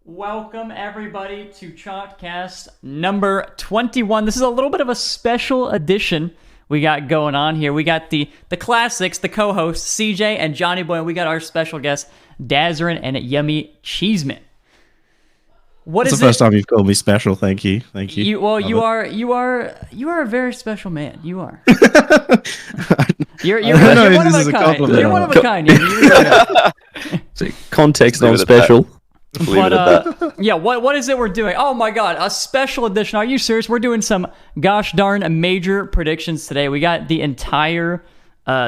Welcome everybody to Chalkcast number 21. This is a little bit of a special edition we got going on here. We got the classics, the co-hosts, CJ and Johnnyboi, and we got our special guest, Dazrin and Yummy Cheeseman. It's the first time you've called me special. Thank you. You are a very special man. You are. You're one of a kind. You're one of a kind. Context on special. But yeah, what is it we're doing? Oh my god, a special edition. Are you serious? We're doing some gosh darn major predictions today. We got the entire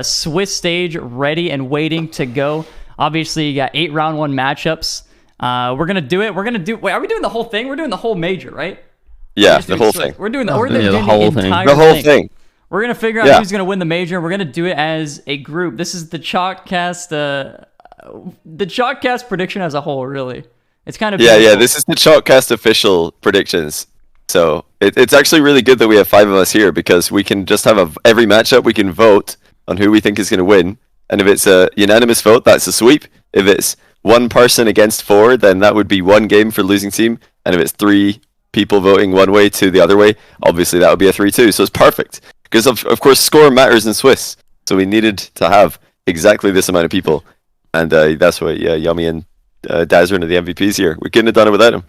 Swiss stage ready and waiting to go. Obviously, you got 8 round 1 matchups. We're gonna do it. Wait, are we doing the whole thing? We're doing the whole major, right? Yeah, the whole thing. We're doing the whole thing. entire The whole thing. We're gonna figure out who's gonna win the major. And we're gonna do it as a group. This is the Chalkcast. The Chalkcast prediction as a whole, really. It's kind of yeah. This is the Chalkcast official predictions. So it's actually really good that we have 5 of us here because we can just have every matchup we can vote on who we think is going to win, and if it's a unanimous vote, that's a sweep. If it's one person against 4, then that would be 1 game for losing team, and if it's 3 people voting one way to the other way, obviously that would be a 3-2. So it's perfect because of course score matters in Swiss. So we needed to have exactly this amount of people, and that's why Yummy and Dazrin are the MVPs here. We couldn't have done it without him.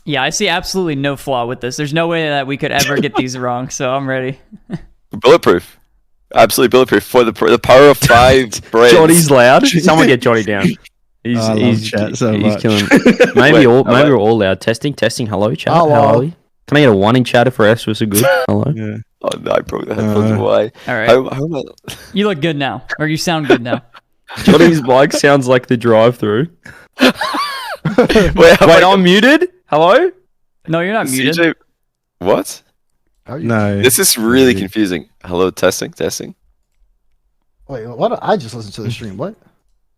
Yeah, I see absolutely no flaw with this. There's no way that we could ever get these wrong, so I'm ready. Bulletproof. Absolutely bulletproof. For the power of 5 brains. Johnny's loud. Someone get Johnny down. He's killing. Maybe we're all loud. Testing. Hello, chat. Hello. How are we? Can I get a 1 in chat if rest was so good? Hello. Yeah. Oh no, I broke the headphones. Why? All right. How am I... You look good now, or you sound good now. Johnny's mic sounds like the drive-through. Wait, I'm muted? Hello? No, you're not muted. CJ... What? No. This is really confusing. Hello, testing. Wait, what? I just listened to the stream. What?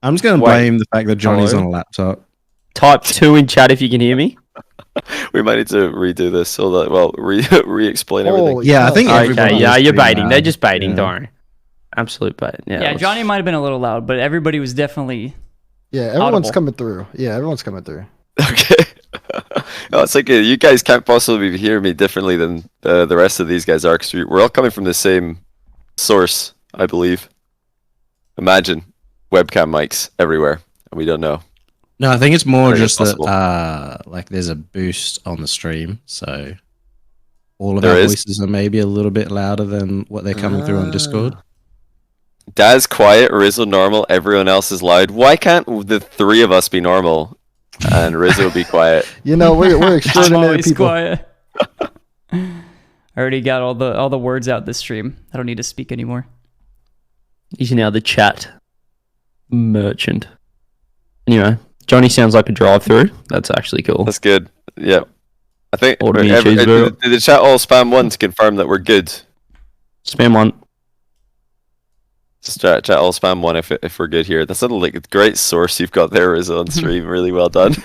I'm just going to blame the fact that Johnny's on a laptop. Type 2 in chat if you can hear me. We might need to redo this so that, re-explain everything. Yeah, I think you're baiting. They're just baiting, don't worry. Absolute bait. Yeah, Johnny might have been a little loud, but everybody was definitely everyone's coming through. Yeah, everyone's coming through. Okay. No, it's like you guys can't possibly hear me differently than the rest of these guys are, because we're all coming from the same source, I believe. Imagine webcam mics everywhere, and we don't know. No, I think it's more just that like there's a boost on the stream, so all of our voices are maybe a little bit louder than what they're coming through on Discord. Daz quiet, Rizzo normal, everyone else is loud. Why can't the 3 of us be normal and Rizzo be quiet? You know, we're extraordinary people. Quiet. I already got all the words out this stream. I don't need to speak anymore. He's now the chat merchant. Anyway, Johnny sounds like a drive-through. That's actually cool. That's good. Yeah. I think did the chat all spam 1 to confirm that we're good. Spam 1. Just chat all spam 1 if we're good here. That's a great source you've got there, Rizzo, on stream. Really well done.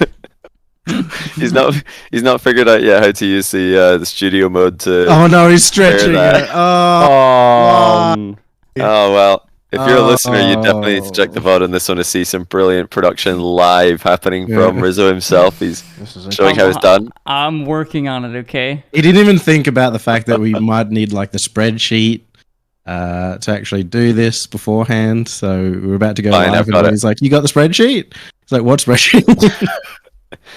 He's not figured out yet how to use the studio mode to. Oh no, he's stretching it. Oh well. If you're a listener, you definitely need to check the VOD on this one to see some brilliant production live happening from Rizzo himself. He's showing how it's done. I'm working on it, okay? He didn't even think about the fact that we might need like the spreadsheet to actually do this beforehand. So we're about to go live and he's like, "You got the spreadsheet?" It's like, "What spreadsheet?"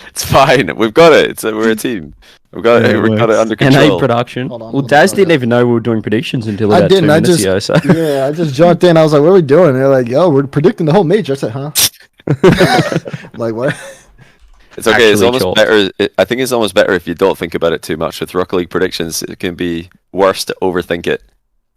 It's fine. We've got it. We're a team. We've got it under control. NA production. Well, Daz didn't even know we were doing predictions until about 2 minutes ago. So. Yeah, I just jumped in. I was like, "What are we doing?" And they're like, "Oh, we're predicting the whole major." I said, "Huh?" Like what? It's okay. It's almost better. I think it's almost better if you don't think about it too much. With Rocket League predictions, it can be worse to overthink it.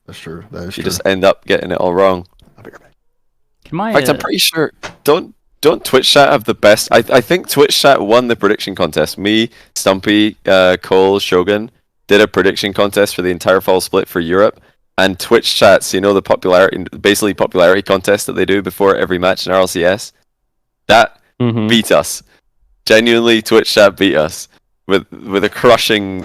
That's true. That is true. You just end up getting it all wrong. In fact, I'm pretty sure. Don't Twitch chat have the best? I think Twitch chat won the prediction contest. Me, Stumpy, Cole, Shogun did a prediction contest for the entire fall split for Europe. And Twitch chats, the popularity contest that they do before every match in RLCS, that beat us. Genuinely, Twitch chat beat us with a crushing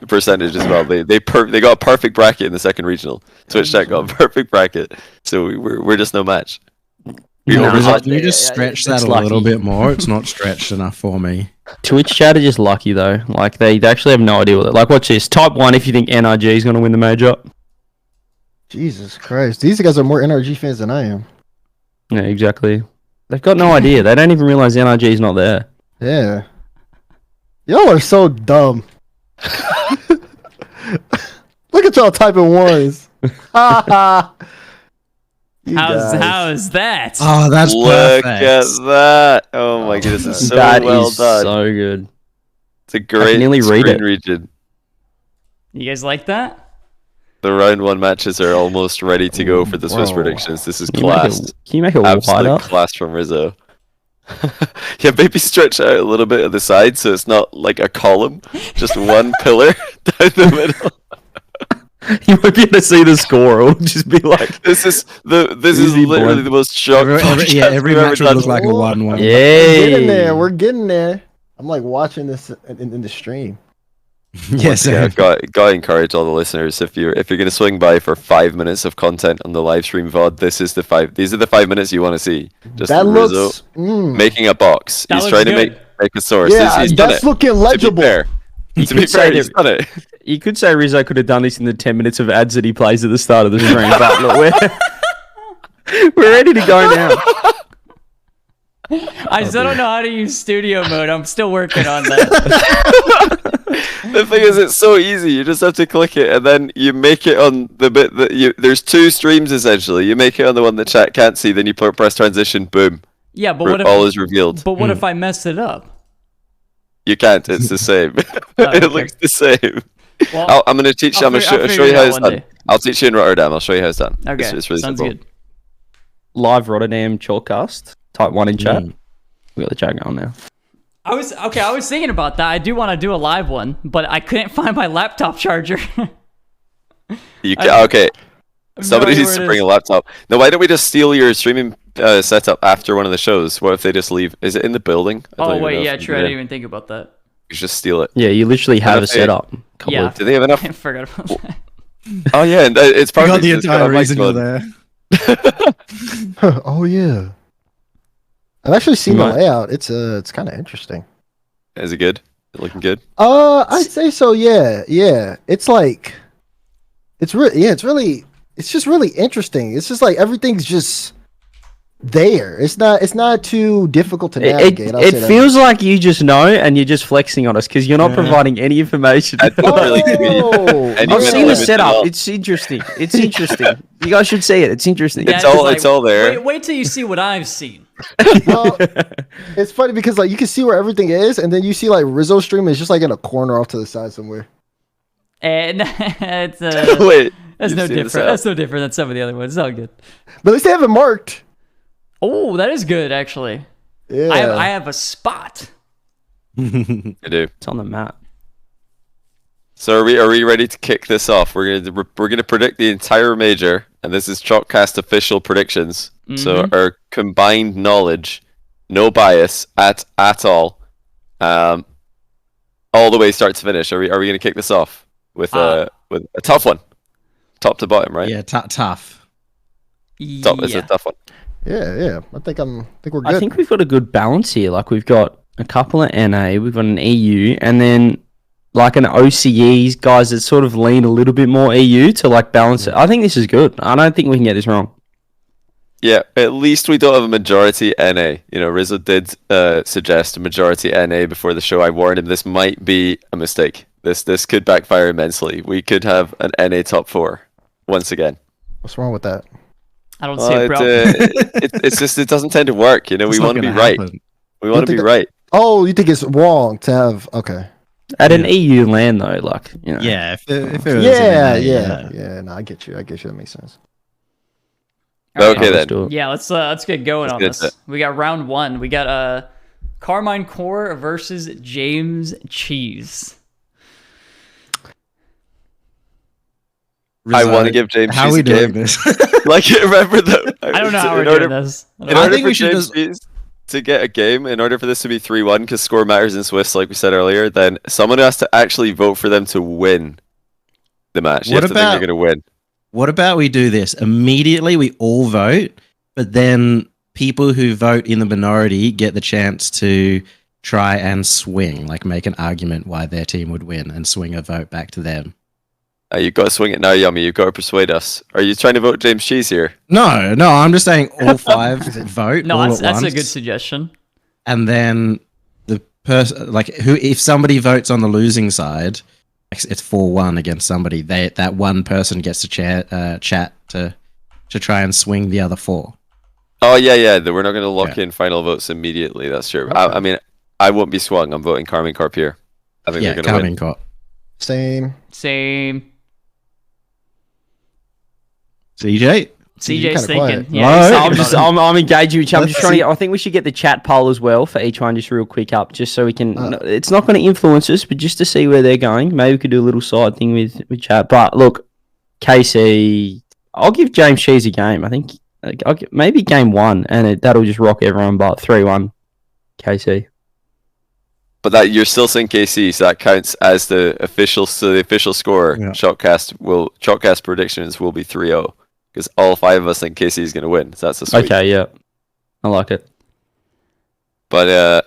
percentage as well. They got a perfect bracket in the second regional. Twitch chat got a perfect bracket, so we're just no match. Can you just stretch that a little bit more? It's not stretched enough for me. Twitch chat are just lucky though. Like they actually have no idea what it. Like watch this. Type 1 if you think NRG is going to win the major. Jesus Christ, these guys are more NRG fans than I am. Yeah, exactly. They've got no idea. They don't even realize NRG is not there. Yeah. Y'all are so dumb. Look at y'all typing ones. How's that? Oh, that's Look perfect. at that. Oh my goodness, it's so well done. So good. It's a great screen region. You guys like that? The round 1 matches are almost ready to go for the Swiss predictions. This is class. Can you make it Absolute wider? class from Rizzo. Yeah, maybe stretch out a little bit of the side so it's not like a column, just one pillar down the middle. You won't be able to see the score. It'll just be like this is literally the most shocked. Every match would look like a 1-1. Yeah, we're getting there. I'm like watching this in the stream. Yes, I've got to encourage all the listeners, if you're going to swing by for 5 minutes of content on the live stream VOD, these are the 5 minutes you want to see. Just that Rizzo looks making a box. That He's trying to good. make a source. Yeah, He's done that's it. looking legible. To be fair, he's done it. You could say Rizzo could have done this in the 10 minutes of ads that he plays at the start of the stream, but look, we're ready to go now. I still don't know how to use studio mode. I'm still working on that. The thing is, it's so easy. You just have to click it, and then you make it on the bit that there's 2 streams essentially. You make it on the one that chat can't see, then you press transition, boom. Yeah, but what if all is revealed? But what if I mess it up? You can't. It's the same. Okay. It looks the same. Well, I'm going to teach you. I'm going to show you how it's done. I'll teach you in Rotterdam. I'll show you how it's done. Okay, it's really sounds simple. good. Live Rotterdam chalkcast. Type 1 in chat. We got the chat going now. I was thinking about that. I do want to do a live one, but I couldn't find my laptop charger. You can, okay. Somebody idea needs where to it bring is. a laptop. No, why don't we just steal your streaming setup after one of the shows? What if they just leave? Is it in the building? I don't Oh even know wait, if yeah, it's true. I in. didn't even think about that. You should just steal it. Yeah, you literally have a Okay. setup. Yeah. Do they have enough? I forgot about that. Oh yeah, and it's I probably got the entire reason you're there. Oh yeah. I've actually seen the Right. layout. It's kind of interesting. Is it good? Looking good? I'd say so. Yeah. It's like, it's just really interesting. It's just like everything's just there. It's not too difficult to navigate. I'll say It that. feels like you just know and you're just flexing on us because you're not providing any information. I don't really give you any I've seen the limit at setup. all. It's interesting. It's interesting. You guys should see it. It's interesting. Yeah, It's all there. Wait till you see what I've seen. Well, it's funny because like you can see where everything is, and then you see like Rizzo stream is just like in a corner off to the side somewhere. And it's Wait, that's you've no seen different. this app? That's no different than some of the other ones. It's all good. But at least they have it marked. Oh, that is good actually. Yeah. I have a spot. I do. It's on the map. So are we ready to kick this off? We're gonna predict the entire major, and this is Chalkcast official predictions. So our combined knowledge, no bias at all the way start to finish. Are we gonna kick this off with a tough one, top to bottom, right? Yeah, tough. Top is a tough one. Yeah. I think we're good. I think we've got a good balance here. Like we've got a couple of NA, we've got an EU, and then like an OCEs guys that sort of lean a little bit more EU to like balance it. I think this is good. I don't think we can get this wrong. Yeah, at least we don't have a majority NA. You know, Rizzo did suggest a majority NA before the show. I warned him this might be a mistake. This could backfire immensely. We could have an NA top 4 once again. What's wrong with that? I don't see it, bro. It's just it doesn't tend to work. You know, we want to be right. We want to be right. Oh, you think it's wrong to have? Okay. At an EU land though, like you know. Yeah, if it was Yeah. No, I get you. That makes sense. Okay Let's then. do it. Yeah, let's get going on Let's get this. We got round 1. We got Carmine Core versus James Cheese. I want to give James How Cheese are we a doing game. this? Like, remember that? I don't know how we're doing this. In I order think for we should James just- Cheese to get a game, in order for this to be 3-1, because score matters in Swiss, like we said earlier, then someone has to actually vote for them to win the match. You What have to think about- they're going to win. What about we do this? Immediately we all vote, but then people who vote in the minority get the chance to try and swing, like make an argument why their team would win and swing a vote back to them. You've got to swing it now, Yummy. You've got to persuade us. Are you trying to vote James Cheese here? No, I'm just saying all 5 vote. No, all that's at a good suggestion. And then the person, like, if somebody votes on the losing side, it's 4-1 against somebody. That one person gets to chat to try and swing the other 4. Oh yeah. We're not going to lock in final votes immediately. That's true. Okay. I mean, I won't be swung. I'm voting Carmine Corp here. I think they're going to win. Carmine Corp. Same. CJ's CJ's thinking. quiet. Yeah, I'm engaging with you. I'm Let's just trying to. I think we should get the chat poll as well for each one, just real quick up, just so we can. It's not going to influence us, but just to see where they're going. Maybe we could do a little side thing with chat. But look, KC, I'll give James Cheese a game. I think maybe game 1, and that'll just rock everyone. But 3-1, KC. But that you're still saying KC, so that counts as the official. So the official score, Shotcast predictions will be 3-0 because all 5 of us think KC is going to win. So that's a sweep. Okay, yeah, I like it. But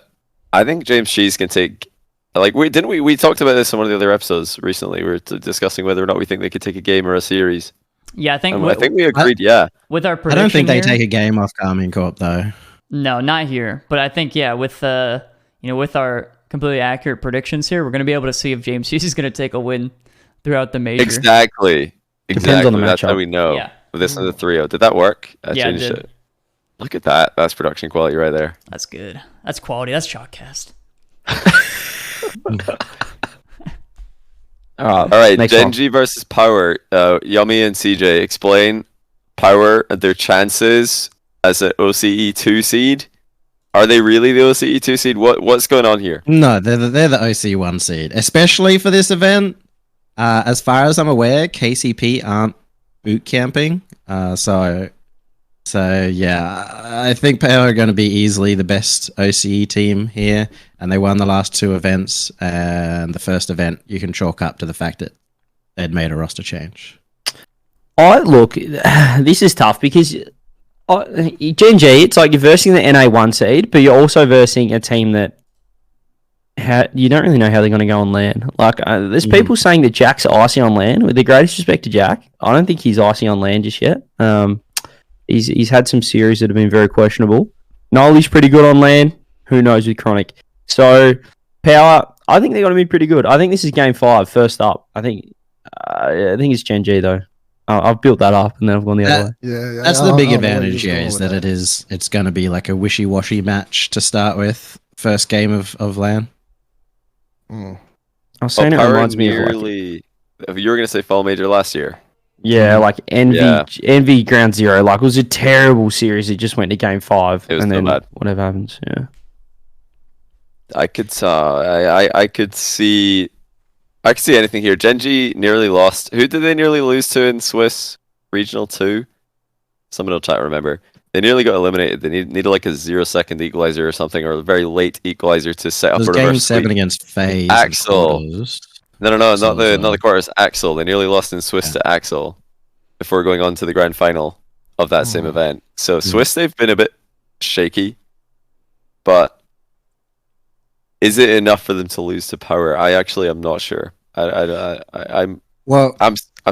I think James Cheese can take. Like we talked about this in one of the other episodes recently. We were discussing whether or not we think they could take a game or a series. Yeah, I think we agreed. Yeah, with our prediction I don't think they here, take a game off Carmine Corp though. No, not here. But I think with with our completely accurate predictions here, we're going to be able to see if James Hughes is going to take a win throughout the major. Exactly. Depends on the That's matchup. how we know. Yeah. This is the 3-0. Did that work? I Yeah, it changed did. it. Look at that. That's production quality right there. That's good. That's quality. That's Shotcast. All right. next Gen.G versus Power. Yummy and CJ, explain Power and their chances as an OCE 2 seed. Are they really the OCE 2 seed? What's going on here? No, they're the OC 1 seed, especially for this event. As far as I'm aware, KCP aren't boot camping. So yeah, I think Power are going to be easily the best OCE team here, and they won the last 2 events. And the first event you can chalk up to the fact that they'd made a roster change. Look, this is tough because Gen.G, it's like you're versing the NA 1 seed, but you're also versing a team that you don't really know how they're going to go on LAN. Like, there's people saying that Jack's icy on LAN. With the greatest respect to Jack, I don't think he's icy on LAN just yet. He's had some series that have been very questionable. Nolly's pretty good on LAN. Who knows with Chronic? So, Power, I think they're going to be pretty good. I think this is game 5, first up. I think it's Gen.G though. I've built that up and then I've gone the other way. Yeah, That's the big advantage here, is that it's going to be like a wishy-washy match to start with. First game of LAN. I was saying it reminds me of you were going to say Fall Major last year. Yeah, like Envy Ground Zero. Like, it was a terrible series. It just went to game 5. It was and so then bad. Whatever happens, yeah. I could see anything here. Gen.G nearly lost. Who did they nearly lose to in Swiss Regional 2? Someone will try to remember. They nearly got eliminated. They needed like a 0-second equalizer or something, or a very late equalizer to set up a reverse game 7 sweep. against FaZe. Axel. No, not the quarters. Axel. They nearly lost in Swiss to Axel before going on to the grand final of that same event. So Swiss, they've been a bit shaky, but is it enough for them to lose to Power? I actually am not sure. I'm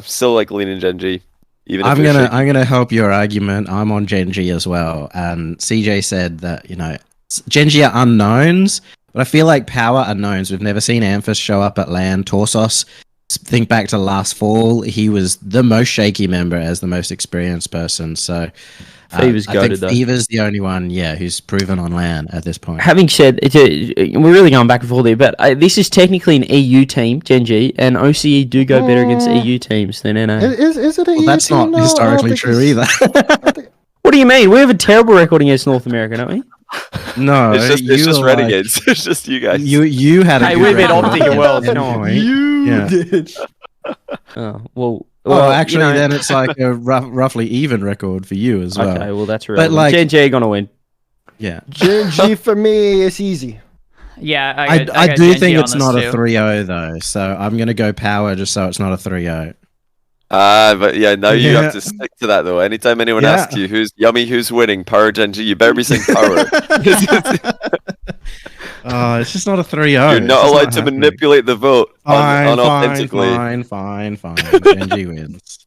still like leaning Gen.G. Even if I'm gonna help your argument. I'm on Gen.G as well, and CJ said that Gen.G are unknowns, but I feel like Power are knowns. We've never seen Amphis show up at LAN. Torsos, think back to last fall, he was the most shaky member as the most experienced person. So Fever's goated though. Fever's the only one, who's proven on LAN at this point. Having said, we're really going back and forth there, but this is technically an EU team, Gen.G, and OCE do go better against EU teams than NA. Is it an EU That's team? not historically true either. What do you mean? We have a terrible record against North America, don't we? No, it's just Renegades. It's just you guys. You had a Hey, good we've been record opting at well, that no. point. You did. Oh, well, actually, then it's like a roughly even record for you as well. Okay, well, that's right. But like, Gen.G are going to win. Yeah. Gen.G for me, it's easy. Yeah, I do Gen.G think on it's this not too. a 3-0 though, so I'm going to go Power just so it's not a 3-0. But yeah, now you have to stick to that though. Anytime anyone asks you who's winning, Power Gen.G, you better be saying Power. It's just not a 3-0. You're not allowed to manipulate the vote unauthentically. Fine. Gen.G wins.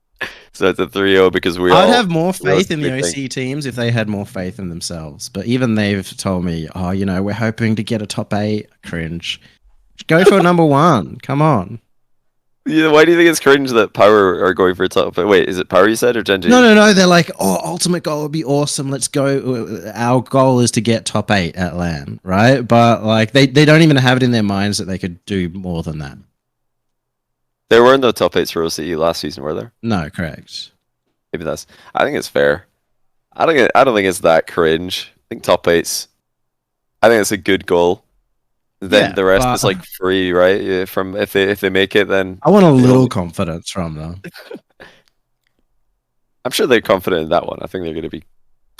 So it's a 3-0 because I'd have more faith in the OC teams if they had more faith in themselves. But even they've told me, we're hoping to get a top 8. Cringe. Go for number 1. Come on. Yeah, why do you think it's cringe that Power are going for a top? Wait, is it Power you said or Gen.G? No. They're like, ultimate goal would be awesome. Let's go. Our goal is to get top 8 at LAN, right? But like, they don't even have it in their minds that they could do more than that. There were no top 8s for OCE last season, were there? No, correct. Maybe I think it's fair. I don't think it's that cringe. I think top 8s. I think it's a good goal. Then the rest is like free, right? From if they make it, then I want a little confidence from them. I'm sure they're confident in that one. I think they're going to be.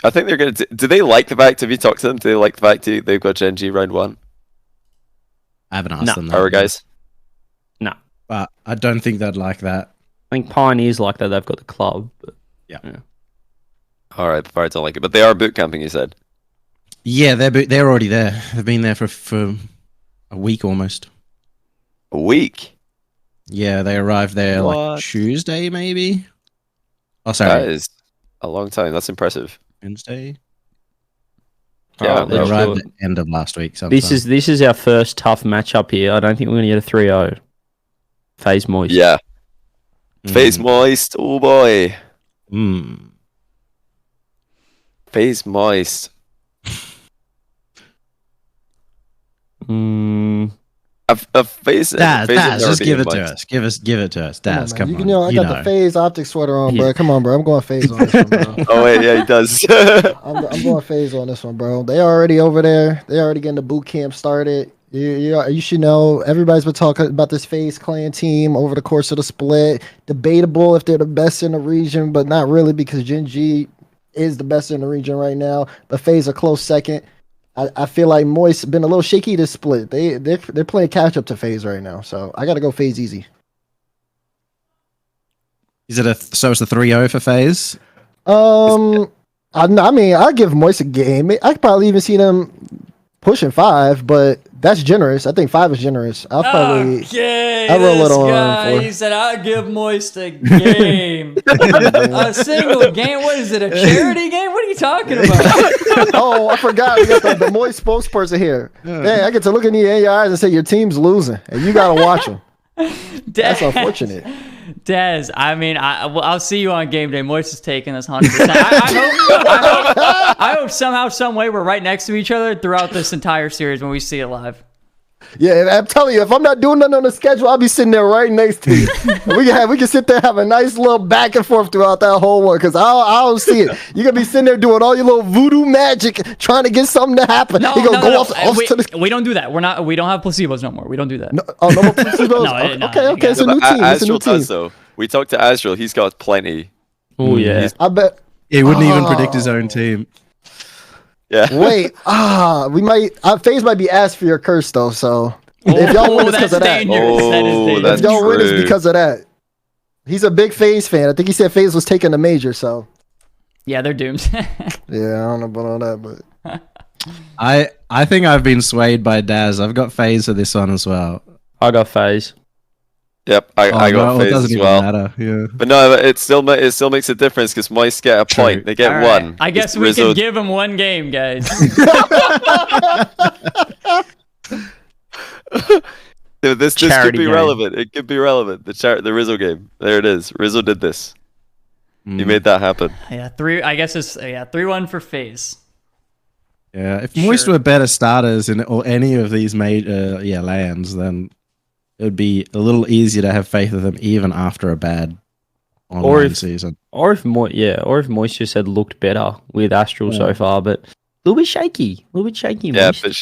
I think they're going to. Do they like the fact? Have you talked to them? Do they like the fact they've got Gen.G round 1? I haven't asked them that. Power guys. No, but I don't think they'd like that. I think Pioneers like that. They've got the club. But, yeah. All right, the Pirates don't like it, but they are boot camping. You said. Yeah, they're already there. They've been there for a week almost. A week? Yeah, they arrived there like Tuesday, maybe. Oh, sorry. That is a long time. That's impressive. Wednesday. Yeah, they arrived at the end of last week. Sometime. This is our first tough matchup here. I don't think we're going to get a 3-0. FaZe Moist. Yeah. FaZe Moist. Oh boy. FaZe Moist. FaZe. Daz, just give it to us. Give it to us. Daz, come on. I got the FaZe optic sweater on, bro. Come on, bro. I'm going FaZe on this one, bro. Oh wait, yeah, he does. I'm going FaZe on this one, bro. They already over there. They already getting the boot camp started. You should know. Everybody's been talking about this FaZe clan team over the course of the split. Debatable if they're the best in the region, but not really because Gen.G is the best in the region right now. But FaZe a close second. I feel like Moist been a little shaky this split. They're playing catch up to FaZe right now, so I got to go FaZe easy. Is it so it's a 3-0 for FaZe? I mean, I give Moist a game. I could probably even see them pushing 5, but that's generous. I think 5 is generous. I'll probably I roll it on 4. He said I'll give Moist a game. A single game? What is it? A charity game? What are you talking about? Oh, I forgot. We got the Moist spokesperson here. Dang, I get to look in your eyes and say your team's losing, and you gotta watch them. That's unfortunate. Dez, I mean, I'll see you on game day. Moist is taking this 100%. I hope somehow, some way, we're right next to each other throughout this entire series when we see it live. Yeah, I'm telling you, if I'm not doing nothing on the schedule, I'll be sitting there right next to you. we can sit there and have a nice little back and forth throughout that whole one because I don't see it. You're gonna be sitting there doing all your little voodoo magic, trying to get something to happen. No. We don't do that. We don't have placebos no more. We don't do that. No more placebos. Okay. It's a new team. Astral does though. We talked to Astral. He's got plenty. Oh yeah. I bet. He wouldn't even predict his own team. Yeah. Wait. We might. FaZe might be asked for your curse though. So if y'all win, it's because of that. If y'all win, it's because of that. He's a big FaZe fan. I think he said FaZe was taking the major. So yeah, they're doomed. Yeah, I don't know about all that, but I think I've been swayed by Daz. I've got FaZe for this one as well. I got FaZe. Yep, I got FaZe as well. Matter. Yeah. But no, it still makes a difference because Moist get a point. They get one. I guess we can give them one game, guys. Dude, this could be relevant. It could be relevant. The Rizzo game. There it is. Rizzo did this. He made that happen. Yeah, 3-1 for FaZe. Yeah, if Moist were better starters in any of these major lands, then it would be a little easier to have faith in them even after a bad online season. Or if Moist just had looked better with Astral so far, but a little bit shaky. Yeah, Moist. a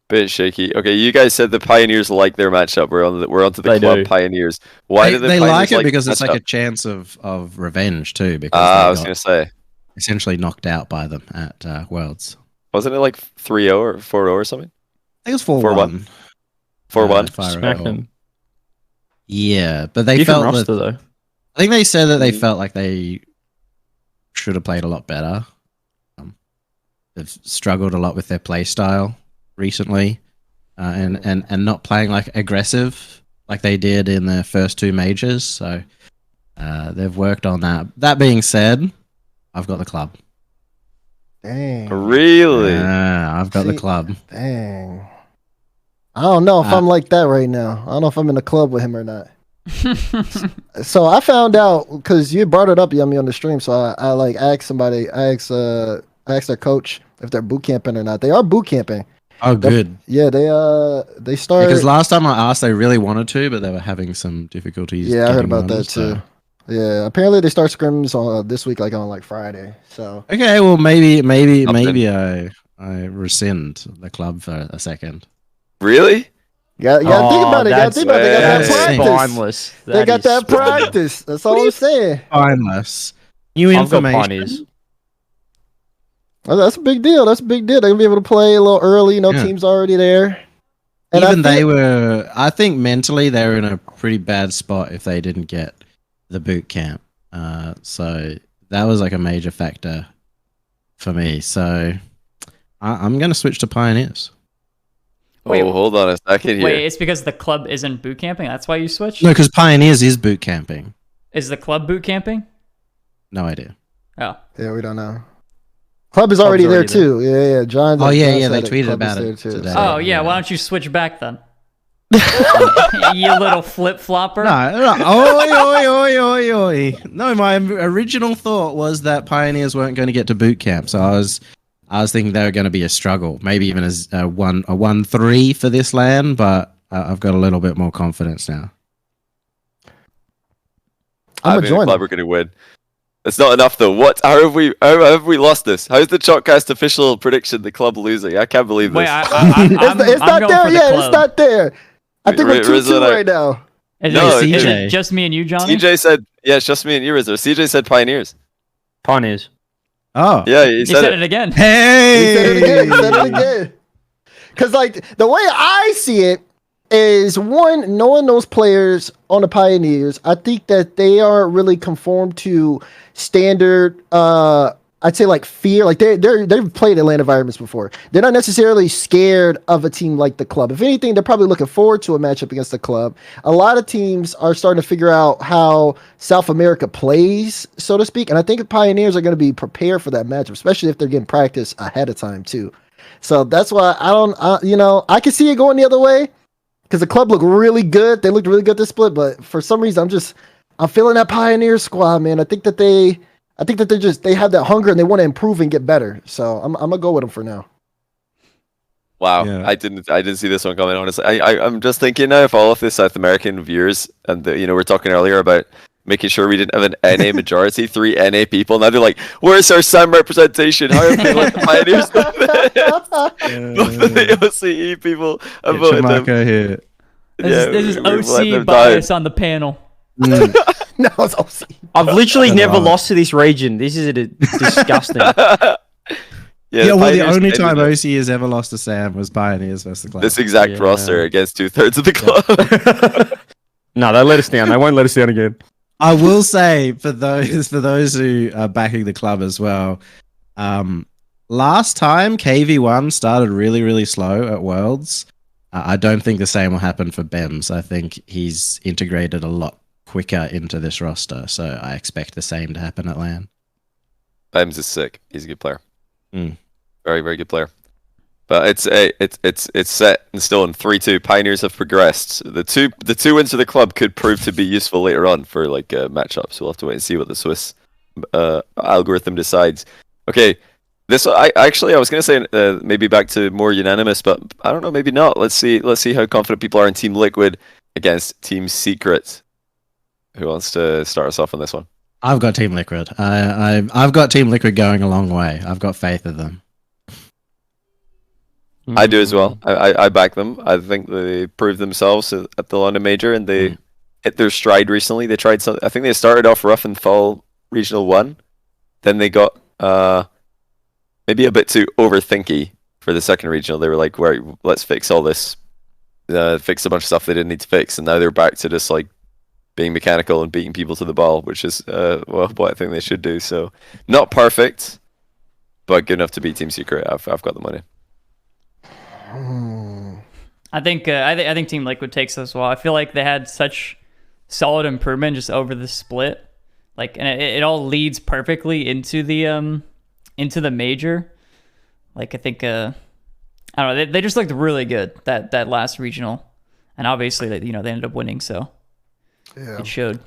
bit shaky. Okay, you guys said the Pioneers like their matchup. We're onto the club Pioneers. Why do they like it? Because it's like a chance of revenge too. Because I was gonna say essentially knocked out by them at Worlds. Wasn't it like 3-0 or 4-0 or something? I think it was 4-1. 4-1. Smack them. Yeah, but they Different felt roster that, though. I think they said that they felt like they should have played a lot better. They've struggled a lot with their play style recently, and not playing like aggressive like they did in their first two majors. So they've worked on that. That being said, I've got the club. Dang. Really? Yeah, I've got the club. Dang. I don't know if I'm like that right now. I don't know if I'm in the club with him or not. So I found out because you brought it up, Yummy, on the stream. So I like asked somebody. I asked their coach if they're boot camping or not. They are boot camping. Oh, good. Yeah, they started. Because last time I asked, they really wanted to, but they were having some difficulties. Yeah, I heard getting about on, that too. Yeah, apparently they start scrims on this week, like on Friday. So okay, well maybe I rescind the club for a second. Really? yeah, think about it. You gotta think about it. They got that that's practice. spineless. They got that practice. That's all I'm saying. Spineless. New I've got information. Pioneers. Oh, that's a big deal. That's a big deal. They're gonna be able to play a little early. Yeah. Team's already there. And Even I think mentally they were in a pretty bad spot if they didn't get the boot camp. So that was like a major factor for me. So I'm going to switch to Pioneers. Wait, hold on a second here. Wait, it's because the club isn't boot camping? That's why you switched? No, because Pioneers is boot camping. Is the club boot camping? No idea. Oh. Yeah, we don't know. Club is already there too. Yeah. John. Oh yeah, John they said tweeted Club about is it there, too. today. Oh, yeah. Why don't you switch back then? You little flip-flopper. Oi. No, my original thought was that Pioneers weren't going to get to boot camp, so I was thinking they were going to be a struggle, maybe even as a 1-3 for this LAN, but I've got a little bit more confidence now. I'm I a think the joiner. club are going to win. It's not enough though. What? How have we lost this? How's the Chalkcast official prediction the club losing? I can't believe this. Wait, It's not there yet. It's not there. I think we're 2-2 Rizzo, right now. Is CJ. it just me and you, Johnny? CJ said, yeah, it's just me and you, Rizzo. CJ said Pioneers. Pioneers. Oh. Yeah, he You said, said it again. Hey! He said it again. Because, like, the way I see it is, one, knowing those players on the Pioneers, I think that they aren't really conformed to standard, I'd say, like, fear. Like, they've played in LAN environments before. They're not necessarily scared of a team like the club. If anything, they're probably looking forward to a matchup against the club. A lot of teams are starting to figure out how South America plays, so to speak. And I think the Pioneers are going to be prepared for that matchup, especially if they're getting practice ahead of time, too. So that's why I can see it going the other way because the club looked really good. They looked really good this split, but for some reason, I'm feeling that Pioneer squad, man. I think that they have that hunger and they want to improve and get better. So I'm gonna go with them for now. wow, Yeah. I didn't see this one coming. Honestly, I'm just thinking now if all of the South American viewers and we're talking earlier about making sure we didn't have an NA majority, 3 NA people. Now they're like, where's our SAM representation? How have they let the Pioneers do this? Both of the OCE people have voted them. here. This is we've let OC them bias on the panel. No, it's OC. I've literally That's never right. lost to this region. This is disgusting. Yeah, well, the Pioneers only ended time up OC has ever lost to Sam was Pioneers versus the club. this exact Yeah. roster against 2/3 of the club. No, they let us down. They won't let us down again. I will say for those who are backing the club as well, last time KV1 started really, really slow at Worlds. I don't think the same will happen for Bems. I think he's integrated a lot quicker into this roster, so I expect the same to happen at LAN. Bems is sick. He's a good player. Mm. Very, very good player. But it's set in stone. 3-2. Pioneers have progressed. The two wins for the club could prove to be useful later on for like matchups. We'll have to wait and see what the Swiss algorithm decides. Okay, this I was gonna say maybe back to more unanimous, but I don't know, maybe not. Let's see how confident people are in Team Liquid against Team Secret. Who wants to start us off on this one? I've got Team Liquid. I've got Team Liquid going a long way. I've got faith in them. I do as well. I back them. I think they proved themselves at the London Major, and they hit their stride recently. They tried some. I think they started off rough in Fall Regional 1. Then they got maybe a bit too overthinky for the second regional. They were like, "Right, let's fix all this, fix a bunch of stuff they didn't need to fix," and now they're back to just like being mechanical and beating people to the ball, which is what I think they should do. So not perfect, but good enough to beat Team Secret. I've got the money. I think Team Liquid takes this well. I feel like they had such solid improvement just over the split, like, and it all leads perfectly into the major. Like, I think I don't know, they just looked really good that last regional, and obviously they ended up winning, so it showed.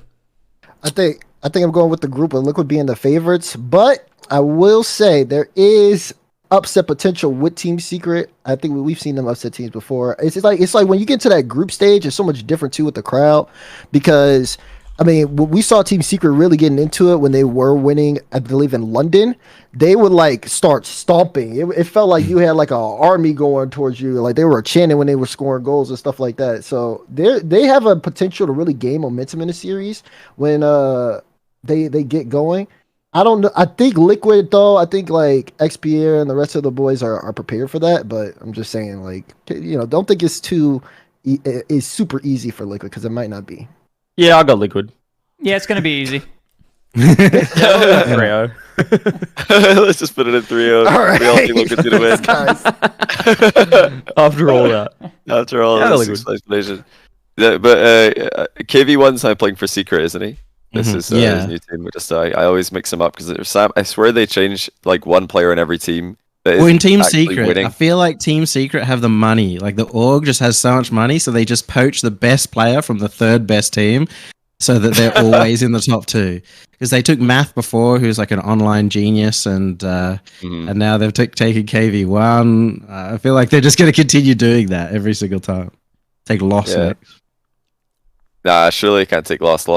I think I'm going with the group with Liquid being the favorites, but I will say there is upset potential with Team Secret. I think we've seen them upset teams before. It's like when you get to that group stage, it's so much different too with the crowd, because I mean, we saw Team Secret really getting into it when they were winning, I believe, in London. They would like start stomping. It felt like you had like an army going towards you. Like they were chanting when they were scoring goals and stuff like that. So they have a potential to really gain momentum in the series when they get going. I don't know. I think Liquid though. I think like XPR and the rest of the boys are prepared for that. But I'm just saying, like, don't think it's super easy for Liquid, because it might not be. Yeah, I got Liquid. Yeah, it's gonna be easy. 3-0. Let's just put it in 3-0. All right. We all think Liquid's gonna win. Guys. After all that. After all Yeah, this explanation. Yeah, but KV1's now playing for Secret, isn't he? This is his new team. I always mix them up because I swear they change like one player in every team. Well, in Team Secret, I feel like Team Secret have the money. Like the org just has so much money, so they just poach the best player from the third best team, so that they're always in the top two. Because they took Math before, who's like an online genius, and now they've taken KV1. I feel like they're just going to continue doing that every single time. Take Lost next. Nah, surely can't take Lost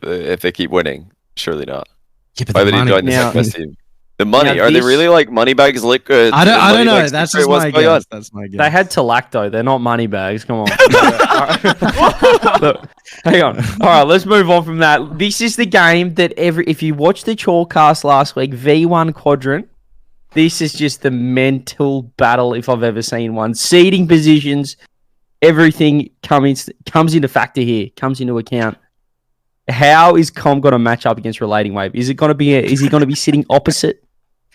if they keep winning. Surely not. Yeah, why would he join the second best team? The money, are they really like Moneybags Liquid? I don't know. That's just my guess. That's my guess. They had Talacto. They're not Moneybags. Come on. Look, hang on. All right, let's move on from that. This is the game that if you watched the Chalkcast last week, V1 Quadrant, this is just the mental battle if I've ever seen one. Seeding positions, everything comes into factor here, comes into account. How is Com going to match up against RelatingWave? Is he going to be sitting opposite?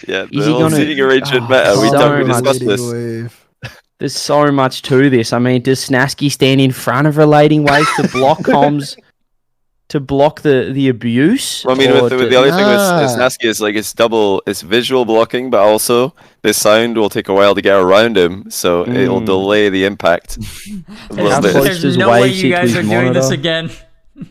Yeah, the whole seating arrangement matter. We discussed this. There's so much to this. I mean, does Snasky stand in front of RelatingWave to block comms, to block the abuse? Well, I mean, the other thing with Snasky is like it's visual blocking, but also the sound will take a while to get around him, so it'll delay the impact a little bit. There's no way you guys are doing this again.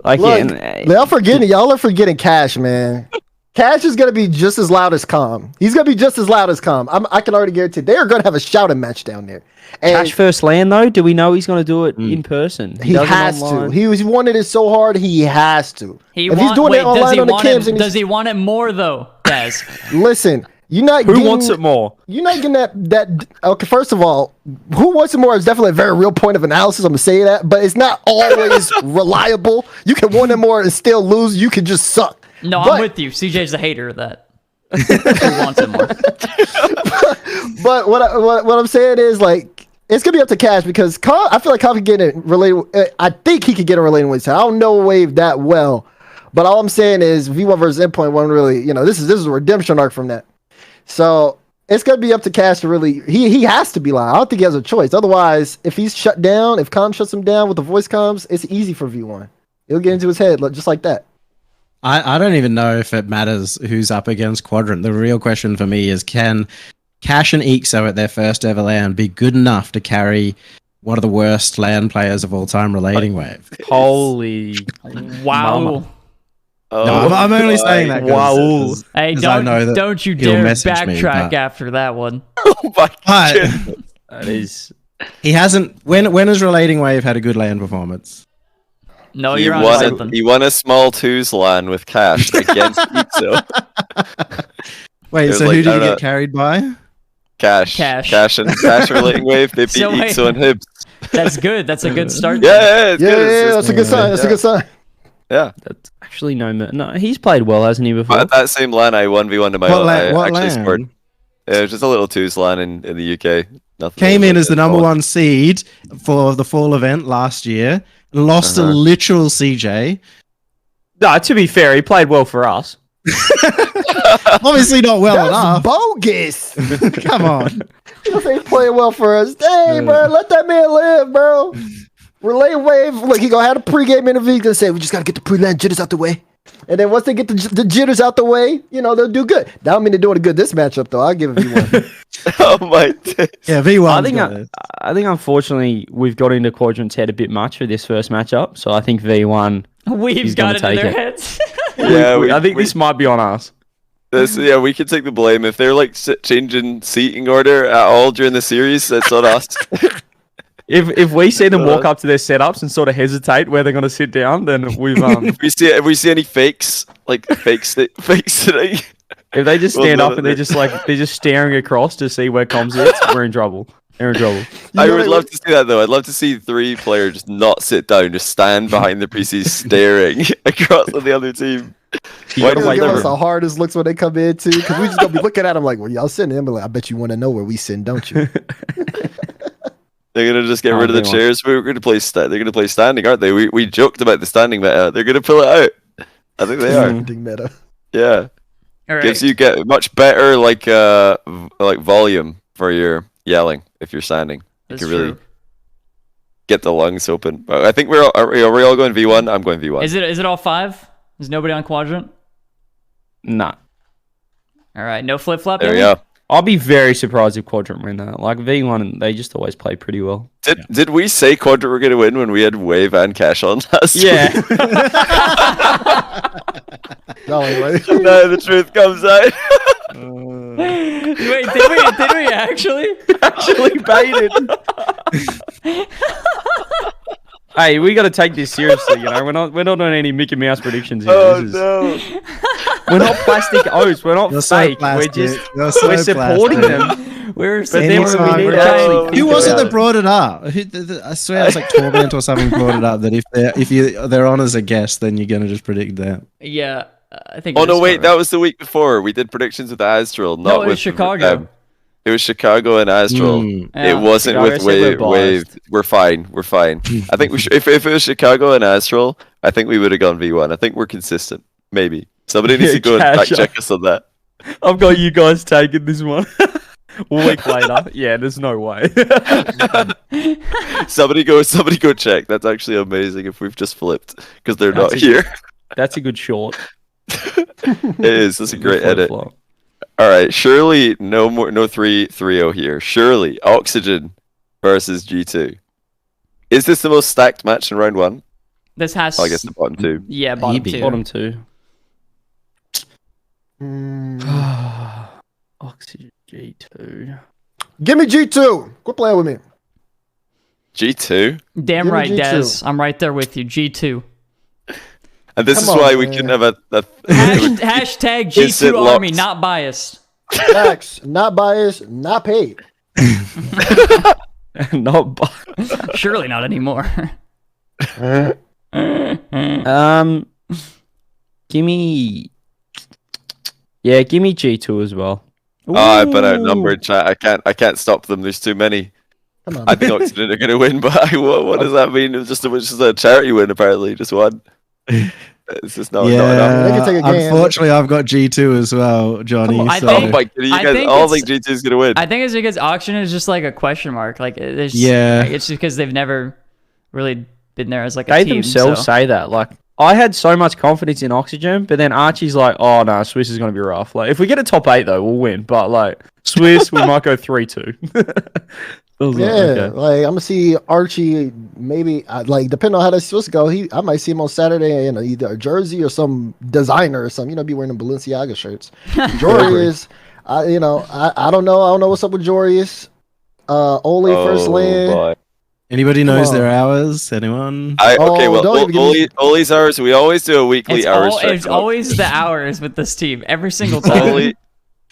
Like, y'all are forgetting Kash, man. Kash is gonna be just as loud as Com. He's gonna be just as loud as Com. I can already guarantee they are gonna have a shouting match down there. And Kash first land though. Do we know he's gonna do it in person? He has to. He wanted it so hard. He has to. Does he want it more though, Daz? Listen. Who wants it more? You're not getting that. Okay, first of all, who wants it more is definitely a very real point of analysis. I'm gonna say that, but it's not always reliable. You can want it more and still lose. You can just suck. No, I'm with you. CJ's a hater of that. Who wants it more? But what I'm saying is, like, it's gonna be up to Kash, because I feel like Com can get it related. I think he could get a RelatingWave. I don't know Wave that well, but all I'm saying is V1 versus Endpoint wasn't really. This is a redemption arc from that. So it's gonna be up to Kash to really. He has to be loud. I don't think he has a choice. Otherwise, if he's shut down, if Com shuts him down with the voice comms, it's easy for V1. It'll get into his head just like that. I don't even know if it matters who's up against Quadrant. The real question for me is, can Kash and Ixo at their first ever LAN be good enough to carry one of the worst LAN players of all time, RelatingWave? Holy wow. Mama. No, I'm only saying that. Wow. Hey, don't you dare backtrack after that one. Oh my god. That is. He hasn't. When has RelatingWave had a good LAN performance? No, you're on something. He won a small twos LAN with Kash against Rizzo. Wait, so who did he get carried by? Kash and RelatingWave. They beat Rizzo and Hibs. That's good. That's a good start. Yeah, that's a good sign. That's a good sign. Yeah, that's actually no. He's played well, hasn't he? Before at that same LAN, I 1v1 to my own. I actually scored. It was just a little twos LAN in the UK. Nothing. Came in as the number 1 seed for the fall event last year. Lost to literal CJ. No, to be fair, he played well for us. Obviously not well That's enough. bogus. Come on. You say he's playing well for us. Dang, bro, let that man live, bro. RelatingWave, look, he gonna have a pregame interview. He's gonna say, we just gotta get the pre-land jitters out the way. And then once they get the jitters out the way, they'll do good. That don't mean they're doing good this matchup, though. I'll give it V1. Oh my days. Yeah, V1. I think unfortunately we've got into Quadrant's head a bit much for this first matchup. So I think V1. We've got it in their heads. Yeah, I think this might be on us. We can take the blame if they're like changing seating order at all during the series. That's on us. If we see them walk up to their setups and sort of hesitate where they're going to sit down, then we've if we see any fakes, like fakes sitting. If they just stand up and they're just staring across to see where comms is, we're in trouble. They're in trouble. I would love to see that though. I'd love to see 3 players just not sit down, just stand behind the PC staring across at the other team. Why do they give us the hardest looks when they come in too? Because we just gonna be looking at them like, well, y'all sitting in, but like, I bet you want to know where we sitting, don't you? They're gonna just get rid of the chairs. We're gonna play. They're gonna play standing, aren't they? We joked about the standing meta. They're gonna pull it out. I think they are. Standing meta. Yeah. All right. Gives you get much better like volume for your yelling if you're standing. That's you can really true. get the lungs open. I think are we all going V1? I'm going V1. Is it all 5? Is nobody on Quadrant? Nah. All right, no flip flop. There we go. I'll be very surprised if Quadrant win that. Like V1, they just always play pretty well. Did we say Quadrant were going to win when we had Wave and Kash on last week? Yeah. No, anyway. Now the truth comes out. Wait, did we actually? Actually baited. Hey, we got to take this seriously. We're not doing any Mickey Mouse predictions here. Oh no. We're not plastic oats. We're not You're fake. so we're plastic. we're supporting them. We're But then supporting we need to them. actually Who think was it about that brought it up? I swear it's like Torment or something brought it up that if they're on as a guest, then you're gonna just predict that. Yeah, I think. Oh it no, is wait, correct. that was the week before. We did predictions with Astral, not No, it was with Chicago. It was Chicago and Astral. Yeah. It wasn't Chicago with said we're Wave. biased. We're fine. I think if it was Chicago and Astral, I think we would have gone V1. I think we're consistent. Maybe somebody needs to go and Kash, fact check us on that. I've got you guys taking this one. A week later, yeah, there's no way. Somebody go check. That's actually amazing if we've just flipped because they're not here. That's a good short. It is. That's a great edit. Flip-flop. All right, surely no 3-0 here. Surely Oxygen versus G2. Is this the most stacked match in round 1? This has. I guess the bottom 2. Yeah, bottom Maybe. 2. Bottom 2. Oxygen G2. Give me G2. Quit playing with me. G2. Damn Give me right, G2. Dez. I'm right there with you. G2. And this Come is on, why we man. couldn't have a Hashtag Instant G2 Army, locks. not biased. Facts. Not biased. Not paid. Not Surely not anymore. give me G2 as well. I put out number in chat. I can't stop them. There's too many. Come on. I think Oxygen are going to win, but what does that mean? It was just a charity win, apparently. Just one. It's just not enough. They can take a game. Unfortunately, I've got G2 as well, Johnny. Come on, I so- think- Oh my god, you I guys think all it's- think G2 is going to win. I think it's because Auction is just like a question mark. Like, it's Yeah. it's just because they've never really been there as like a They team. themselves so. say that. Like, I had so much confidence in Oxygen, but then Archie's like, oh no, Swiss is going to be rough. Like, if we get a top 8 though, we'll win. But like, Swiss, we might go 3-2. Yeah, like I'm gonna see Archie. Maybe like depending on how this Swiss go, I might see him on Saturday in either a jersey or some designer or something. Be wearing the Balenciaga shirts. Jorius, I don't know. I don't know what's up with Jorius. Oli first land. boy. Anybody knows on. their hours? Anyone? Okay, Oh, well, don't even give me- Oli's hours. We always do a weekly hours check. It's always the hours with this team every single time. Oli.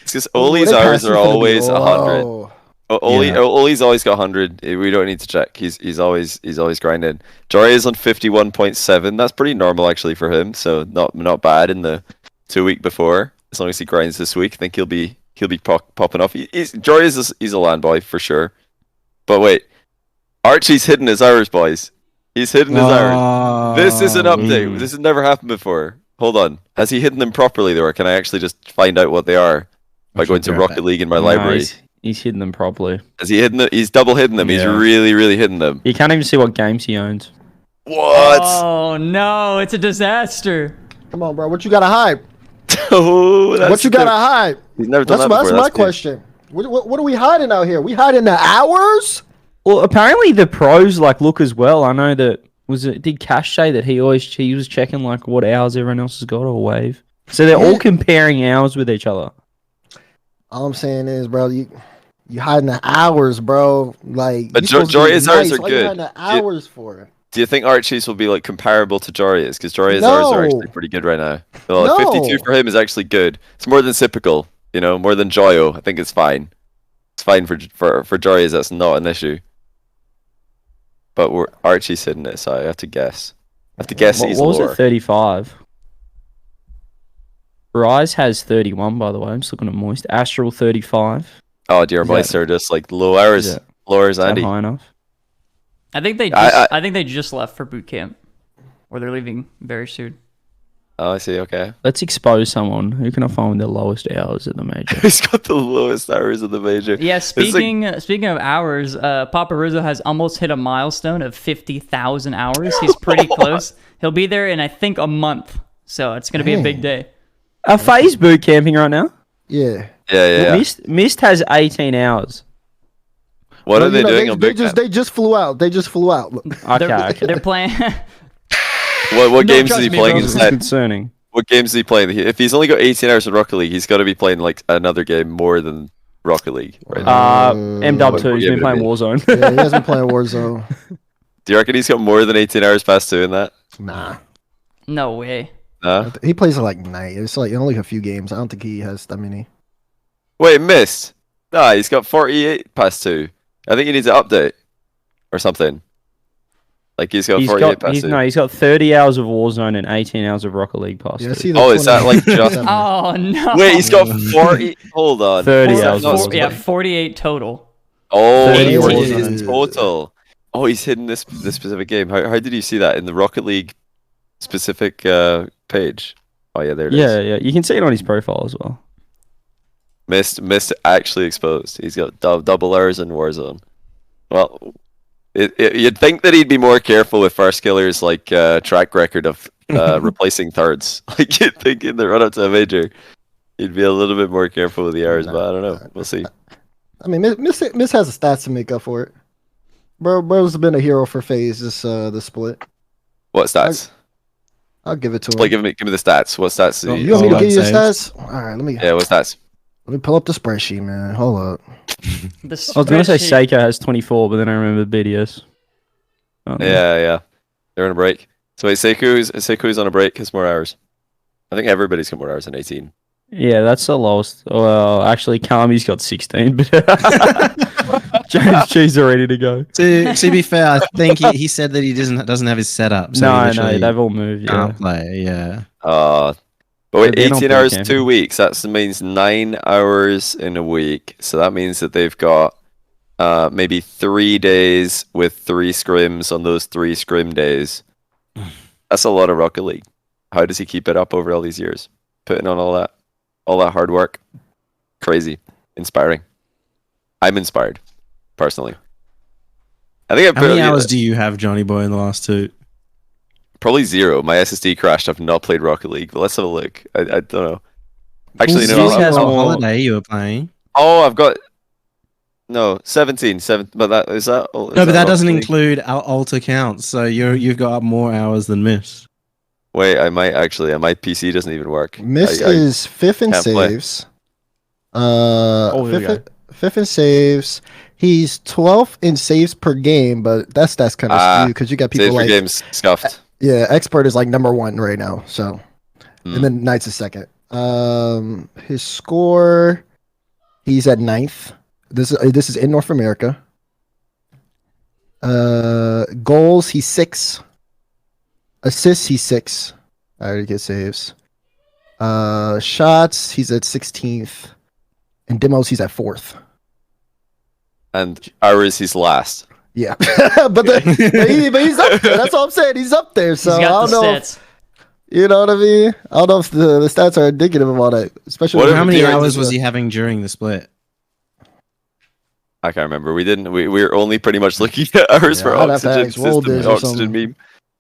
It's because Oli's Their hours passing's are gonna be always 100. low. Oli's always got 100. We don't need to check. He's always grinding. Jory is on 51.7. That's pretty normal actually for him. So not bad in the 2 week before. As long as he grinds this week, I think he'll be popping off. Jory he's a land boy for sure. But wait, Archie's hidden his hours, boys. He's hidden his hours. This is an update. This has never happened before. hold on. Has he hidden them properly though, or can I actually just find out what they are by going to Rocket League in my library? He's hidden them properly. Has he hidden them? He's double hidden them. He's really, really hidden them. You can't even see what games he owns. What? Oh no, it's a disaster. Come on, bro. What you gotta hide? What you gotta hide? He's never done that That's before. my question. What are we hiding out here? We hiding the hours? Well, apparently the pros like look as well. I know that did Kash say that he was checking like what hours everyone else has got or Wave. So they're all comparing hours with each other. All I'm saying is, bro, you hiding the hours, bro. Like, but Joria's hours are What good. you hiding the hours for? Do you think Archie's will be like comparable to Joria's? Because Joria's hours are actually pretty good right now. Well, 52 for him is actually good. It's more than typical, you know, more than Joyo. I think it's fine. It's fine for Joria's. That's not an issue. But Archie's hitting it, so I have to guess. He's what was lower. it? 35. Rise has 31, by the way. I'm just looking at Moist. Astral 35. Oh dear, Moist are just like low hours. Lower as Andy. High enough? I think they just left for boot camp, or they're leaving very soon. Oh, I see. Okay. Let's expose someone. Who can I find with the lowest hours at the major? He's got the lowest hours of the major. Yeah. Speaking of hours, Papa Rizzo has almost hit a milestone of 50,000 hours. He's pretty close. He'll be there in I think a month, so it's gonna be a big day. Are FaZe boot camping right now? Yeah. Yeah. Mist has 18 hours. What are they doing on boot camp? They just flew out. Okay. They're playing. What games is he playing This is instead? concerning. What games is he playing? If he's only got 18 hours in Rocket League, he's got to be playing like another game more than Rocket League right now. MW2, he's been playing Warzone. Yeah, he has been playing Warzone. Do you reckon he's got more than 18 hours past doing that? Nah. No way. Nah? He plays like night. It's like only a few games. I don't think he has that many. Wait, missed. Nah, he's got 48 past 2. I think he needs an update or something. Like he's got 48 past 2. No, he's got 30 hours of Warzone and 18 hours of Rocket League past 2. Oh, is that like just... Oh no. Wait, he's got 40... Hold on. 30 hours. 48 total. Oh, 48 is total. Oh, he's hidden this specific game. How did you see that in the Rocket League specific page? Oh yeah, there it is. Yeah. You can see it on his profile as well. Missed actually exposed. He's got double hours in Warzone. Well, you'd think that he'd be more careful with first killers like track record of replacing thirds. Like you'd think in the run up to a major, he'd be a little bit more careful with the hours, but I don't know. We'll see. I mean, Miss has the stats to make up for it. Bro's been a hero for FaZe this split. What stats? I'll give it to him. Like, give me the stats. What stats? You want me to give you the stats? All right, let me. Yeah, what stats? Let me pull up the spreadsheet, man. Hold up. I was going to say Seiko has 24, but then I remember BDS. Yeah. They're on a break. So wait, Seiku's on a break, has more hours. I think everybody's got more hours than 18. Yeah, that's the lowest. Well, actually, Carmine's got 16, but Gen.G's are ready to go. To be fair, I think he said that he doesn't have his setup. So no, they've all moved. Yeah. Can't play. Yeah. But wait, They're not 18 hours, boot 2 weeks. That means 9 hours in a week. So that means that they've got maybe 3 days with 3 scrims on those 3 scrim days. That's a lot of Rocket League. How does he keep it up over all these years? Putting on all that hard work. Crazy. Inspiring. I'm inspired, personally. I think How many hours do you have, Johnnyboi, in the last 2? Probably 0. My SSD crashed. I've not played Rocket League, but let's have a look. I don't know. Actually, no. no. Holiday you were playing. Oh, I've got 17. But that is that. No, but that doesn't include our alter counts. So you've got more hours than Miss. Wait, my PC doesn't even work. Miss is 5th in saves. Fifth in saves. He's 12th in saves per game, but that's kind of skewed because you got people like games scuffed. Yeah, Expert is like number 1 right now. So, and then Knight's is 2nd. His score, he's at 9th. This is in North America. Goals, he's 6. Assists, he's 6. I already get saves. Shots, he's at 16th. And demos, he's at 4th. And hours, he's last. Yeah, but he's up there. That's all I'm saying. He's up there. So I don't know. You know what I mean? I don't know if the stats are indicative of all that. Especially What How many during hours the- was he having during the split? I can't remember. We were only pretty much looking at hours for I'd have to oxygen ask Woldes system, or oxygen something. meme.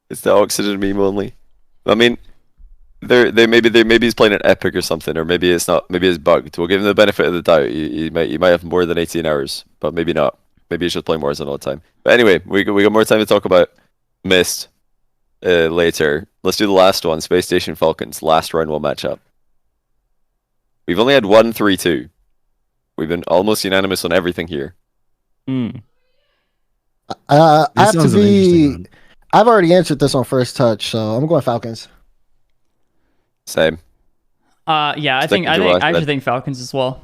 It's the oxygen meme only. I mean, maybe he's playing an epic or something, or maybe it's not. Maybe it's bugged. We'll give him the benefit of the doubt. He might have more than 18 hours, but maybe not. Maybe he's just playing Warzone all the time. But anyway, we got more time to talk about Mist later. Let's do the last one. Space Station Falcons last round 1 matchup. We've only had 1 3-2. We've been almost unanimous on everything here. Mm. I have to sounds an interesting be. one. I've already answered this on first touch, so I'm going Falcons. Same. Yeah, I Sticking to what I actually said. think Falcons as well.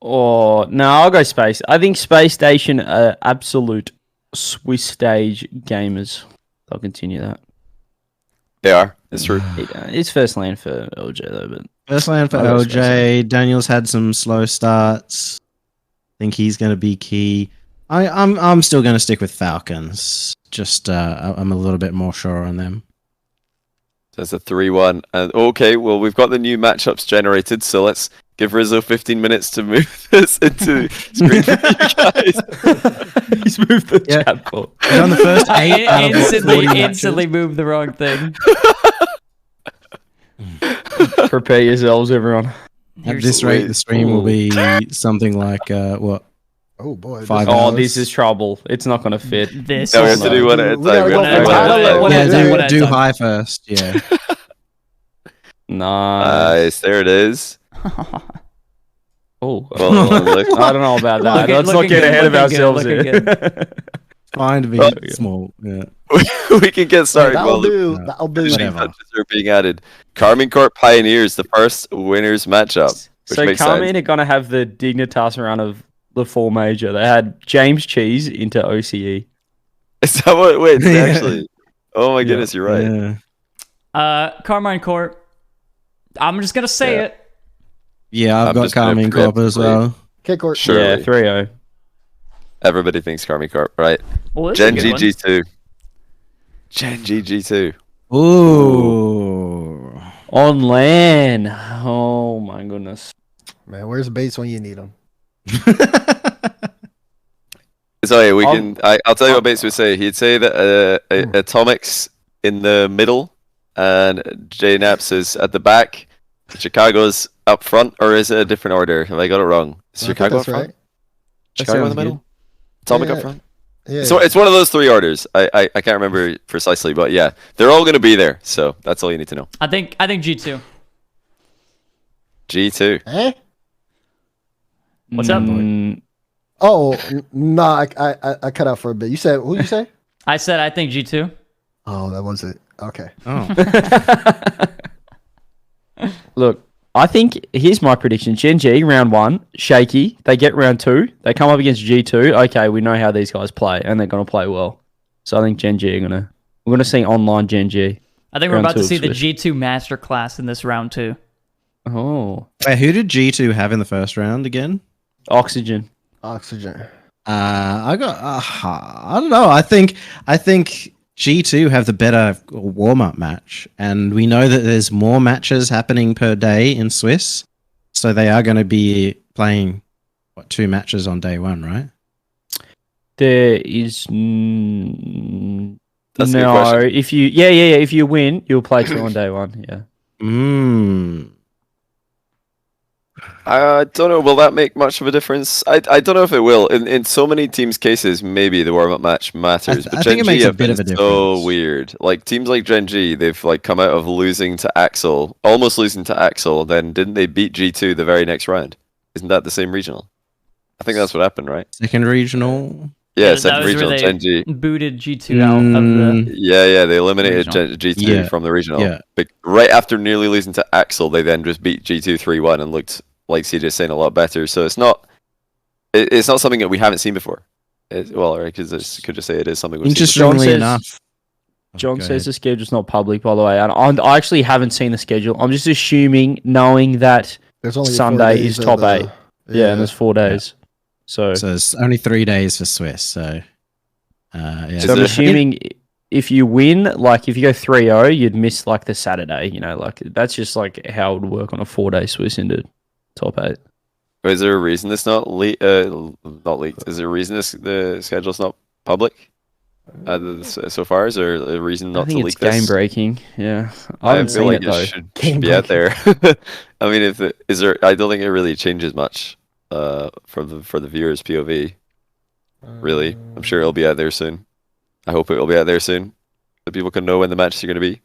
Oh no, I'll go Space. I think Space Station are absolute Swiss stage gamers. I'll continue that. They are. It's true. It's first land for LJ though, but First land for I'll go Space LJ. Daniel's had some slow starts. Think he's going to be key. I'm still going to stick with Falcons. Just I'm a little bit more sure on them. That's a 3-1. And okay, well we've got the new matchups generated, so let's give Rizzo 15 minutes to move this into screen for you guys. he's moved the Yeah. chat ball. He's on the first 8 out of 40 matches. Instantly moved the wrong thing. Prepare yourselves, everyone. At Here's- this rate, the stream will be something like what? Oh boy. 5 Oh, hours. this is trouble. It's not going to fit. This No, we is have to do one at a We gotta time. go We have to for do one at a title time. or One at a time, one at a do time. high first. Yeah. Nice. Nice, there it is. Oh, Well, look, I don't know about that. Looking- Let's not looking get good, ahead of looking good, ourselves looking here. Fine to be Oh, yeah. small. Yeah. we can get started. That'll while the do. no. That'll do. Whatever. touches are being added. Carmine Corp Pioneers, the first winners matchup. Which So makes Carmine sense. are going to have the Dignitas run of the 4 major. They had James Cheese into OCE. Is that what? Wait, Yeah. actually. Oh my goodness, you're right. Yeah. Carmine Court. I'm just gonna say Yeah. it. Yeah, I've I'm got just gonna Carmine forget Corp as to play. well. Kick court. Sure. Yeah, Surely. 3-0. Everybody thinks Carmine Corp, right? Well, this is a good Gen.G one. G2. Gen.G G2. Ooh. On LAN. Oh my goodness. Man, where's the base when you need them? So yeah, Um, I'll tell you what Bates would say. He'd say that Atomics in the middle and JNaps is at the back. Chicago's up front, or is it a different order? Have I got it wrong? Is I think Chicago up that's front? right. Chicago in the sounds middle? Atomic Yeah. up front? Yeah. So it's one of those 3 orders. I can't remember precisely, but yeah, they're all going to be there. So that's all you need to know. I think G2. G2. Eh? What's up? Oh, no, I cut out for a bit. You said, who you say? I said I think G2. Oh, that was it. Okay. Oh. Look, I think here's my prediction. Gen.G round 1, shaky. They get round 2. They come up against G2. Okay, we know how these guys play, and they're going to play well. So I think Gen.G we're gonna see online Gen.G. I think we're Round about to 2 see of the Swiss. G2 masterclass in this round 2. Oh, Wait, who did G2 have in the first round again? Oxygen. Oxygen. I don't know. I think G2 have the better warm-up match, and we know that there's more matches happening per day in Swiss, so they are going to be playing 2 matches on day 1, right? There is That's a good no. question. If you if you win, you'll play 2 on day 1. Yeah. I don't know. Will that make much of a difference? I don't know if it will. In so many teams' cases, maybe the warm-up match matters. I But think it Gen.G makes a have bit been of a so difference. weird. Like teams like Gen.G, they've like come out of losing to Axel, almost losing to Axel. Then didn't they beat G2 the very next round? Isn't that the same regional? I think that's what happened, right? Second regional. Yeah, that second was where regional they Gen.G. booted G2 out of the. Yeah, they eliminated Regional. G2 Yeah, from the regional. yeah. But right after nearly losing to Axel, they then just beat G2 3-1 and looked, like CJ saying, a lot better. So it's not something that we haven't seen before. Well, or because I could just say it is something we've seen before. Interestingly says- enough. John Go says ahead. the schedule's not public, by the way. And I actually haven't seen the schedule. I'm just assuming, knowing that There's only 4 Sunday days is of top the- 8. Yeah, and there's 4 days. So So it's only 3 days for Swiss. So, yeah. Is So I'm there- assuming if you win, like if you go 3-0, you'd miss like the Saturday. You know, like that's just like how it would work on a 4-day Swiss into top 8. Is there a reason it's not leaked? Not leaked. Is there a reason the schedule's not public? So far, is there a reason not I think to it's leak this? game breaking. Yeah, I haven't feel seen like it though. it should be out there. I mean, is there? I don't think it really changes much for the viewers' POV. Really, I'm sure it'll be out there soon. I hope it'll be out there soon, so people can know when the matches are going to be.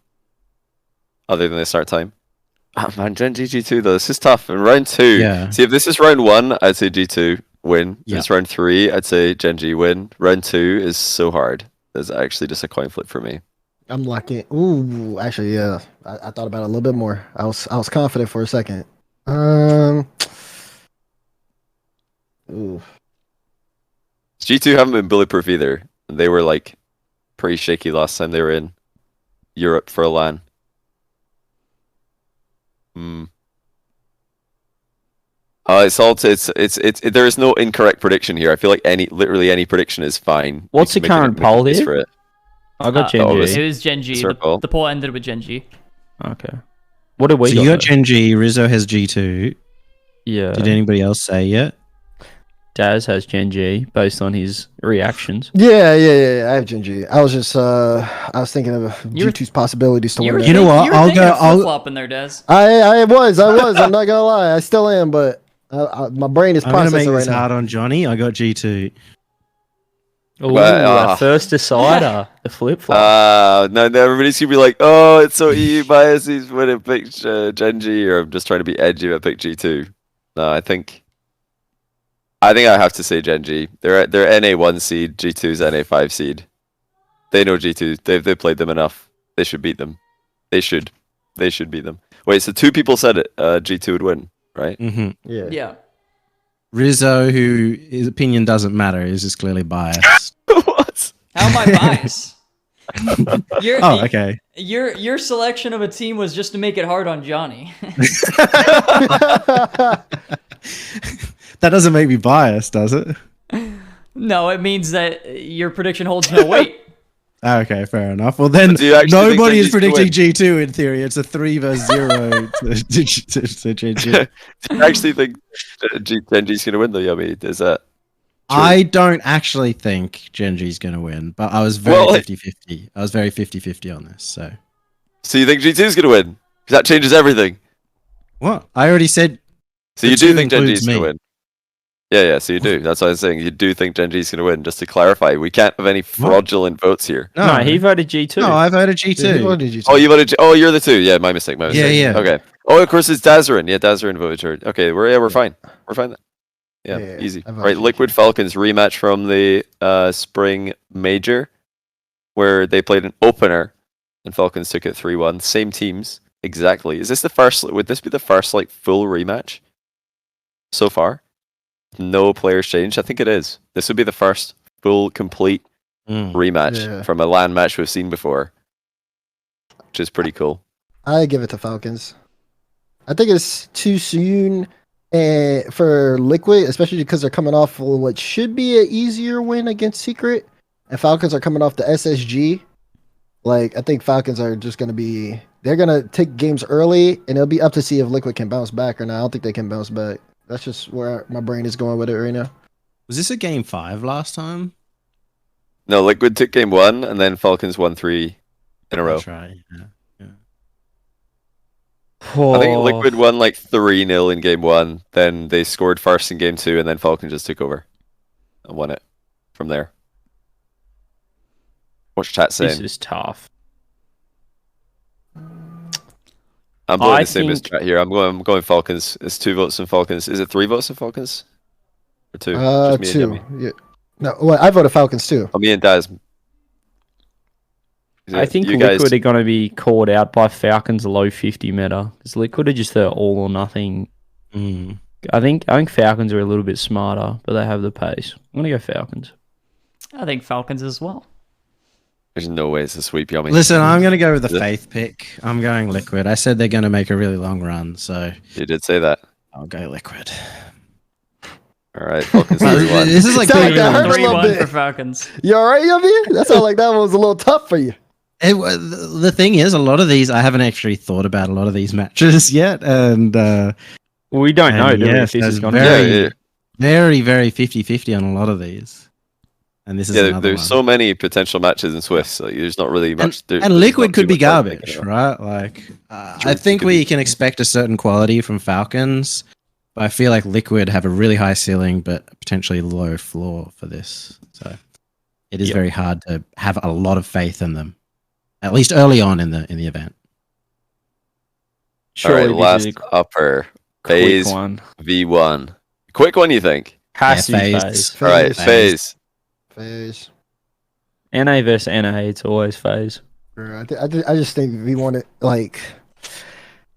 Other than the start time. Oh man, Gen.G G2 though, this is tough. In round 2, Yeah. see if this is round 1, I'd say G2 win. If Yeah. it's round 3, I'd say Gen.G win. Round 2 is so hard. It's actually just a coin flip for me. I'm locking. Ooh, actually, yeah. I thought about it a little bit more. I was confident for a second. Ooh. G2 haven't been bulletproof either. They were like pretty shaky last time they were in Europe for a LAN. There is no incorrect prediction here. I feel like literally any prediction is fine. What's You the can current make a poll case here? for it. I got It Gen.G. was Gen.G. Circle. The poll ended with Gen.G. Okay. What did we So got? you got though? Gen.G, Rizzo has G2. Yeah. Did anybody else say yet? Daz has Gen.G based on his reactions. Yeah. I have Gen.G. I was just I was thinking of You were- G2's possibilities to You win. were that. know what? You were I'll thinking go- of flip-flop in there, Des. I was. I'm not gonna lie. I still am, but my brain is I'm going to make processing right this now. hard on Johnny. I got G2. Ooh, Well, our first decider, the flip flop. No, everybody's gonna be like, "Oh, it's so EU biased. He's when it picked Gen.G," or I'm just trying to be edgy. I picked G2. No, I think I have to say Gen.G. They're NA1 seed. G2's NA5 seed. They know G2. They've played them enough. They should beat them. They should beat them. Wait, so 2 people said it. G2 would win, right? Mm-hmm. Yeah. Yeah. Rizzo, who his opinion doesn't matter, is just clearly biased. What? How am I biased? Oh, okay. Your selection of a team was just to make it hard on Johnny. That doesn't make me biased, does it? No, it means that your prediction holds no weight. Okay, fair enough. Well, then Do you actually think nobody is Gen.G's gonna predicting G2 in theory. It's a 3 versus 0 to Gen.G. Do you actually think Gen.G's gonna win though, Yummy? Is that true? I don't actually think Gen.G's going to win, but I was very 50-50. I was very 50-50 on this, so. So you think G2's gonna win? 'Cause that changes everything. What? I already said. So The you do two think includes Gen.G's gonna me. win? Yeah, so you do. That's what I was saying. You do think Gen.G's gonna win. Just to clarify, we can't have any fraudulent votes here. No, he voted G2. No, I voted G2. What did you say? Oh, you voted. Oh, you're the 2. Yeah, my mistake. My mistake. Yeah. Okay. Oh, of course it's Dazarin. Yeah, Dazarin voted her. Okay, we're fine. We're fine then. Yeah, Yeah, easy. I voted Right, G2. Liquid Falcons rematch from the spring major, where they played an opener, and Falcons took it 3-1. Same teams exactly. Is this the first? Would this be the first like full rematch so far? No players changed. I think it is. This would be the first full complete rematch Yeah. from a LAN match we've seen before, which is pretty cool. I give it to Falcons. I think it's too soon for Liquid, especially because they're coming off of what should be an easier win against Secret, and Falcons are coming off the SSG. Like, I think Falcons are just going to be... They're going to take games early, and it'll be up to see if Liquid can bounce back or not. I don't think they can bounce back. That's just where my brain is going with it right now. Was this a game 5 last time? No, Liquid took game 1, and then Falcons won 3 in a row. That's right. Yeah. I think Liquid won like 3-0 in game 1, then they scored first in game 2, and then Falcons just took over and won it from there. What's chat This saying? is tough. I'm doing I the same as think- chat here. I'm going Falcons. It's 2 votes in Falcons. Is it 3 votes in Falcons? Or 2? Just me and 2. Yummy. Yeah. No, well, I voted Falcons too. Oh, me and Daz. I think you Liquid guys. are going to be called out by Falcons low 50 meta. Because Liquid are just the all or nothing. Mm. I think Falcons are a little bit smarter, but they have the pace. I'm going to go Falcons. I think Falcons as well. There's no way it's a sweep, Yummy. Listen, I'm going to go with the Is it? faith pick. I'm going Liquid. I said they're going to make a really long run, so You did say that. I'll go Liquid. All right, Falcons 3-1. This is like Sound like that hurt a little 3-1 bit. for Falcons. You all right, Yummy? That sounded like that one was a little tough for you. The thing is, a lot of these I haven't actually thought about a lot of these matches yet, and We don't know, do we, yes, if this is that's going to Yeah, very, very 50-50 on a lot of these. And this is another there's one. so many potential matches in Swiss. Like, there's not really much. And Liquid could be garbage, right? Like, I think we can expect a certain quality from Falcons, but I feel like Liquid have a really high ceiling, but potentially low floor for this. So it is very hard to have a lot of faith in them, at least early on in the event. All right, Surely last this is a upper quick FaZe one. V1. Quick one, you think? Has to be FaZe. FaZe. All right, FaZe. FaZe. NA versus NA, it's always FaZe. I just think we want to like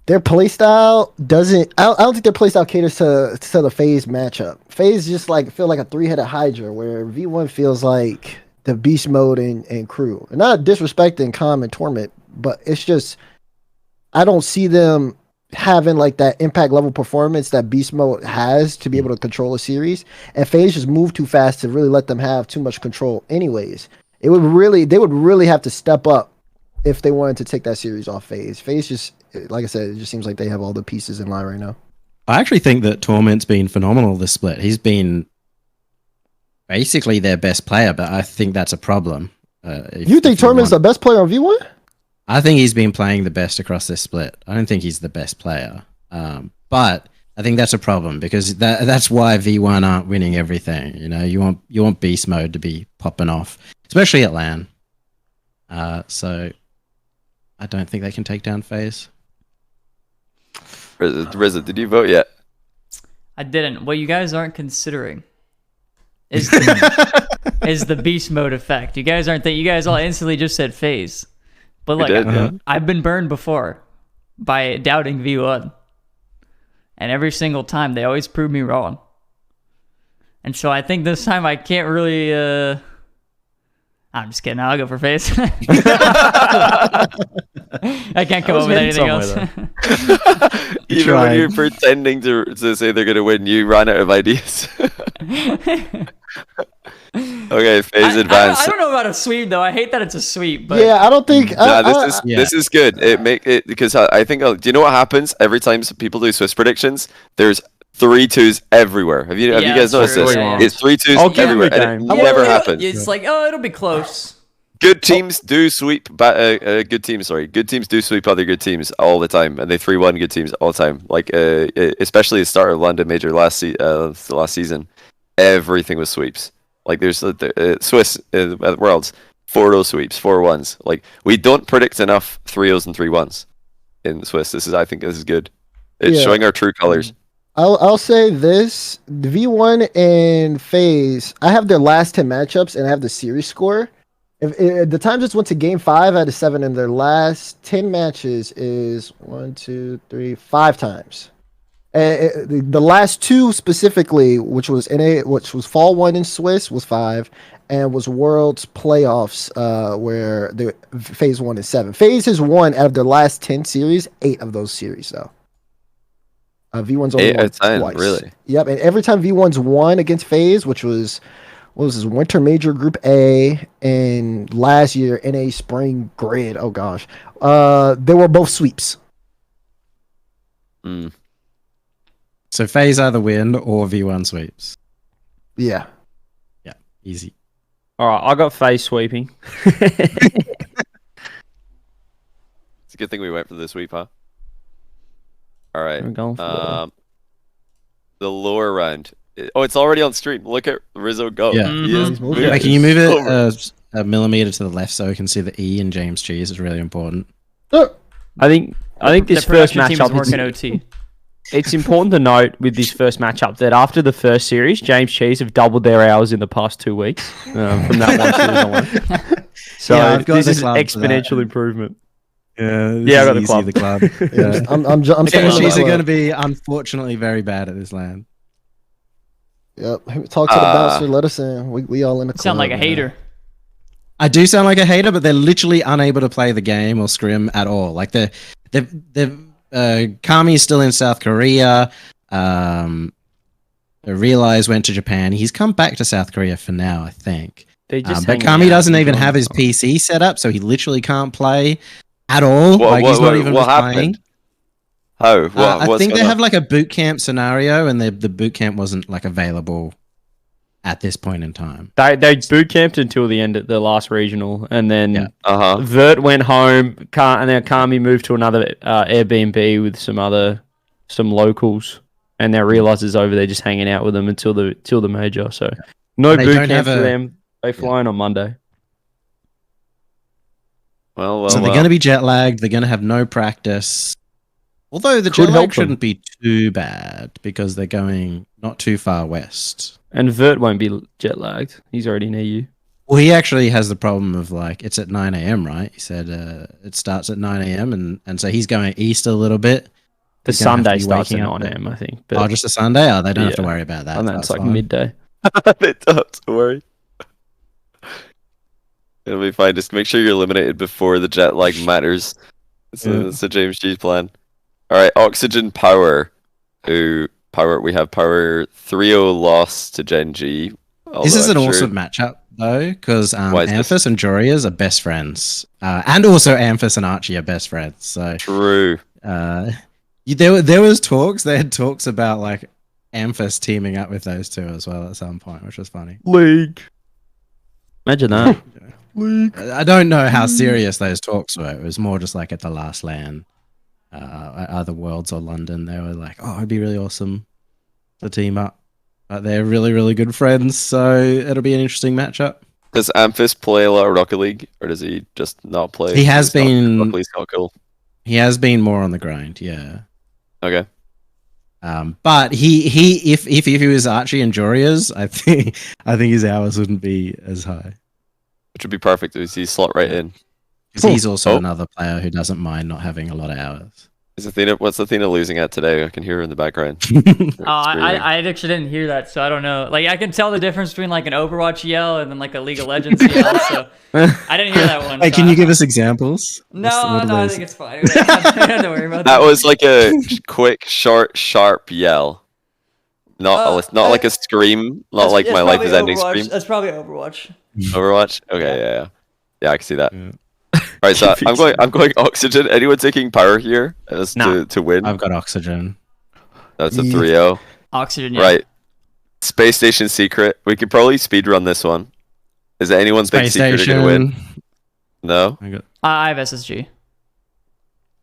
their playstyle doesn't. I don't think their playstyle caters to the FaZe matchup. FaZe just like feel like a 3-headed Hydra, where V1 feels like the beast mode and crew. And not disrespecting Calm and Torment, but it's just I don't see them having like that impact level performance that beast mode has to be able to control a series. And FaZe just move too fast to really let them have too much control. Anyways, they would really have to step up if they wanted to take that series off FaZe. FaZe just, like I said, it just seems like they have all the pieces in line right now. I actually think that Torment's been phenomenal this split. He's been basically their best player, but I think that's a problem. You think Torment's the best player on V1? I think he's been playing the best across this split. I don't think he's the best player, but I think that's a problem because that's why V1 aren't winning everything. You know, you want beast mode to be popping off, especially at LAN. So I don't think they can take down FaZe. Rizzo, did you vote yet? I didn't. What you guys aren't considering is the beast mode effect. You guys you guys all instantly just said FaZe. But like, I've been burned before by doubting V1. And every single time, they always prove me wrong. And so I think this time I can't really... I'm just kidding. I'll go for FaZe. I can't come up with anything else. Even when you're pretending to say they're going to win, you ran out of ideas. Okay, FaZe advance. I don't know about a sweep though. I hate that it's a sweep. But Yeah, I don't think. This is good. It because I think. Do you know what happens every time people do Swiss predictions? There's 3-2s everywhere. Have you guys noticed this? Yeah. It's 3-2s everywhere. And it never happens. It's like, oh, it'll be close. Good teams do sweep. Good teams do sweep other good teams all the time, and they 3-1 good teams all the time. Like especially the start of London Major last season, everything was sweeps. Like there's Swiss at Worlds, 4-0 sweeps, 4-1s. Like we don't predict enough 3-0s and 3-1s in Swiss. I think this is good. It's showing our true colors. I'll say this: V1 and FaZe. I have their last 10 matchups, and I have the series score. If the time just went to game 5 out of 7, and their last 10 matches is 5 times. The last 2 specifically, which was Fall 1 in Swiss, was 5, and was Worlds playoffs, where the FaZe 1 is 7. FaZe has won out of their last 10 series, 8 of those series, though. V1's only won twice. Really? Yep, and every time V1's won against FaZe, which was this Winter Major Group A, and last year NA Spring Grid. Oh gosh, they were both sweeps. So FaZe either win or V1 sweeps. Yeah, easy. All right, I got FaZe sweeping. It's a good thing we went for the sweep, huh? All right. I'm going for the lower round. Oh, it's already on stream. Look at Rizzo go. Yeah. Wait, can you move it a millimeter to the left so we can see the E in Gen.G is really important. I think this the first production team is matchup working OT. It's important to note with this first matchup that after the first series, Gen.G have doubled their hours in the past 2 weeks from that one series on. So I've got this the is club for exponential improvement. Yeah, I got the club. The club. yeah. I'm Gen.Gs are going to be unfortunately very bad at this land. Yep. Talk to the bouncer. Let us in. We all in the club. Sound like a hater. I do sound like a hater, but they're literally unable to play the game or scrim at all. Like Kami is still in South Korea. Realize went to Japan. He's come back to South Korea for now, I think. They just But Kami doesn't even have his PC set up, so he literally can't play at all. He's not even playing. How? I think they have like a boot camp scenario, and the boot camp wasn't like available at this point in time. They boot camped until the end of the last regional, and then Vert went home, and then Kami moved to another Airbnb with some locals, and they realize it's over there just hanging out with them until the major. So no boot camp for them. They fly in on Monday. So they're going to be jet lagged. They're going to have no practice. Although the jet lag shouldn't be too bad because they're going not too far west. And Vert won't be jet lagged. He's already near you. Well, he actually has the problem of like it's at 9 a.m. right? He said it starts at 9 a.m. and so he's going east a little bit. The Sunday starts at 9 a.m. I think. But just a Sunday? Oh, they don't have to worry about that. And then it's like midday. They don't have to worry. It'll be fine. Just make sure you're eliminated before the jet lag matters. It's the James.G plan. All right, Oxygen Power. We have Power 3-0 loss to Gen.G. This is an awesome matchup though, because Amphis and Jorias are best friends, and also Amphis and Archie are best friends. So true. There was talks. They had talks about like Amphis teaming up with those two as well at some point, which was funny. League. Imagine that. I don't know how serious those talks were. It was more just like at the last LAN, either Worlds or London. They were like, "Oh, it'd be really awesome to team up." But they're really, really good friends, so it'll be an interesting matchup. Does Amphis play a lot of Rocket League, or does he just not play? He has been. Rocket League's not cool. He has been more on the grind, yeah. Okay. But if he was Archie and Jorias, I think his hours wouldn't be as high. Which would be perfect. He's slot right in. Because he's also another player who doesn't mind not having a lot of hours. What's Athena losing at today? I can hear her in the background. I actually didn't hear that, so I don't know. Like, I can tell the difference between like an Overwatch yell and then like a League of Legends yell. So I didn't hear that one. Hey, can you give us examples? No, I think it's fine. I don't have to worry about that. That was like a quick, short, sharp yell. Not like a scream. Not like my life is ending scream. That's probably Overwatch. Overwatch? Okay, yeah, I can see that. Yeah. Alright, so I'm going Oxygen. Anyone taking Power here to win? I've got Oxygen. That's a 3-0. Oxygen, yeah. Right. Space Station Secret. We could probably speedrun this one. Is there anyone think Secret are going to win? No? I have SSG.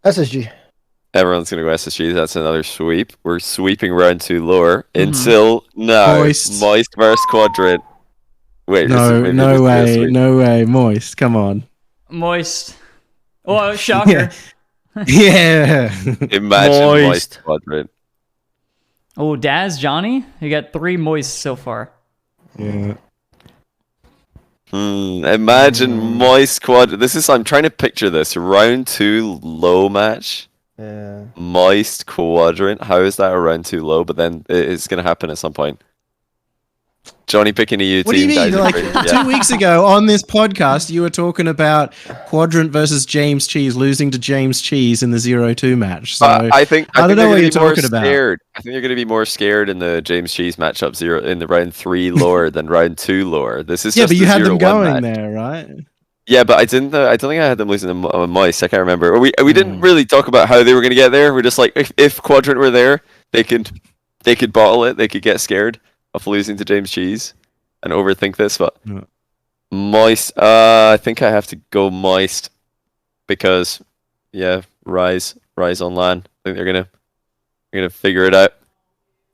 SSG. Everyone's going to go SSG. That's another sweep. We're sweeping round 2 lower until now. Moist versus Quadrant. Wait, no way. Moist, come on. Moist. Oh, shocker. Yeah. Imagine Moist Quadrant. Oh, Daz, Johnny? You got 3 Moist so far. Yeah. Imagine Moist Quadrant. I'm trying to picture this. Round 2 low match. Yeah. Moist Quadrant. How is that a round 2 low? But then it's going to happen at some point. Johnny picking a U team. What do you mean? Like 2 weeks ago on this podcast, you were talking about Quadrant versus James Cheese losing to James Cheese in the 0-2 match. So I don't know what you're talking about. I think you're going to be more scared in the James Cheese matchup in the round 3 lower than round 2 lower. This is but you had them going there, right? Yeah, but I don't think I had them losing to Moist. I can't remember. We didn't really talk about how they were going to get there. We're just like, if Quadrant were there, they could bottle it. They could get scared of losing to James Cheese and overthink this, but Moist. I think I have to go Moist because Rise online. I think they're gonna figure it out.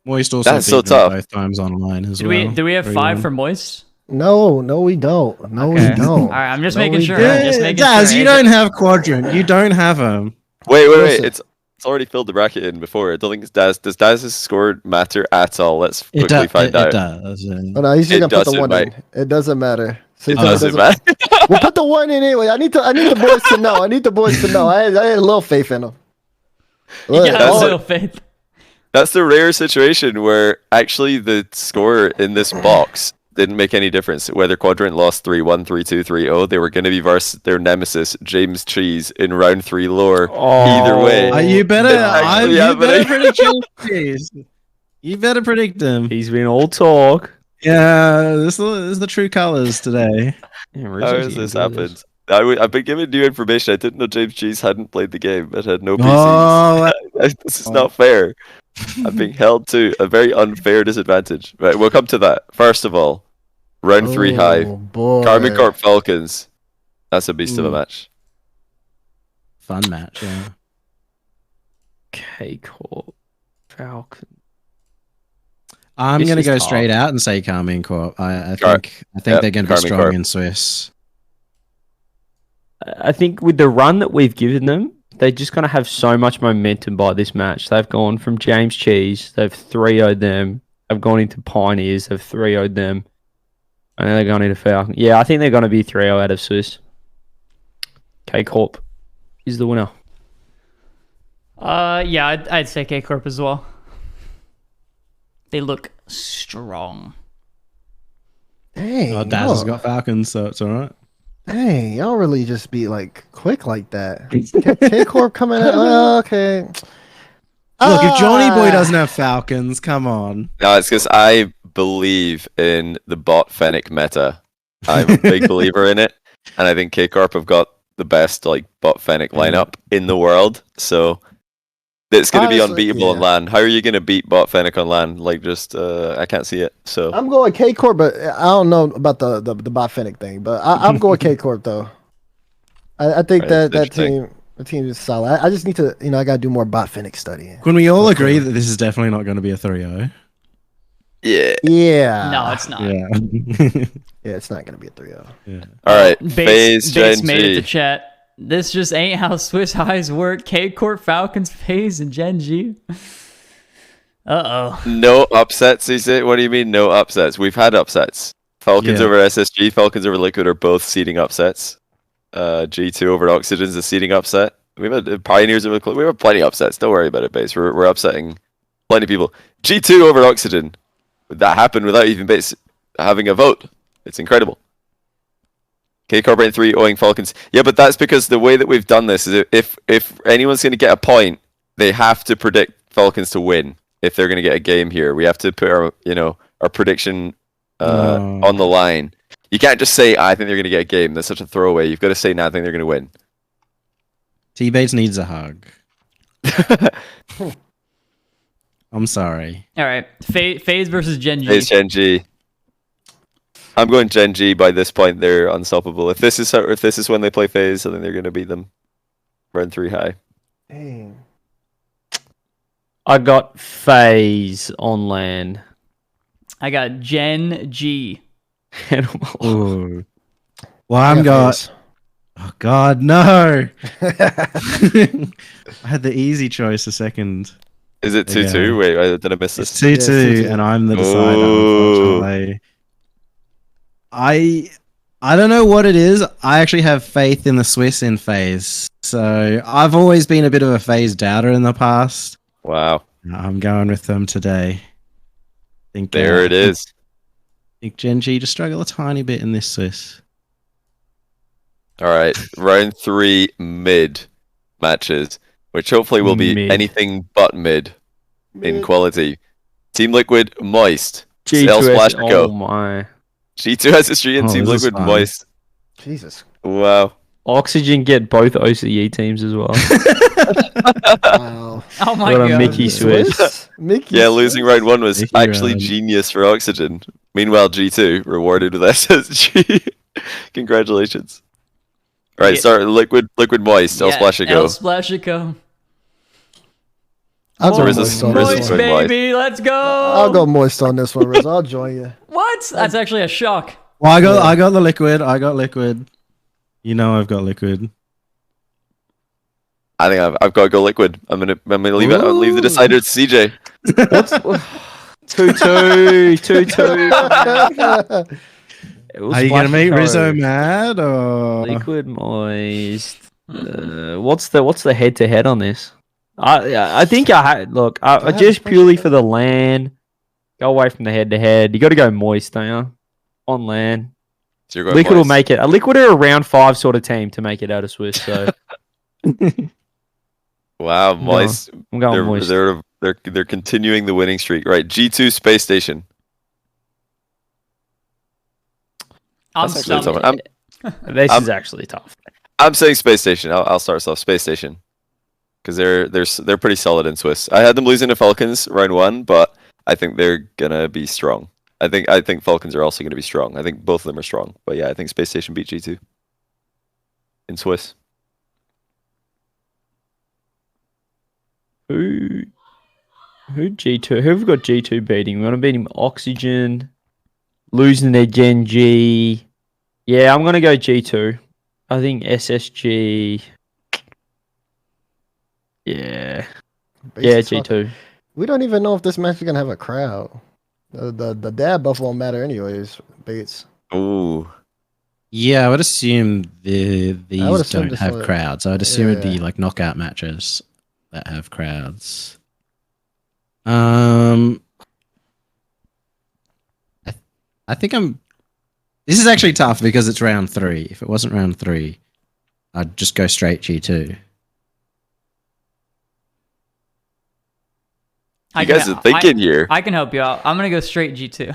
Moist also that's so tough both times online as well. Do we have 5 for Moist? No, we don't. We don't. All right, I'm just making sure. Daz, you don't have Quadrant. You don't have him. Wait. It's already filled the bracket in before. I don't think does Daz's score matter at all? Let's quickly find out. It does. Oh, no, he's just gonna put the 1 in. It doesn't matter. It doesn't matter. We'll put the 1 in anyway. I need the boys to know. I had a little faith in them. You got a little faith. That's the rare situation where actually the score in this box didn't make any difference. Whether Quadrant lost 3-1, 3-2, 3-0, they were going to be versus their nemesis, James Cheese, in round 3 lower. Either way. You better predict James Cheese. You better predict him. He's been all talk. Yeah, this is the true colors today. Yeah, How Rizzo's has gonna this do happened? I've been given new information. I didn't know Gen.G's hadn't played the game. It had no PCs. Oh, This is not fair. I'm being held to a very unfair disadvantage. Right, we'll come to that. First of all, round 3 high. Boy. Carmine Corp Falcons. That's a beast of a match. fun match. Yeah. K-Corp. Falcon. I'm This gonna is go tough. straight out and say Carmine Corp. I Car- think Yep, they're gonna be Carmine strong Corp. in Swiss. I think with the run that we've given them, they're just going to have so much momentum by this match. They've gone from James Cheese, they've 3-0'd them. They've gone into Pioneers, they've 3-0'd them. And then they're going into Falcon. Yeah, I think they're going to be 3-0 out of Swiss. K-Corp is the winner. Yeah, I'd say K Corp as well. They look strong. Dang, Oh, Daz has y'all- got Falcons, so it's all right. Dang, y'all really just be like quick like that. K-Corp coming out. Okay. Look, if Johnnyboi doesn't have Falcons, come on. No, it's because I believe in the bot Fennec meta. I'm a big believer in it, and I think K-Corp have got the best like bot Fennec lineup in the world. So it's going to be Honestly, unbeatable on yeah. LAN. How are you going to beat bot Fennec on LAN? Like, just I can't see it. So I'm going K-Corp, but I don't know about the Botfinic thing. But I'm going K-Corp though. I think Right, that interesting. the team is solid. I just need to, I got to do more Botfinic studying. Can we all agree that this is definitely not going to be a 3-0? yeah. Yeah. No, it's not. Yeah. Yeah, it's not going to be a 3-0. yeah. All right, Base FaZe made it to Gen.G. chat. This just ain't how Swiss highs work. K Corp, Falcons, FaZe, and Gen.G. Uh-oh. No upsets, is it? What do you mean no upsets? We've had upsets. Falcons Yeah. over SSG, Falcons over Liquid are both seeding upsets. G2 over Oxygen's a seeding upset. We've had Pioneers over we have plenty of upsets. Don't worry about it, Base. We're upsetting plenty of people. G2 over Oxygen. That happened without even Base having a vote. It's incredible. K Corp 3 owing Falcons. Yeah, but that's because the way that we've done this is if anyone's going to get a point, they have to predict Falcons to win. If they're going to get a game here, we have to put our prediction on the line. You can't just say I think they're going to get a game. That's such a throwaway. You've got to say no, I think they're going to win. T-Bates needs a hug. I'm sorry. All right. FaZe versus Gen.G. It's Gen.G. I'm going Gen.G. By this point, they're unstoppable. If this is when they play FaZe, I think they're going to beat them. Round 3 high. Dang. I got FaZe on LAN. I got Gen.G. Ooh. Well, I'm got. Oh God, no! I had the easy choice a second. Is it 2-2? Yeah. Wait, did I miss It's this? 2-2, it's 2-2. and I'm the decider. Ooh. Unfortunately, I don't know what it is. I actually have faith in the Swiss in FaZe. So I've always been a bit of a FaZe doubter in the past. Wow. I'm going with them today. Think There it is. I think Gen.G just struggle a tiny bit in this Swiss. All right, round 3 mid matches, which hopefully will be Mid. anything but mid in quality. Team Liquid, Moist. G2S, Sales Flash oh go. my. G2 SSG and Oh, Team this is Liquid, fun. Moist. Jesus. Wow. Oxygen get both OCE teams as well. Wow. Oh my What a god. Mickey Swiss. Mickey Yeah, losing round 1 was Mickey actually round. genius for Oxygen. Meanwhile, G2 rewarded with SSG. Congratulations. All right, Yeah. start Liquid Moist. I'll splash a go. El Splash it go. I'll go Rizzo- moist on Rizzo- this Moist, one. baby, let's go. I'll go moist on this one, Riz. I'll join you. What? That's actually a shock. Well, I got the liquid. I got liquid. You know I've got liquid. I think I've got to go Liquid. I'm gonna leave it. I'll leave the Ooh. decider to CJ. 2-2. 2-2. Are you gonna make Rizzo mad or? Liquid Moist. What's the head to head on this? I think I just purely for the LAN. Go away from the head to head. You got to go Moist, don't you? On LAN. So you're going Liquid will Moist. make it. A Liquid are a round 5 sort of team to make it out of Swiss. So Wow, Moist. I'm going They're, Moist. they're They're continuing the winning streak. Right, G2 Space Station. I'm That's actually stumped. tough. This is actually tough. I'm saying Space Station. I'll start us off. Space Station. Because they're pretty solid in Swiss. I had them losing to Falcons round 1, but I think they're gonna be strong. I think Falcons are also gonna be strong. I think both of them are strong. But yeah, I think Space Station beat G2 in Swiss. Who G2? Who have we got G2 beating? We want to beat him Oxygen. Losing their Gen.G. Yeah, I'm gonna go G2. I think SSG. Yeah. G2. We don't even know if this match is gonna have a crowd. The dab buff won't matter anyways, Bates. Ooh. Yeah, I would assume these assume don't this have one- crowds. I would assume it'd be Yeah. like knockout matches that have crowds. I think this is actually tough because it's round 3. If it wasn't round 3, I'd just go straight G2. You guys are thinking here. I can help you out. I'm gonna go straight G2.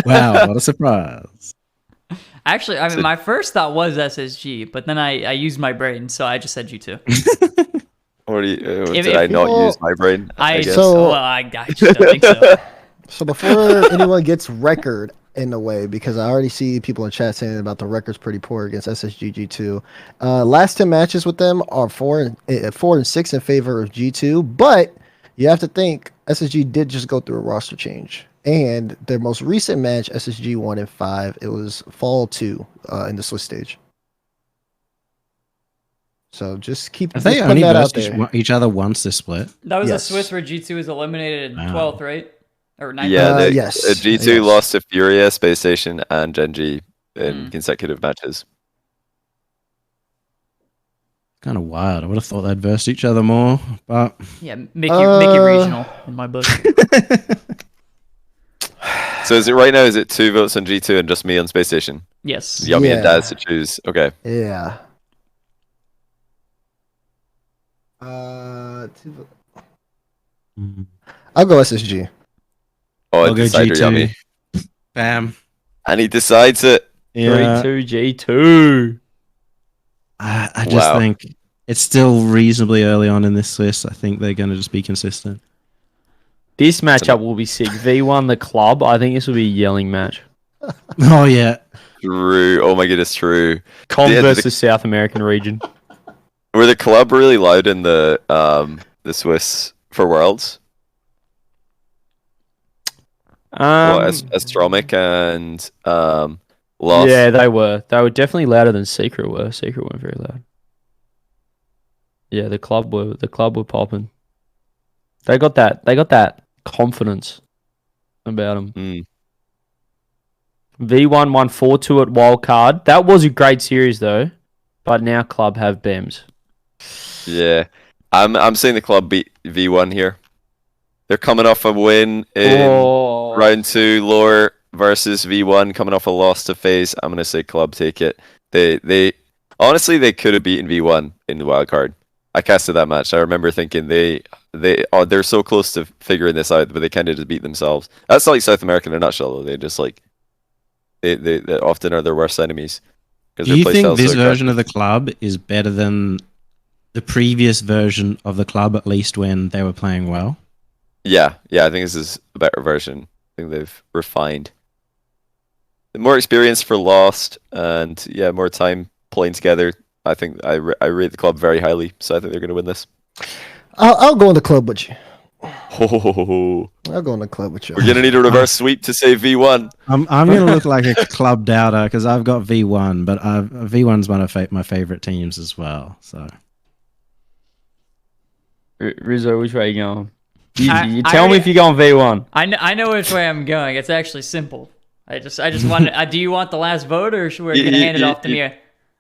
Wow, what a surprise. Actually, I mean, my first thought was SSG, but then I used my brain, so I just said G2. Or If- did I not well, use my brain? I guess. I just don't think so. So before anyone gets record in a way, because I already see people in chat saying about the record's pretty poor against SSG G2. Last 10 matches with them are 4 and 6 in favor of G2, but you have to think SSG did just go through a roster change. And their most recent match, SSG won in 5. It was Fall 2 in the Swiss stage. So just keep Have they just only putting that out versed there. each other once this split? That was Yes. a Swiss where G2 was eliminated in Wow. 12th, right? Or 9th? Yeah, yes. G2 Yes. lost to Furia, Space Station, and Gen.G in consecutive matches. Kind of wild. I would have thought they'd versed each other more, but Yeah, Mickey Regional in my book. So is it 2 votes on G2 and just me on Space Station? Yes. Yummy and Yeah. Daz to choose. Okay. Yeah. I'll go SSG. Oh, I'll go decider G2. Yummy. Bam. And he decides it. Yeah, 3-2 G2. I just Wow. think it's still reasonably early on in this Swiss. I think they're going to just be consistent. This matchup will be sick. V1 the club. I think this will be a yelling match. Oh yeah, True. Oh my goodness, true. Com Yeah, versus South American region. Were the club really loud in the Swiss for Worlds? Astromic and Lost. Yeah, they were. They were definitely louder than Secret were. Secret weren't very loud. Yeah, the club were popping. They got that confidence about them. Mm. V1 won 4-2 at Wildcard. That was a great series though, but now club have BEMS. Yeah. I'm saying the club beat V1 here. They're coming off a win in round 2, Lore versus V1, coming off a loss to FaZe. I'm gonna say club take it. They honestly they could have beaten V1 in the wild card. I casted that match. I remember thinking they're so close to figuring this out, but they kind of just beat themselves. That's like South America in a nutshell. Though. They just like they often are their worst enemies. do you think this version of the club is better than the previous version of the club, at least when they were playing well? Yeah. I think this is a better version. I think they've refined. More experience for Lost, and yeah, more time playing together. I think I rate the club very highly, so I think they're going to win this. I'll go in the club with you. Oh, I'll go in the club with you. we're going to need a reverse sweep to save V1. I'm going to look like a club doubter because I've got V1, but V1's one of my favorite teams as well. So Rizzo, which way are you going? You I tell me already- if you're going V1. I know which way I'm going. It's actually simple. I just want. Do you want the last vote, or should we gonna hand it off to me,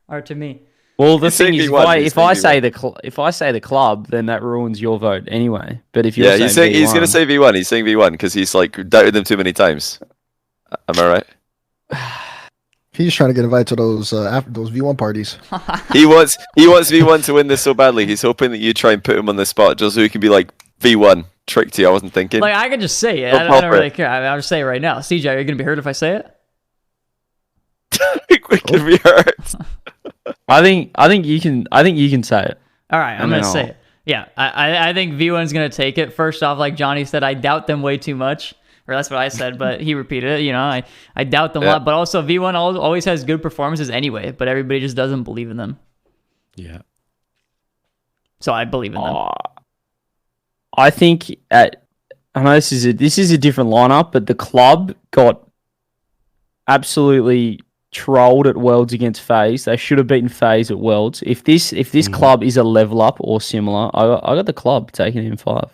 or to me? Well, the He's saying thing is, V1, if I say the club, then that ruins your vote anyway. But if you're Yeah, he's saying he's V1, going to say V1. He's saying V1 because he's like doubted them too many times. Am I right? He's just trying to get invited to those after those V1 parties. He wants V1 to win this so badly. He's hoping that you try and put him on the spot just so he can be like, V1 tricked you. I wasn't thinking. Like, I could just say it. Go I for don't it. really care. I'll just say it right now. CJ, are you gonna be hurt if I say it? We could be hurt. I think you can say it. All right, I'm gonna say it. Yeah, I think V1's gonna take it. First off, like Johnny said, I doubt them way too much. Or that's what I said, but he repeated it. You know, I doubt them a lot. But also, V1 always has good performances anyway, but everybody just doesn't believe in them. Yeah. So I believe in them. I think I know this is a different lineup, but the club got absolutely trolled at Worlds against FaZe. They should have beaten FaZe at Worlds. If this club is a level up or similar, I got the club taking it in 5.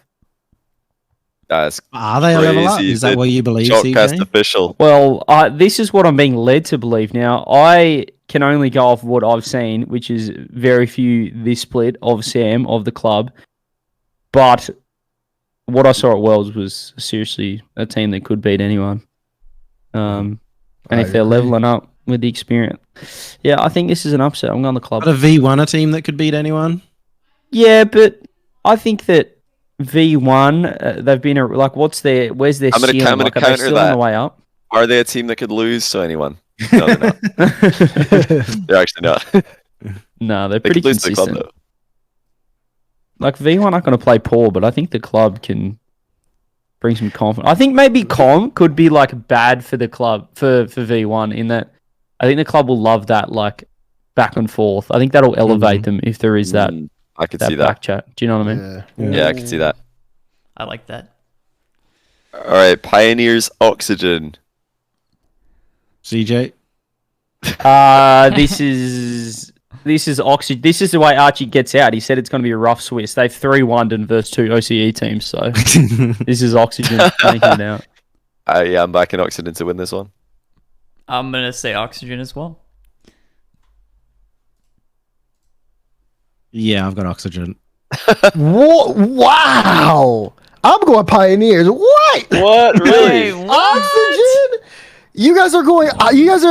That's Are they a level up? Is that what you believe, Shotcast CJ? official. Well, this is what I'm being led to believe now. I can only go off what I've seen, which is very few this split of Sam, of the club. But what I saw at Worlds was seriously a team that could beat anyone. And if they're leveling up with the experience. Yeah, I think this is an upset. I'm going the club. But a V1 a team that could beat anyone? Yeah, but I think that V1, they've been where's their ceiling? I'm gonna Are they counter still that. on the way up? Are they a team that could lose to anyone? No, they're not. They're actually not. No, they're They pretty could lose to the club consistent. though. Like V1 aren't going to play poor, but I think the club can bring some confidence. I think maybe Com could be like bad for the club for V1 in that I think the club will love that like back and forth. I think that'll elevate them if there is that. I could That see that. back chat. Do you know what I mean? Yeah, I could see that. I like that. All right, Pioneers Oxygen. CJ? This is Oxygen. This is the way Archie gets out. He said it's going to be a rough Swiss. They've 3-1 in versus 2 OCE teams, so this is Oxygen making it out. Yeah, I'm backing Oxygen to win this one. I'm gonna say Oxygen as well. Yeah, I've got Oxygen. Wow! I'm going Pioneers. What? What? Really? Wait, what? Oxygen? You guys are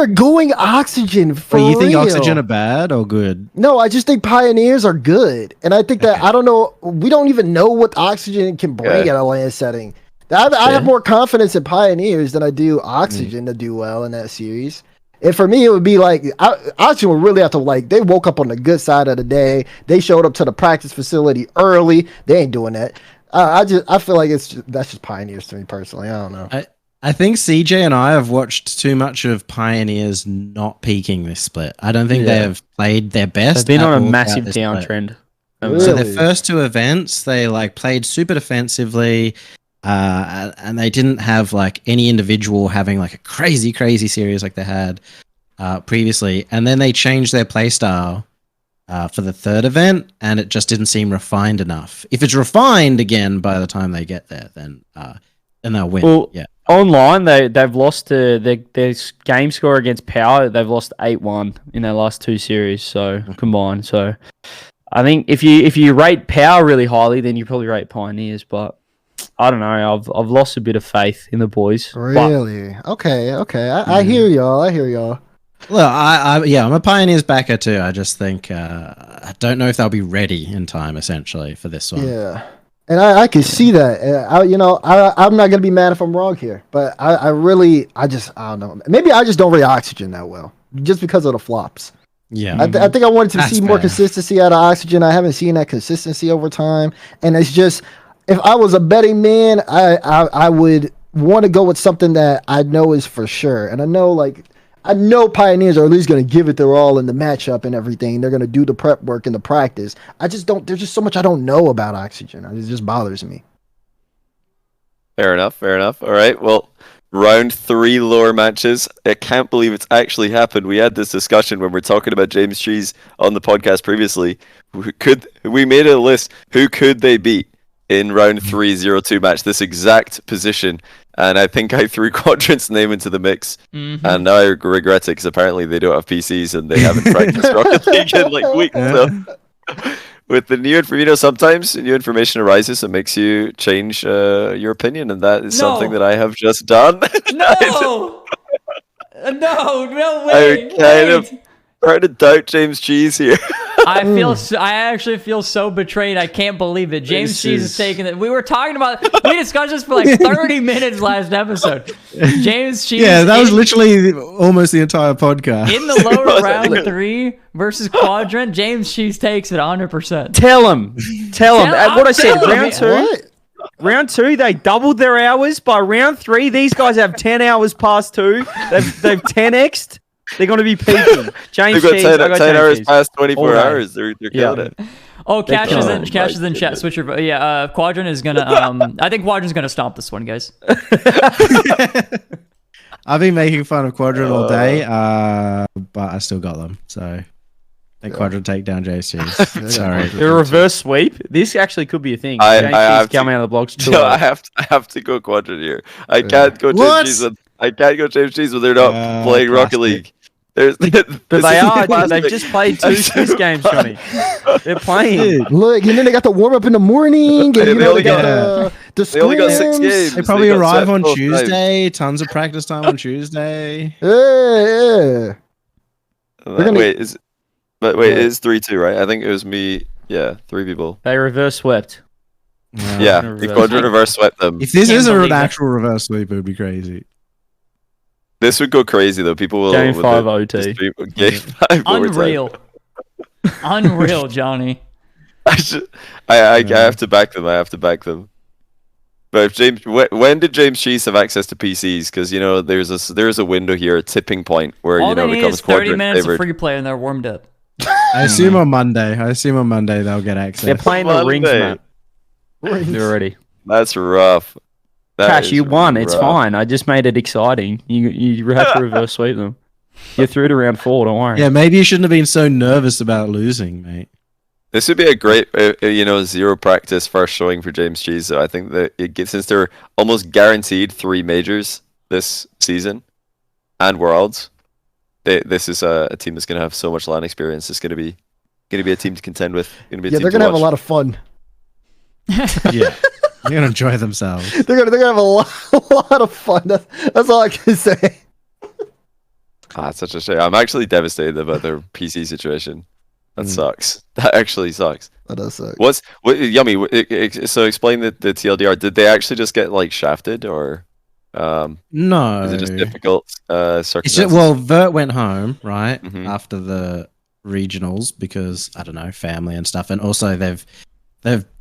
going. Oxygen for But you think real. Oxygen are bad or good? No, I just think Pioneers are good, and I think that I don't know. We don't even know what Oxygen can bring at a land setting. I have more confidence in Pioneers than I do Oxygen to do well in that series. And for me, it would be like Oxygen would really have to they woke up on the good side of the day. They showed up to the practice facility early. They ain't doing that. I feel like that's just Pioneers to me personally. I don't know. I think CJ and I have watched too much of Pioneers not peaking this split. I don't think they have played their best. They've been on a all massive throughout this split. downtrend. Really? So their first 2 events, they played super defensively, and they didn't have any individual having a crazy series like they had previously. And then they changed their playstyle for the 3rd event, and it just didn't seem refined enough. If it's refined again by the time they get there, then they'll win. Well, yeah. Online, they've lost to their game score against Power. They've lost 8-1 in their last 2 series, so combined. So I think if you rate Power really highly, then you probably rate Pioneers. But I don't know. I've lost a bit of faith in the boys. Really? Okay. I hear y'all. Well, I'm a Pioneers backer too. I just think I don't know if they'll be ready in time, essentially, for this one. Yeah. And I can see that. I'm not gonna be mad if I'm wrong here, but I don't know. Maybe I just don't rate Oxygen that well, just because of the flops. Yeah, I think I wanted to That's see more fair. consistency out of Oxygen. I haven't seen that consistency over time, and it's just if I was a betting man, I would want to go with something that I know is for sure, and I know Pioneers are at least going to give it their all in the matchup and everything. They're going to do the prep work and the practice. I just don't. There's just so much I don't know about Oxygen. It just bothers me. Fair enough. All right. Well, round 3 lore matches. I can't believe it's actually happened. We had this discussion when we were talking about James Trees on the podcast previously. We made a list. Who could they beat in round 3 0-2 match? This exact position. And I think I threw Quadrant's name into the mix. And now I regret it because apparently they don't have PCs and they haven't practiced Rocket League in weeks. So with the new information, sometimes new information arises that makes you change your opinion. And that is something that I have just done. No! No way! I'm kind of trying to doubt James G's here. I actually feel so betrayed. I can't believe it. James Cheese is taking it. We were talking about. We discussed this for like 30 minutes last episode. James Cheese. Yeah, that was literally almost the entire podcast. In the lower round 3 versus Quadrant. James Cheese takes it 100%. Tell him. What I said. Round 2. What? Round 2, they doubled their hours. By round 3, these guys have 10 hours past 2. They've 10x'd. They're going to be peaking. James They've Cheese. got 10 hours Cheese. past 24 All right. hours. They're killing it. Oh, Cash is in. Oh, Cash is in my chat. Switch your vote. Yeah, Quadrant is gonna. I think Quadrant's gonna stomp this one, guys. I've been making fun of Quadrant all day, but I still got them. So I think Quadrant take down JC. Sorry. A reverse sweep. This actually could be a thing. I James have Cheese coming out of the blocks too. No, I have to go Quadrant here. I can't go What? James Cheese. I can't go James Cheese when they're not playing Rocket plastic. League. But they are. They've just played 2 Swiss games, Johnny. They're playing. Look, and then they got the warm up in the morning. And, They you know, only they got got- the They only got 6 scrims. games. They probably got arrive set on both times. Tuesday. Tons of practice time on Tuesday. Yeah. gonna- Wait, is 3-2, right? I think it was me. Yeah, 3 people. They reverse swept. Yeah, the reverse Quadrant sweep. reverse swept them. If this Can't is an believe it. actual reverse sweep, it would be crazy. This would go crazy though. People will. Game with 5 the OT. stream- Game 5 overtime. Unreal, Johnny. I have to back them. I have to back them. But if James, when did James Cheese have access to PCs? Because you know there's a window here, a tipping point where All you know they it need becomes is 30 Quadrant minutes of favored. free play and they're warmed up. I assume on Monday. They'll get access. They're playing the rings Monday. map. They're ready. That's rough. That Cash, is you won. It's rough. fine. I just made it exciting. You have to reverse sweep them. You're through to round 4. Don't worry. Yeah, maybe you shouldn't have been so nervous about losing, mate. This would be a great, zero practice first showing for James Cheese. So I think that since they're almost guaranteed 3 majors this season and Worlds, this is a team that's going to have so much LAN experience. It's going to be a team to contend with. Yeah, they're gonna have a lot of fun. Yeah, they're gonna enjoy themselves. They're gonna have a lot of fun. That's all I can say. It's such a shame. I'm actually devastated about their PC situation. That sucks. That actually sucks. That does suck. Yummy? So explain the TLDR. Did they actually just get like shafted, or No, is it just difficult It's circumstances? just, well, Vert went home right Mhm. after the regionals because I don't know, family and stuff, and also they've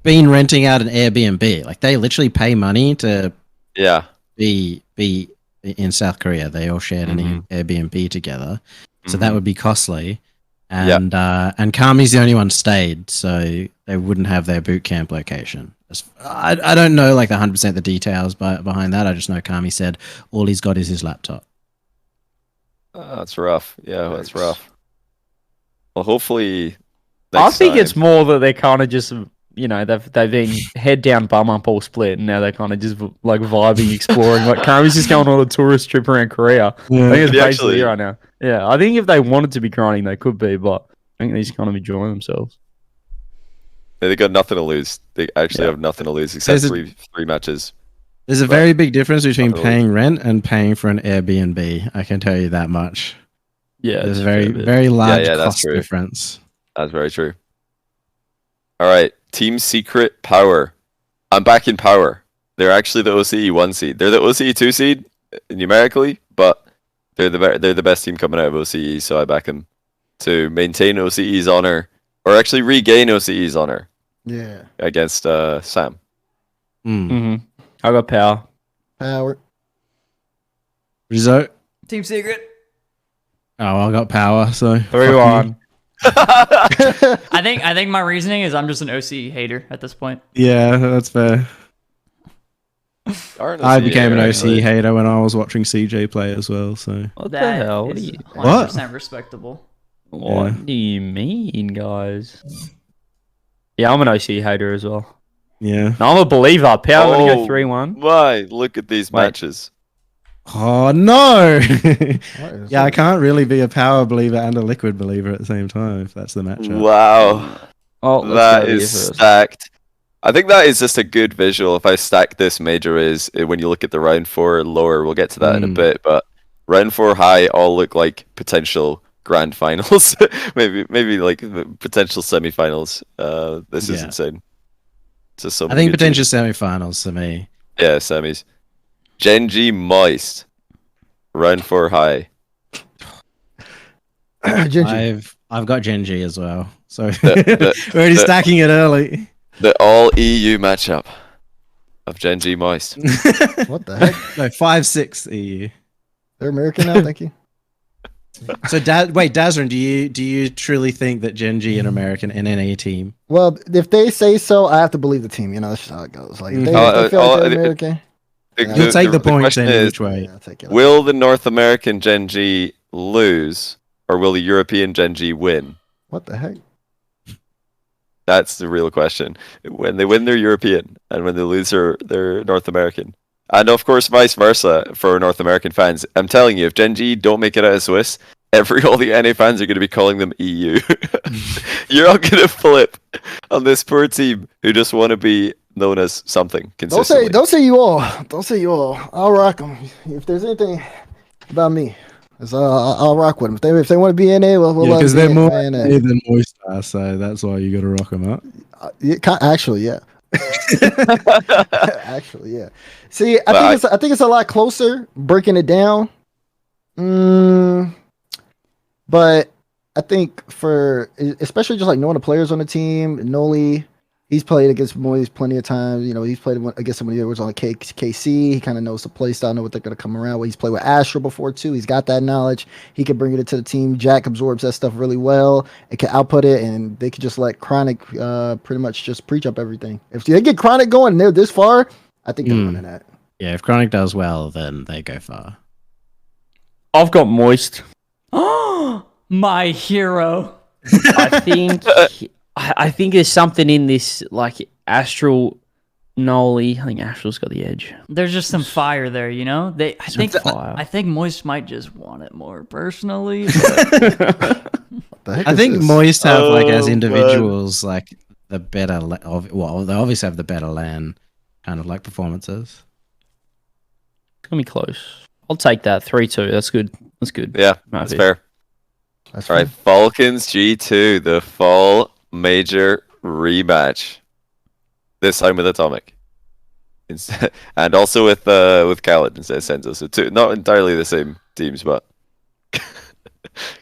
been renting out an Airbnb. Like they literally pay money to Yeah. be in South Korea. They all shared an Airbnb together, so that would be costly. And and Kami's the only one stayed, so they wouldn't have their boot camp location. I don't know like 100% the details behind that. I just know Kami said all he's got is his laptop. That's rough. Yeah, that's rough. Well, hopefully. I think time- it's more that they're kind of just, they've been head down, bum up, all split, and now they're kind of just like vibing, exploring. Like Kami's just going on a tourist trip around Korea. I think it's Yeah, basically actually- right now. Yeah, I think if they wanted to be grinding, they could be, but I think they just kind of enjoy themselves. They got nothing to lose. They actually Yeah. have nothing to lose except There's a- three matches. There's a very big difference between Not really. paying rent and paying for an Airbnb. I can tell you that much. Yeah, There's it's a very, fair bit. very large yeah, that's cost true. difference. That's very true. All right, Team Secret Power. I'm back in Power. They're actually the OCE 1 seed. They're the OCE 2 seed numerically, but they're the best team coming out of OCE, so I back them to maintain OCE's honor, or actually regain OCE's honor Yeah. against Sam. Mm. I got power. Power. Rizzo. Team Secret. Oh, I got power. So 3-1. I think my reasoning is I'm just an OC hater at this point. Yeah, that's fair. Aren't I OCE became an right? OC hater when I was watching CJ play as well. So What the That hell? What, is do 100% respectable. what do you mean, guys? Yeah, I'm an OC hater as well. yeah. No, I'm a believer. Power going to Oh. go 3-1. Why? Look at these Wait. matches. Oh no. What is Yeah, I it? can't really be a power believer and a liquid believer at the same time if that's the matchup. Wow. Oh, let's That go to you is first. stacked. I think that is just a good visual. If I stack this major is when you look at the round 4 lower, we'll get to that in a bit, but round 4 high all look like potential grand finals. maybe like the potential semifinals. This is insane. Just so I think potential semifinals for me. Yeah, semis. Gen.G Moist. Round 4 high. I've got Gen.G as well. So we're already stacking it early. The all EU matchup of Gen.G Moist. What the heck? No, 5-6 EU. They're American now. Thank you. So wait, Dazrin, do you truly think that Gen.G and American in any team? Well, if they say so, I have to believe the team. You know, that's just how it goes. Like, if they feel like they're American. You'll take the point then which way. Yeah, take it. Will the North American Gen.G lose, or will the European Gen.G win? What the heck? That's the real question. When they win, they're European, and when they lose, they're North American. And of course, vice versa for North American fans. I'm telling you, if Gen.G don't make it out of Swiss, all the NA fans are going to be calling them EU. You're all going to flip on this poor team who just want to be known as something consistently. Don't say you all. Don't say you all. I'll rock them. If there's anything about me, I'll rock with them. If they want to be NA, we'll because they're more NA than Moistar, so that's why you got to rock them up. Actually, yeah. Actually, yeah. See, I think it's a lot closer breaking it down. But I think especially just like knowing the players on the team, Noli, he's played against Moise plenty of times. You know, he's played against somebody that was on KC. He kind of knows the play style, know what they're going to come around with. He's played with Astro before too. He's got that knowledge. He can bring it to the team. Jack absorbs that stuff really well. It can output it, and they could just let Chronic pretty much just preach up everything. If they get Chronic going and they're this far, I think they're winning that. Yeah, if Chronic does well, then they go far. I've got Moist. Oh, my hero. I think there's something in this, like Astral Noli. I think Astral's got the edge. There's just some fire there, you know. I think Moist might just want it more personally. I think Moist have as individuals like the better. They obviously have the better LAN kind of like performances. It's gonna be close. I'll take that 3-2. That's good. That's good. Yeah, that's fair. All right, Falcons G2, the fall major rematch. This time with Atomic, and also with Khaled instead of Senzo. So not entirely the same teams, but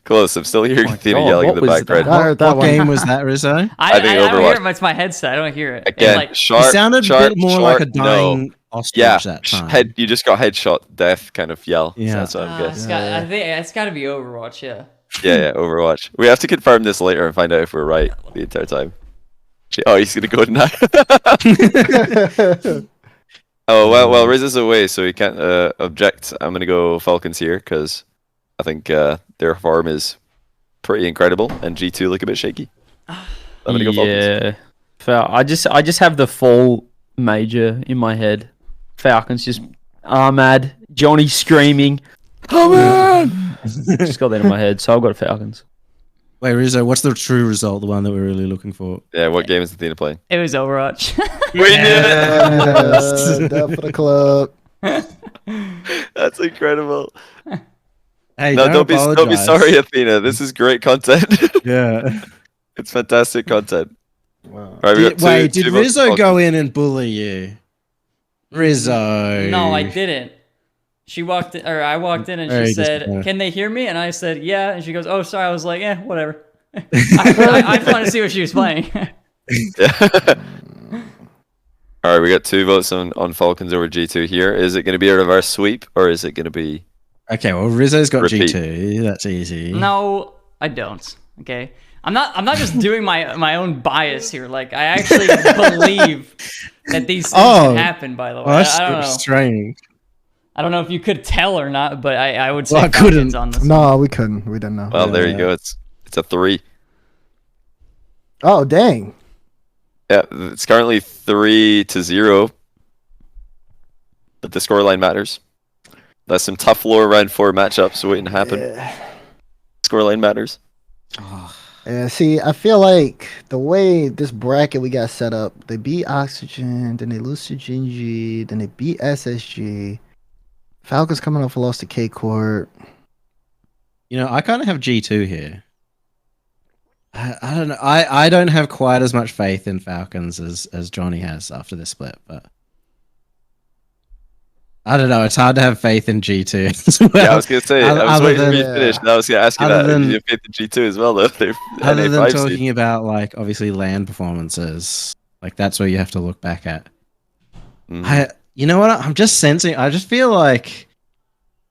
close. I'm still hearing Athena yelling in the background. What game was that, Rizzo? I don't hear it. It's my headset. I don't hear it. Again, like, it sounded a bit more like a dying ostrich that time. You just got headshot death kind of yell. Yeah, that's what I'm guessing. I think it's got to be Overwatch. Yeah. Yeah, Overwatch. We have to confirm this later and find out if we're right the entire time. Oh, he's gonna go now. Oh well, Riz is away, so he can't object. I'm gonna go Falcons here because I think their form is pretty incredible, and G2 look a bit shaky. I'm gonna go Falcons. Yeah, I just have the fall major in my head. Falcons just Ahmad, Johnny screaming, Ahmad! Just got that in my head, so I've got Falcons. Wait, Rizzo, what's the true result? The one that we're really looking for? Yeah, what game is Athena playing? It was Overwatch. We did it! That for the club. That's incredible. Hey, no, don't be sorry, Athena. This is great content. Yeah, it's fantastic content. Wow. Right, did Rizzo go in and bully you? Rizzo. No, I didn't. I walked in and she said, "Can they hear me?" And I said, "Yeah." And she goes, "Oh, sorry." I was like, whatever." I just wanted to see what she was playing. All right, we got 2 votes on Falcons over G2 here. Is it going to be a reverse sweep or is it going to be? Okay, well, Rizzo's got G2. That's easy. No, I don't. Okay, I'm not just doing my own bias here. Like, I actually believe that these things can happen. By the way, that's I don't know. Strange. I don't know if you could tell or not, but I would say I couldn't. on this. No, we couldn't. We didn't know. Well, there you go. It's a 3. Oh, dang. Yeah, it's currently 3-0. But the scoreline matters. There's some tough lower round 4 matchups waiting to happen. Yeah. Scoreline matters. Yeah, see, I feel like the way this bracket we got set up, they beat Oxygen, then they lose to Gen.G, then they beat SSG. Falcons coming off a loss to Corp. I kind of have G2 here. I don't know. I don't have quite as much faith in Falcons as Johnny has after this split, but I don't know. It's hard to have faith in G2 as well. Yeah, I was gonna say. I was waiting for you to finish. And I was gonna ask you that. You have faith in G2 as well, though. Other than talking about like obviously LAN performances, like that's where you have to look back at. You know what? I'm just sensing. I just feel like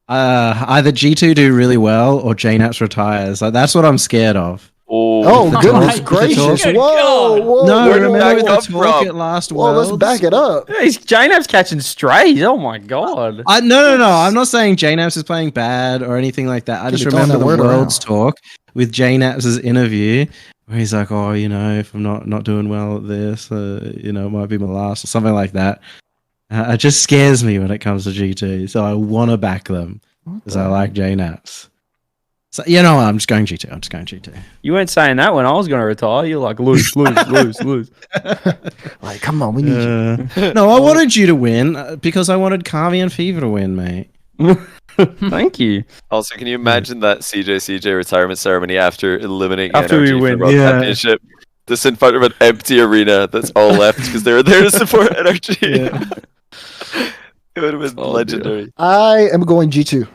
either G2 do really well or JNaps retires. Like that's what I'm scared of. Oh goodness gracious! Whoa! No, where did remember that the come talk from? at last Well, Worlds? let's back it up. He's JNap's catching strays. Oh my god. No. I'm not saying JNaps is playing bad or anything like that. I just remember the Worlds talk with JNaps' interview where he's like, "Oh, if I'm not doing well at this, it might be my last or something like that." It just scares me when it comes to G2, so I want to back them because I like JNaps. So I'm just going G2. You weren't saying that when I was going to retire. You're like, lose. Like, come on, we need you. No, I wanted you to win because I wanted Carmine and Fever to win, mate. Thank you. Also, can you imagine that CJCJ retirement ceremony after eliminating After NRG we win, from the World Championship? Just in front of an empty arena that's all left because they were there to support NRG. It would have been legendary. I am going G2.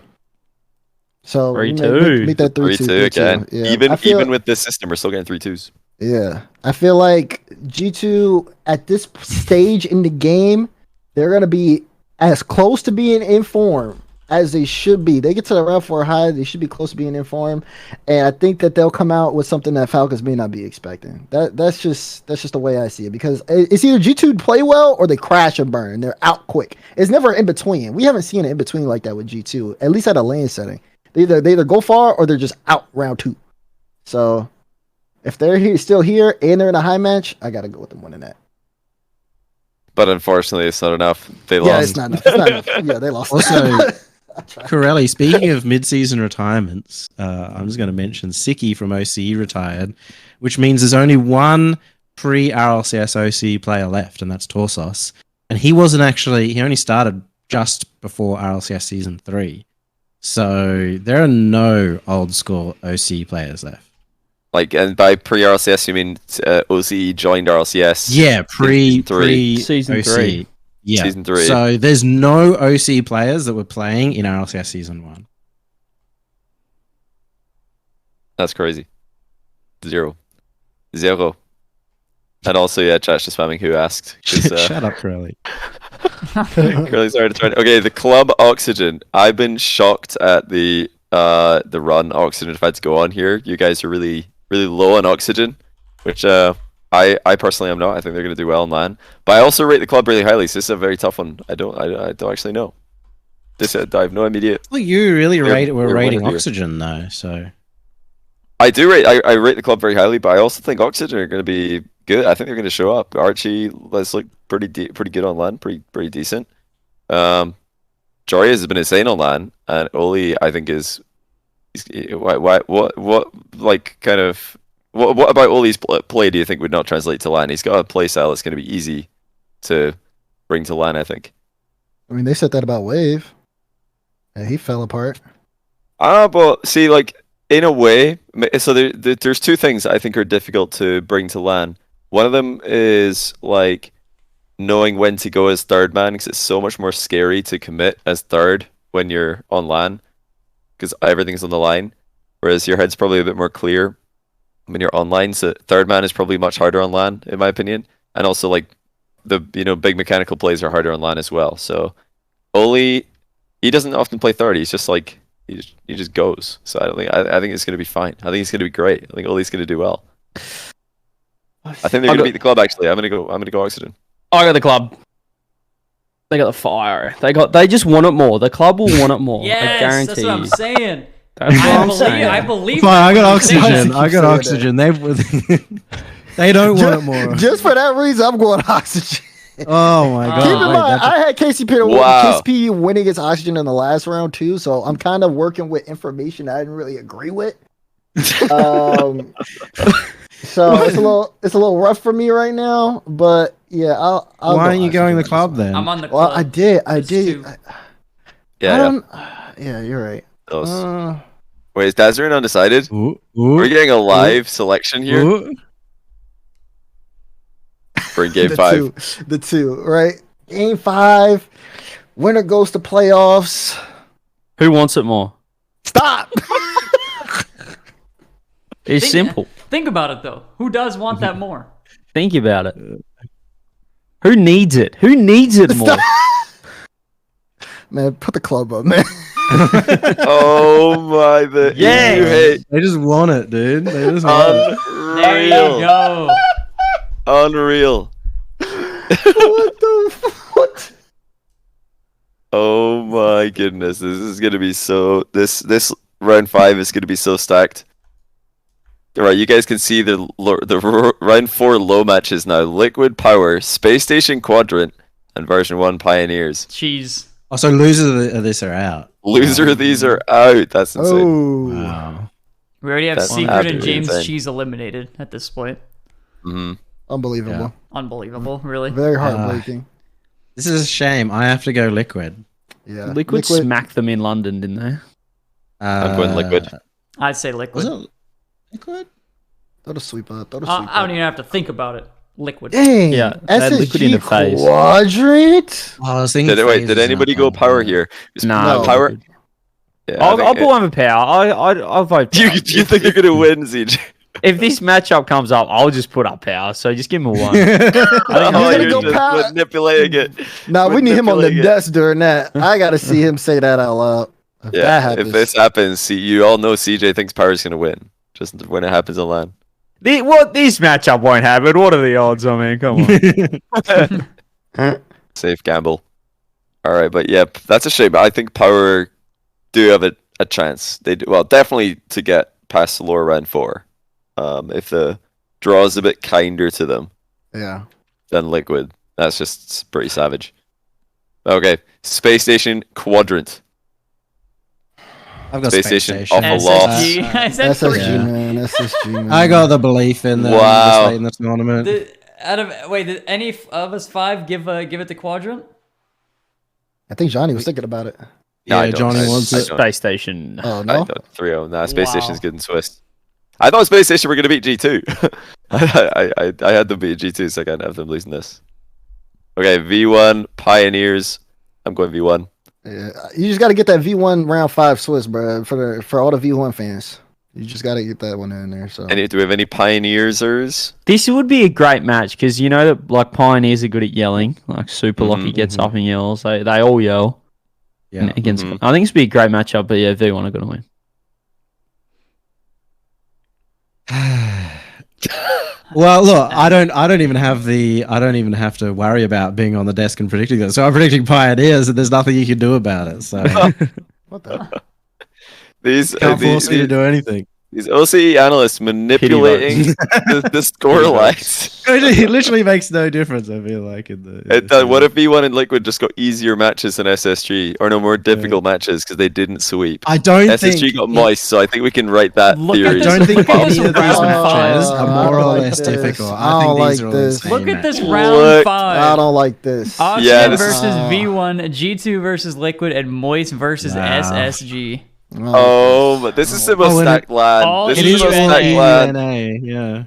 So 3-2. make that 3-2 again. Yeah. Even with this system, we're still getting 3-2s. Yeah, I feel like G2 at this stage in the game, they're gonna be as close to being in form as they should be. They get to the round 4 high, they should be close to being in form, and I think that they'll come out with something that Falcons may not be expecting. That's just the way I see it, because it's either G2 play well or they crash and burn. They're out quick. It's never in between. We haven't seen an in between like that with G2, at least at a lane setting. They either go far or they're just out round 2. So if they're still here and they're in a high match, I gotta go with them winning that. But unfortunately, it's not enough. They lost. Yeah, it's not enough. Yeah, they lost. Also, Corelli, speaking of mid-season retirements, I'm just going to mention Siki from OCE retired, which means there's only one pre-RLCS OCE player left, and that's Torsos. And he only started just before RLCS Season 3. So there are no old school OCE players left. Like, and by pre-RLCS, you mean OCE joined RLCS? Yeah, Season OCE. 3. Yeah. Season 3. So there's no OCE players that were playing in RLCS Season 1. That's crazy. 0. And also, yeah, chat's just spamming who asked. Shut up, Corelli. Curly's already trying. Okay, the club oxygen. I've been shocked at the run oxygen if I had to go on here. You guys are really low on oxygen, which I personally am not. I think they're going to do well in LAN, but I also rate the club really highly. So this is a very tough one. I don't actually know. I have no immediate. Well, you really were rating here. oxygen though, so I do rate. I rate the club very highly, but I also think oxygen are going to be good. I think they're going to show up. Archie let's look pretty good on LAN, pretty decent. Jory has been insane on LAN, and Oli I think is what about Oli's play do you think would not translate to LAN? He's got a play style that's going to be easy to bring to LAN, I think. I mean, they said that about Wave, and he fell apart. But see, like in a way, so there's two things I think are difficult to bring to LAN. One of them is like knowing when to go as third man, because it's so much more scary to commit as third when you're on LAN, because everything's on the line, whereas your head's probably a bit more clear when you're online. So third man is probably much harder on LAN, in my opinion, and also like the big mechanical plays are harder on LAN as well. So Oli, he doesn't often play third. He's just like he just goes. So I think it's going to be fine. I think it's going to be great. I think Oli's going to do well. I think they're going to beat the club. Actually, I'm going to go Oxygen. I got the club. They got the fire. They just want it more. The club will want it more. Yes, I guarantee that's what I'm saying. That's what I'm saying. I believe. Fine, I got oxygen. oxygen. They don't want it more. Just for that reason, I'm going oxygen. Oh my god! Keep in mind, I had Wow. KCP winning his oxygen in the last round too, so I'm kind of working with information I didn't really agree with. So it's a little rough for me right now, but yeah, I'll Why aren't you going the oxygen club on this then? I'm on the one. Well, club. I did. Two. Yeah, you're right. Those. Wait, is Dazarin undecided? Ooh, We're getting a live selection here for Game 5. The two, right? Game 5. Winner goes to playoffs. Who wants it more? Stop. It's simple. Think about it though. Who does want that more? Think about it. Who needs it? Who needs it more? Man, put the club up, man. Oh my! Yeah. You hate. They just want it, dude. They just want it. There you Unreal. go. Unreal. What the what? Oh my goodness! This is gonna be so. This round 5 is gonna be so stacked. All right, you guys can see the round 4 low matches now. Liquid Power, Space Station Quadrant, and version 1 Pioneers. Jeez. Oh, so losers of this are out. Loser of these are out. That's insane. Oh. Wow. We already have That's Secret and absolutely James insane. Cheese eliminated at this point. hmm Unbelievable. Yeah. Unbelievable, really. Very heartbreaking. This is a shame. I have to go Liquid. Yeah. Liquid smacked them in London, didn't they? I'm going Liquid. I'd say Liquid. Was it Liquid? Throw the sweep up. Throw the I sweep don't up. even have to think about it. Liquid. Dang. Yeah, they had Liquid in the SSG phase. Quadrant. Oh, I was thinking. Did anybody go Power here? Nah, No. Power. Yeah, I I'll think pull over Power. I'll vote Do Power. you think they're gonna win, CJ? If this matchup comes up, I'll just put up Power. So just give him a 1. Oh, gonna you're go just Power? manipulating it. Nah, we need him on the Manipulating it. desk during that. I gotta see him say that out loud. If that Yeah, happens. if this happens, see, you all know CJ thinks Power's gonna win. Just when it happens on LAN. This matchup won't happen. What are the odds? I mean, come on. Safe gamble. All right, but yeah, that's a shame. I think Power do have a chance. They do, well, definitely to get past the lower round 4. If the draw is a bit kinder to them Yeah. than Liquid, that's just pretty savage. Okay, Space Station Quadrant. I've got Space Space Station Station. off a loss. SSG. I said SSG, three. Yeah. man. SSG, man. I got the belief in them Wow. this late in the tournament. Did any of us 5 give it to Quadrant? I think Johnny was thinking about it. No, I Yeah, don't. Johnny I- wants I it. don't. Space Station. Oh, I no? don't. 3-0. Nah, Space Wow. Station's good in Swiss. I thought Space Station were going to beat G2. I had them beat G2, so I can't have them losing this. Okay, V1 Pioneers. I'm going V1. Yeah. You just gotta get that V1 round 5 Swiss, bro, for all the V1 fans. You just gotta get that one in there. So Do we have any Pioneersers? This would be a great match because you know that like Pioneers are good at yelling. Like Super Lucky gets up and yells. They all yell. Yeah. Against. Mhm. I think this would be a great matchup. But yeah, V1 are gonna win. Well, look, I don't even have to worry about being on the desk and predicting that. So I'm predicting Pioneers, and there's nothing you can do about it. So what the? These can't force me to do anything. These OCE analysts manipulating the score lines. It literally makes no difference. I feel like in the. What if V1 and Liquid just got easier matches than SSG, or no more difficult matches because they didn't sweep? I don't SSG think got moist, so I think we can write that Look at theory. I don't think Look at any this of these round matches five. are more I or don't less like this. difficult. I I think don't these like are all this. insane Look at this matches. round Look. 5. I don't like this. Oxygen Yeah, this versus is- V1, G2 versus Liquid, and Moist versus Wow. SSG. Oh, but this is the most Oh, and stacked land. all This It is is the most UNA. stacked land. UNA, yeah.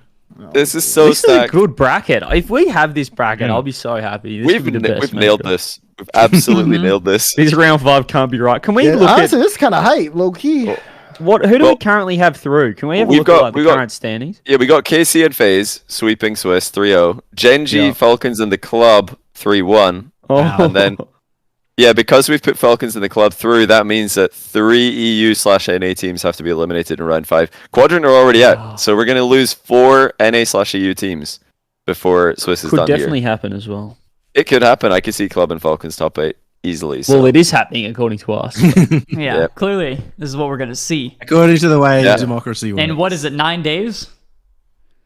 This is so This is a stacked. good bracket. If we have this bracket, Yeah. I'll be so happy. This We've would be the best we've nailed matchup. this. We've absolutely nailed this. This round 5 can't be right. Can we Yeah, look honestly, at this is kind of hype, low key. Oh. who do we Well, currently have through? Can we have a we've look got- at like, the we've got- current standings? Yeah, we got KC and FaZe sweeping Swiss 3-0. Gen.G, Yeah. Falcons, and the club 3-1. Oh, And then yeah, because we've put Falcons in the club through, that means that 3 EU/NA teams have to be eliminated in round 5. Quadrant are already out, so we're going to lose 4 NA/EU teams before Swiss is could done definitely here. happen as well. It could happen. I could see club and Falcons top 8 easily. So. Well, it is happening according to us. Yeah, Yeah. clearly, this is what we're going to see. According to the way Yeah. democracy works. And what is it, 9 days?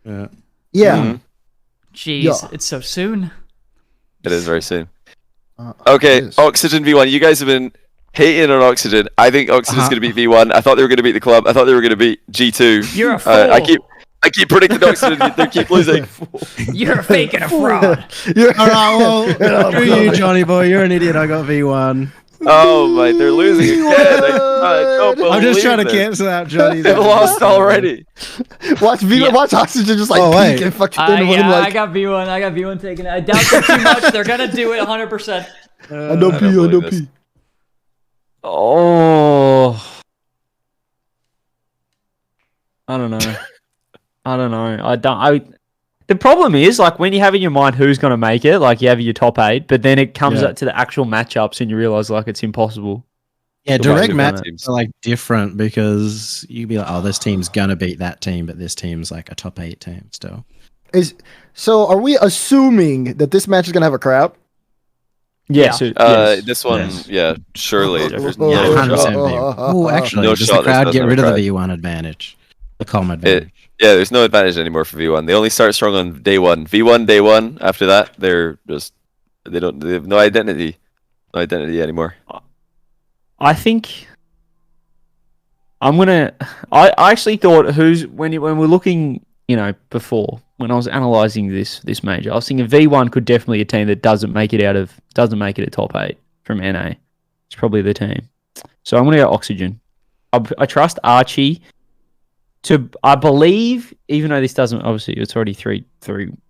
Yeah. Yeah. Mhm. Jeez, Yeah. it's so soon. It is very soon. It Okay, is. Oxygen V1. You guys have been hating on Oxygen. I think Oxygen's going to beat V1. I thought they were going to beat the club. I thought they were going to beat G2. You're a fool. I keep predicting Oxygen. They keep losing. You're a fake and a fraud. You're- All right, well, screw you, Johnnyboi. You're an idiot. I got V1. Oh my, they're losing again. I don't I'm just believe trying to this. cancel out Johnny's. They've lost already. Watch Yeah. watch Oxygen just like wait. peek and fucking Yeah, I like got V1. I got V1 taking it. I doubt it too much. They're gonna do it 100%. I know I P, don't I know believe this. P. Oh, I don't know. I don't. The problem is, like, when you have in your mind who's going to make it, like, you have your top 8, but then it comes Yeah. up to the actual matchups and you realize, like, it's impossible. Yeah, The direct matchup matches teams. are like different because you'd be like, oh, this team's gonna beat that team, but this team's like a top 8 team still. So are we assuming that this match is gonna have a crowd? Yeah. Yeah. So, yes. This one, Yes. yeah, surely. There's Oh, Yeah, no 100% shot. V1. Oh, actually, No does shot the crowd this get doesn't rid have of a the V1 advantage? The calm advantage. Yeah, there's no advantage anymore for V1. They only start strong on day 1. V1 day 1. After that, they have no identity anymore. I think I actually thought when we're looking, before when I was analyzing this major, I was thinking V1 could definitely be a team that doesn't make it a top 8 from NA. It's probably the team. So I'm gonna go Oxygen. I trust Archie I believe, even though this doesn't, obviously it's already 3-3,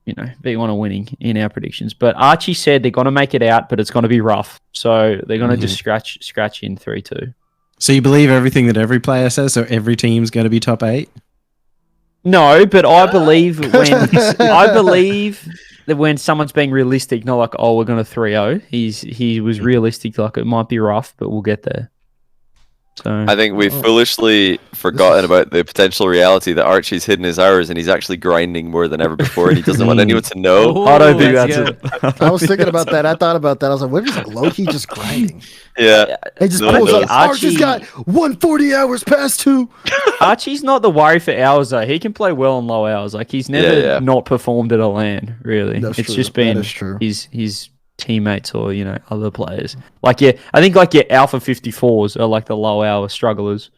V1 are winning in our predictions, but Archie said they're going to make it out, but it's going to be rough. So they're going to just scratch in 3-2. So you believe everything that every player says, so every team's going to be top 8? No, but I believe that when someone's being realistic, not like, oh, we're going to 3-0, he was realistic, like it might be rough, but we'll get there. So I think we've foolishly forgotten about the potential reality that Archie's hidden his hours and he's actually grinding more than ever before and he doesn't want anyone to know. Ooh, I don't think that's that's good. I was thinking about that. I thought about that. I was like, what is low-key just grinding? Yeah. He just No, pulls no. up. Archie's got 140 hours past 2. Archie's not the worry for hours though. He can play well on low hours. Like he's never Yeah. not performed at a LAN, really. That's it's true. just been That is true. his teammates or other players. Like I think like your Alpha 54s are like the low hour strugglers.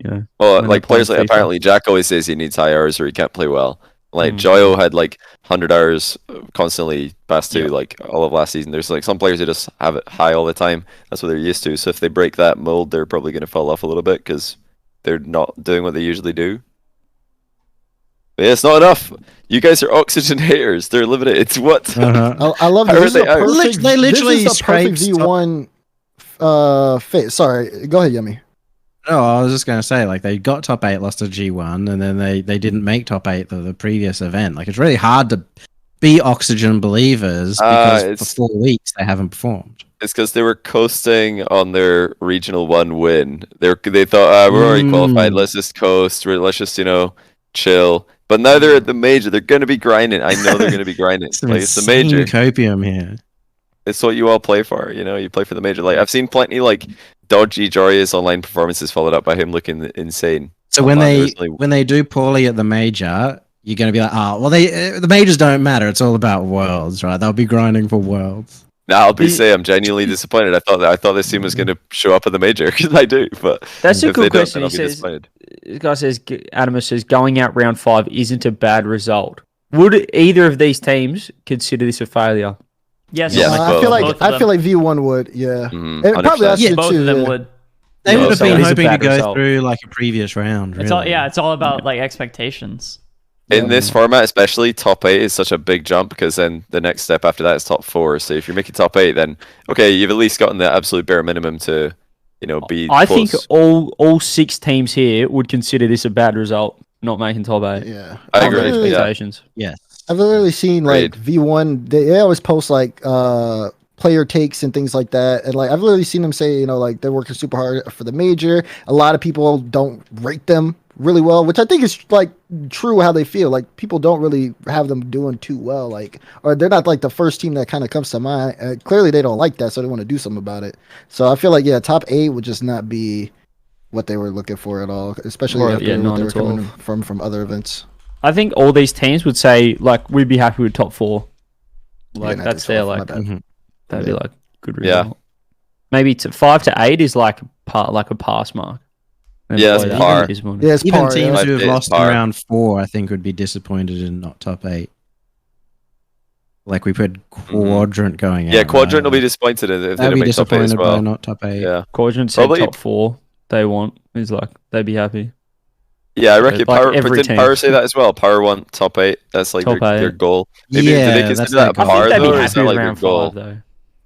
Well, when like they're players playing like FIFA. apparently Jack always says he needs high hours or he can't play well. Like Mm. Joyo had like 100 hours constantly past 2 Yeah. like all of last season. There's like some players who just have it high all the time. That's what they're used to. So if they break that mold, they're probably going to fall off a little bit because they're not doing what they usually do. But yeah, it's not enough. You guys are Oxygen haters. They're limited. It's what? I love How this. are This is they a out? perfect, They literally this is a perfect scraped V1 phase. Sorry, go ahead, Yummy. No, I was just going to say, like, they got top 8, lost to G1, and then they didn't make top 8 the previous event. Like, it's really hard to be Oxygen believers because for 4 weeks they haven't performed. It's because they were coasting on their regional 1 win. They thought we're already qualified. Let's just coast. Let's just chill. But now they're at the major. They're going to be grinding. I know they're going to be grinding. It's Like, it's the major. copium here. It's what you all play for. You play for the major. Like I've seen plenty like dodgy Joria's online performances followed up by him looking insane. So when they do poorly at the major, you're going to be like, the majors don't matter. It's all about worlds, right? They'll be grinding for worlds. Now I'm genuinely disappointed. I thought this team was going to show up at the major because I do, but That's a if they good don't, question. then I'll He be says, disappointed. this guy says, Adamus says, going out round 5 isn't a bad result. Would either of these teams consider this a failure? Yes. Yes, I both. feel Both like of them. V1 would. Yeah, Mhm, and probably 100%. us Yeah, too. both of them Yeah. would. They Yeah, would have so been it is a hoping to bad go result. through like a previous round. It's Really. all it's all about like expectations. In this format, especially top 8 is such a big jump because then the next step after that is top 4. So if you're making top 8, then okay, you've at least gotten the absolute bare minimum to, be. I close. think all 6 teams here would consider this a bad result, not making top 8. Yeah, I agree. literally- Yeah. Expectations. Yes. I've literally seen like V1. They always post like player takes and things like that, and like I've literally seen them say, like they're working super hard for the major. A lot of people don't rate them really well, which I think is like true how they feel. Like people don't really have them doing too well, like, or they're not like the first team that kind of comes to mind. Clearly they don't like that, so they want to do something about it. So I feel like top 8 would just not be what they were looking for at all, especially Or, after yeah, what 9 they were to 12. coming from other events. I think all these teams would say like we'd be happy with top 4. Like Yeah, that's not their to 12, like my bad. that'd be like good Yeah. result. Maybe 5 to 8 is like a pass mark. And Yeah, below that's that, par. I'd be disappointed. Yeah, it's Even par. teams yeah. who have It's lost in par. round 4, I think, would be disappointed in not top 8. Like we put Quadrant going out. Yeah, Quadrant will be disappointed if they They'll don't be make top 8 as disappointed by well. not top 8. Yeah. Quadrant said Probably- top 4 they want. He's like, they'd be happy. Yeah, I reckon Like Power. every Didn't team. Power say that as well? Power want top 8. That's like Top their 8. goal. Maybe Yeah, do they that's consider their that goal. I Power think they'd be though, or is happy that with like their round goal? 5 though.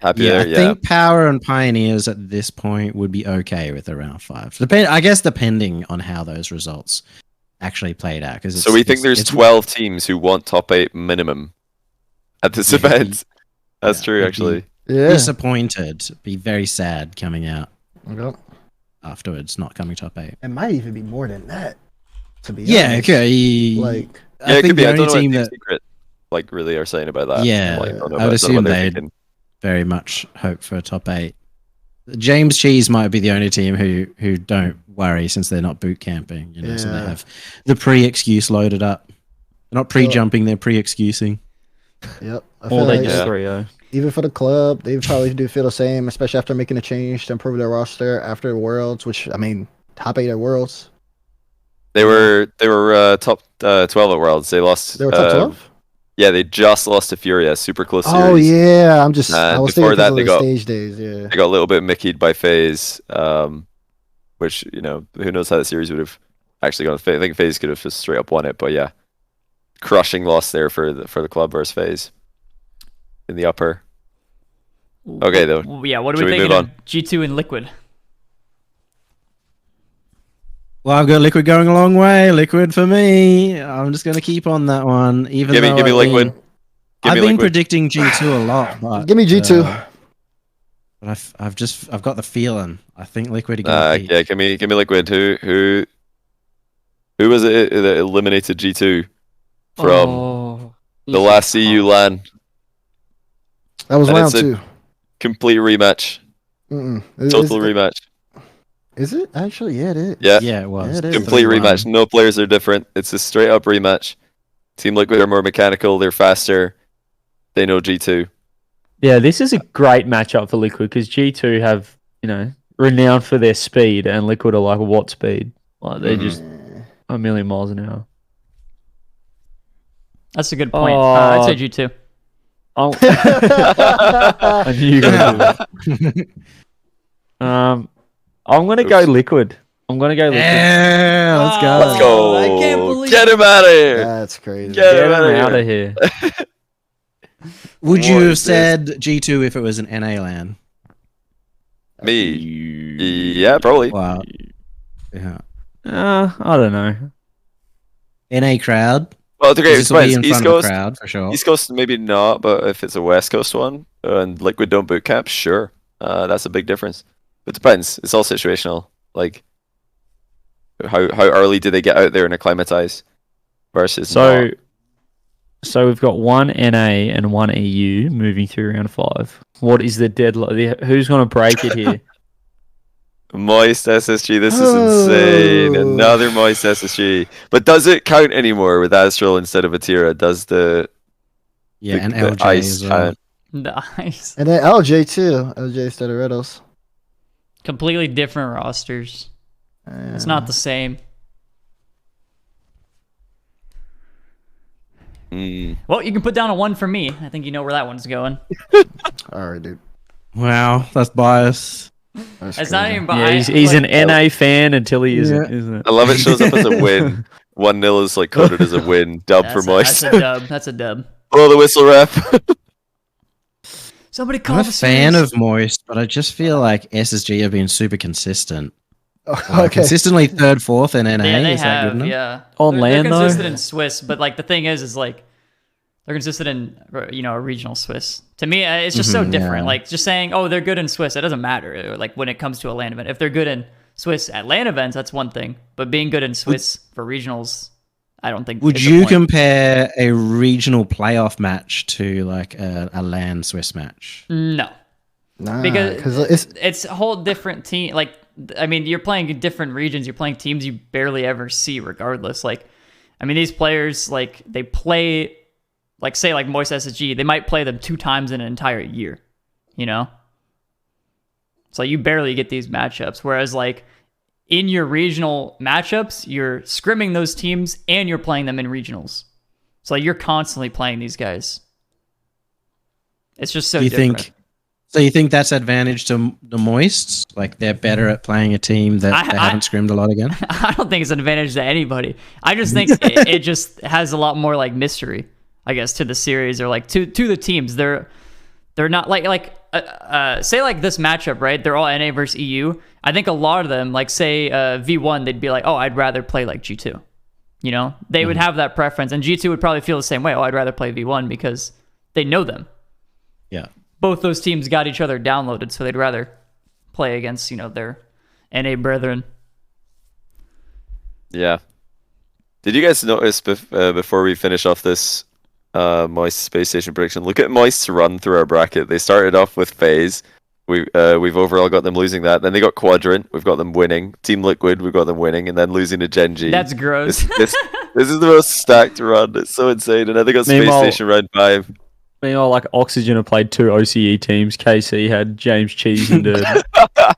Happy Yeah, there, I yeah. think Power and Pioneers at this point would be okay with the round 5. I guess depending on how those results actually played out. So we think there's 12 teams who want top 8 minimum at this event. That's true, it'd actually. Yeah. disappointed, be very sad coming out Yep. afterwards, not coming top 8. It might even be more than that. To be Yeah, honest. okay. Like, Yeah, it could be. the I don't only know what team Team that Secret like really are saying about that. Yeah, Like, don't know I would about- don't know assume what they're they'd thinking. very much hope for a top 8. James Cheese might be the only team who don't worry since they're not boot camping, you know, so they Yeah. have the pre-excuse loaded up. They're not pre-jumping, they're pre-excusing. yep. I Or feel they like just Yeah. 3-0. even for the club, they probably do feel the same, especially after making a change to improve their roster after the Worlds, which, I mean, top 8 at Worlds. They were top 12 at Worlds. They lost. They were top 12? Yeah, they just lost to Furia, super close series. Oh, yeah. I'm just, I was before thinking that, because they of the got- stage days, yeah. They got a little bit mickeyed by FaZe, which, you know, who knows how the series would have actually gone. I think FaZe could have just straight up won it, but yeah, crushing loss there for the club versus FaZe in the upper. Okay, though. Yeah, what are Should we we thinking move of G2 and Liquid? Well, I've got Liquid going a long way. Liquid for me. I'm just going to keep on that one. Even Give me though Liquid. Give I've me been Liquid. predicting G2 a lot, but Give me G2. but I've got the feeling. I think Liquid are going to Yeah, give me Liquid. Who was it that eliminated G2 from Oh, the last CU LAN? That was And round it's a 2. Complete rematch. Mm-mm. Total rematch. Is it? Actually, yeah, it is. Yeah. Yeah, it was. Yeah, it is. Complete 3-1. rematch. No players are different. It's a straight up rematch. Team Liquid are more mechanical. They're faster. They know G2. yeah, this is a great matchup for Liquid because G2 have, you know, renowned for their speed and Liquid are like what speed? Like they're just a million miles an hour. That's a good point. Oh. I'd say G2. Oh. I knew you were gonna do that. I'm gonna go Liquid. I'm gonna go Liquid. Yeah, let's go. Let's go. I can't believe Get him out of here. That's crazy. Get Get him him outta out here. of here. Would What you have is this? said G2 if it was an NA LAN? Me. Yeah, probably. Wow. Yeah. I don't know. NA crowd. Well, it's okay. It This will be depends. in East front of a Coast. crowd for sure. East Coast, maybe not, but if it's a West Coast one and Liquid don't boot camp, sure. That's a big difference. It depends. It's all situational. Like, how early do they get out there and acclimatize versus So, not? so we've got one NA and one EU moving through round 5. What is the deadline? Who's going to break it here? Moist SSG. This is insane. Oh. Another Moist SSG. But does it count anymore with Astral instead of Atira? Does the Yeah, and the LJ ice as well. count? Nice. And then LJ too. LJ instead of Riddles. Completely different rosters. It's not the same. Well, you can put down a 1 for me. I think you know where that one's going. All right, dude. Wow, that's bias. That's It's not crazy. even. But Yeah, he's an NA fan until he isn't, isn't it? I love it. Shows up as a win. 1-0 is like coded as a win. Dub for Moist. That's a dub. That's a dub. Blow the whistle, ref. Somebody I'm call a the fan serious. of Moist, but I just feel like SSG have been super consistent. Okay. Consistently third, fourth in NA. Yeah, they is that good have. enough? Yeah. On they're land, though? consistent in Swiss, but like the thing is like they're consistent in a regional Swiss. To me, it's just so different. yeah. Like just saying, oh, they're good in Swiss, it doesn't matter. Like when it comes to a LAN event, if they're good in Swiss at LAN events, that's one thing. But being good in Swiss for regionals, I don't think. Would is the you point. compare a regional playoff match to like a LAN Swiss match? No, Nah, because it's a whole different team. Like, I mean, you're playing in different regions. You're playing teams you barely ever see, regardless. Like, I mean, these players, like, they play, like, say, like Moist SSG, they might play them 2 times in an entire year, you know? So you barely get these matchups. Whereas, like, in your regional matchups, you're scrimming those teams and you're playing them in regionals. So like, you're constantly playing these guys. It's just so Do you different. think? So you think that's advantage to the Moists? Like they're better at playing a team that they haven't scrimmed a lot against? I don't think it's an advantage to anybody. I just think it just has a lot more like mystery, I guess, to the series or like to the teams. They're not say like this matchup, right? They're all NA versus EU. I think a lot of them, like say V1, they'd be like, oh, I'd rather play like G2. You know, they would have that preference, and G2 would probably feel the same way. Oh, I'd rather play V1 because they know them. Yeah. Both those teams got each other downloaded, so they'd rather play against, their NA brethren. Yeah. Did you guys notice before we finish off this Moist Space Station prediction? Look at Moist's run through our bracket. They started off with FaZe. We've overall got them losing that. Then they got Quadrant. We've got them winning. Team Liquid. We've got them winning, and then losing to Gen.G. That's gross. This is the most stacked run. It's so insane. And then they got Space Station round 5. Meanwhile, like Oxygen have played 2 OCE teams. KC had James Cheese and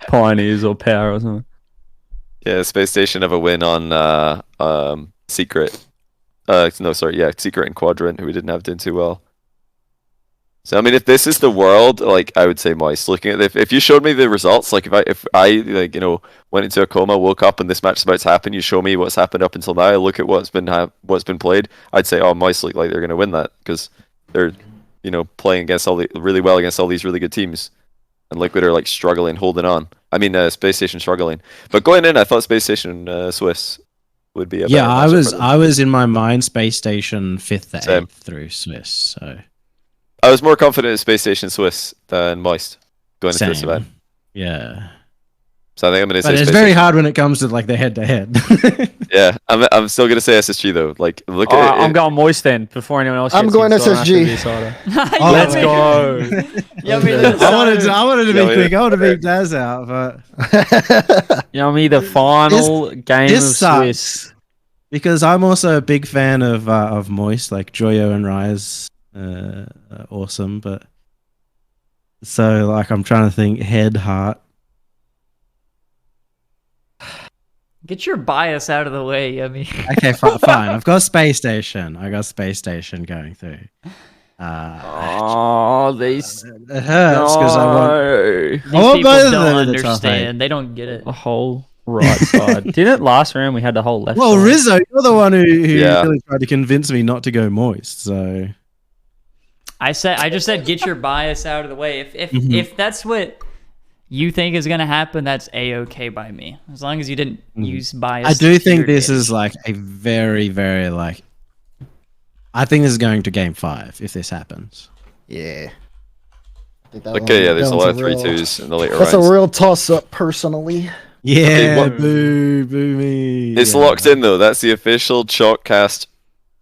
Pioneers or Power or something. Yeah, Space Station have a win on Secret. Secret and Quadrant, who we didn't have doing too well. So I mean, if this is the world, like I would say Moist. Looking at if you showed me the results, like if I went into a coma, woke up, and this match is about to happen, you show me what's happened up until now. I look at what's been played. I'd say, oh, Moist look like they're going to win that because they're playing against really well against all these really good teams, and Liquid are like struggling, holding on. I mean, Space Station struggling, but going in, I thought Space Station Swiss would be a better matchup. I was in my mind Space Station 5th to 8th through Swiss, so I was more confident in Space Station Swiss than Moist going into this event. Yeah. So I think I'm going to say. But it's very hard when it comes to like the head-to-head. Yeah, I'm still going to say SSG though. Like, look at it. I'm going Moist then before anyone else. I'm going SSG. Let's go. I wanted to be quick. I want to beat Daz out, but the final game of Swiss. Because I'm also a big fan of Moist, like Joyo and Rise, awesome. But so like I'm trying to think head heart. Get your bias out of the way, Yummy. Okay, fine. I've got Space Station. I got Space Station going through. It hurts because I want. These people don't understand. They don't get it. The whole right side. Didn't last round we had the whole left Well, side? Rizzo, you're the one who really tried to convince me not to go Moist. So I just said get your bias out of the way. If that's what you think is going to happen, that's A-okay by me. As long as you didn't use bias. I do think this is like a very, very like... I think this is going to game 5 if this happens. Yeah. There's a lot of 3-2s in the later rounds. That's a real toss-up, personally. Yeah, boo me. It's locked in though. That's the official Chalkcast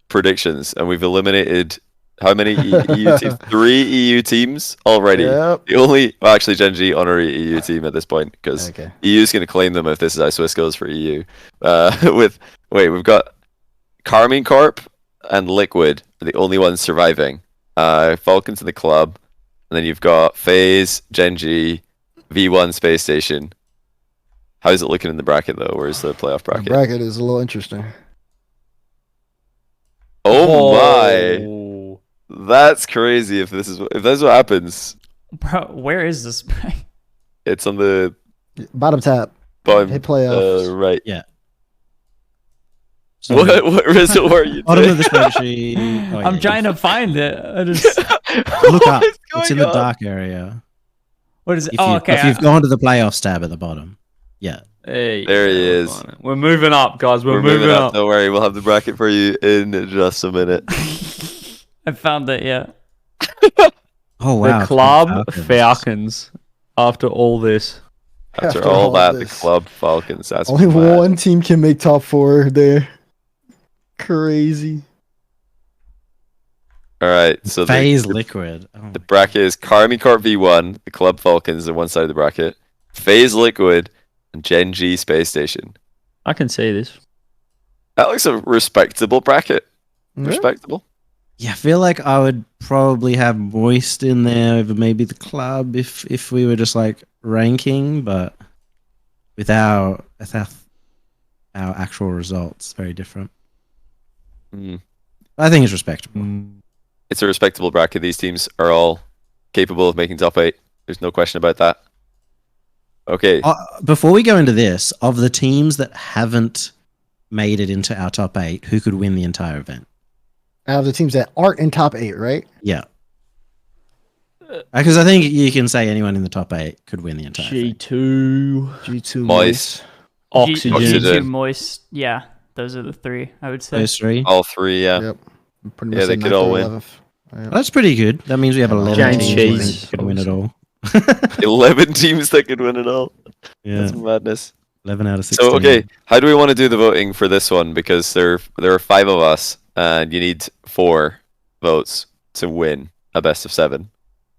predictions, and we've eliminated how many EU teams? 3 EU teams already. Yep. The only, actually, Gen.G honorary EU team at this point because EU is going to claim them if this is how Swiss goes for EU. We've got Carmine Corp and Liquid are the only ones surviving. Falcons in the club, and then you've got FaZe, Gen.G, V1 Space Station. How's it looking in the bracket though? Where's the playoff bracket? The bracket is a little interesting. Oh my! That's crazy. If that's what happens, bro. Where is this? It's on the bottom tab. Hit playoffs. Right. Yeah. So what Rizzo are you? Bottom of the spreadsheet. I'm trying to find it. I just look up. It's in the dark area. What is it? If you've gone to the playoffs tab at the bottom. Yeah. Hey, there he is. We're moving up, guys. We're moving up. Don't worry, we'll have the bracket for you in just a minute. I found it, yeah. Oh wow. The club Falcons. After all this. After all that, the club Falcons. That's only one team can make top 4 there. Crazy. Alright, so FaZe Liquid. The bracket is Carmine Corp V1, the club Falcons on one side of the bracket. FaZe Liquid and Gen.G Space Station. I can see this. That looks a respectable bracket. Yeah. Respectable. Yeah, I feel like I would probably have Moist in there over maybe the club if we were just like ranking, but without our actual results, very different. I think it's respectable. It's a respectable bracket. These teams are all capable of making top 8. There's no question about that. Okay. Before we go into this, of the teams that haven't made it into our top 8, who could win the entire event? Out of the teams that aren't in top 8, right? Yeah. Because I think you can say anyone in the top 8 could win the entire event. G2, Moist. Oxygen. G2, Moist. Yeah, those are the 3, I would say. Those 3? All 3, yeah. Yep. Pretty Yeah, they said could 9th all or win. 11th. Yeah. That's pretty good. That means we have 11 James teams Cheese. that could win it all. 11 teams that could win it all. Yeah, That's madness. 11 out of 16. So, okay, how do we want to do the voting for this one? Because there are 5 of us, and you need 4 votes to win a best of 7.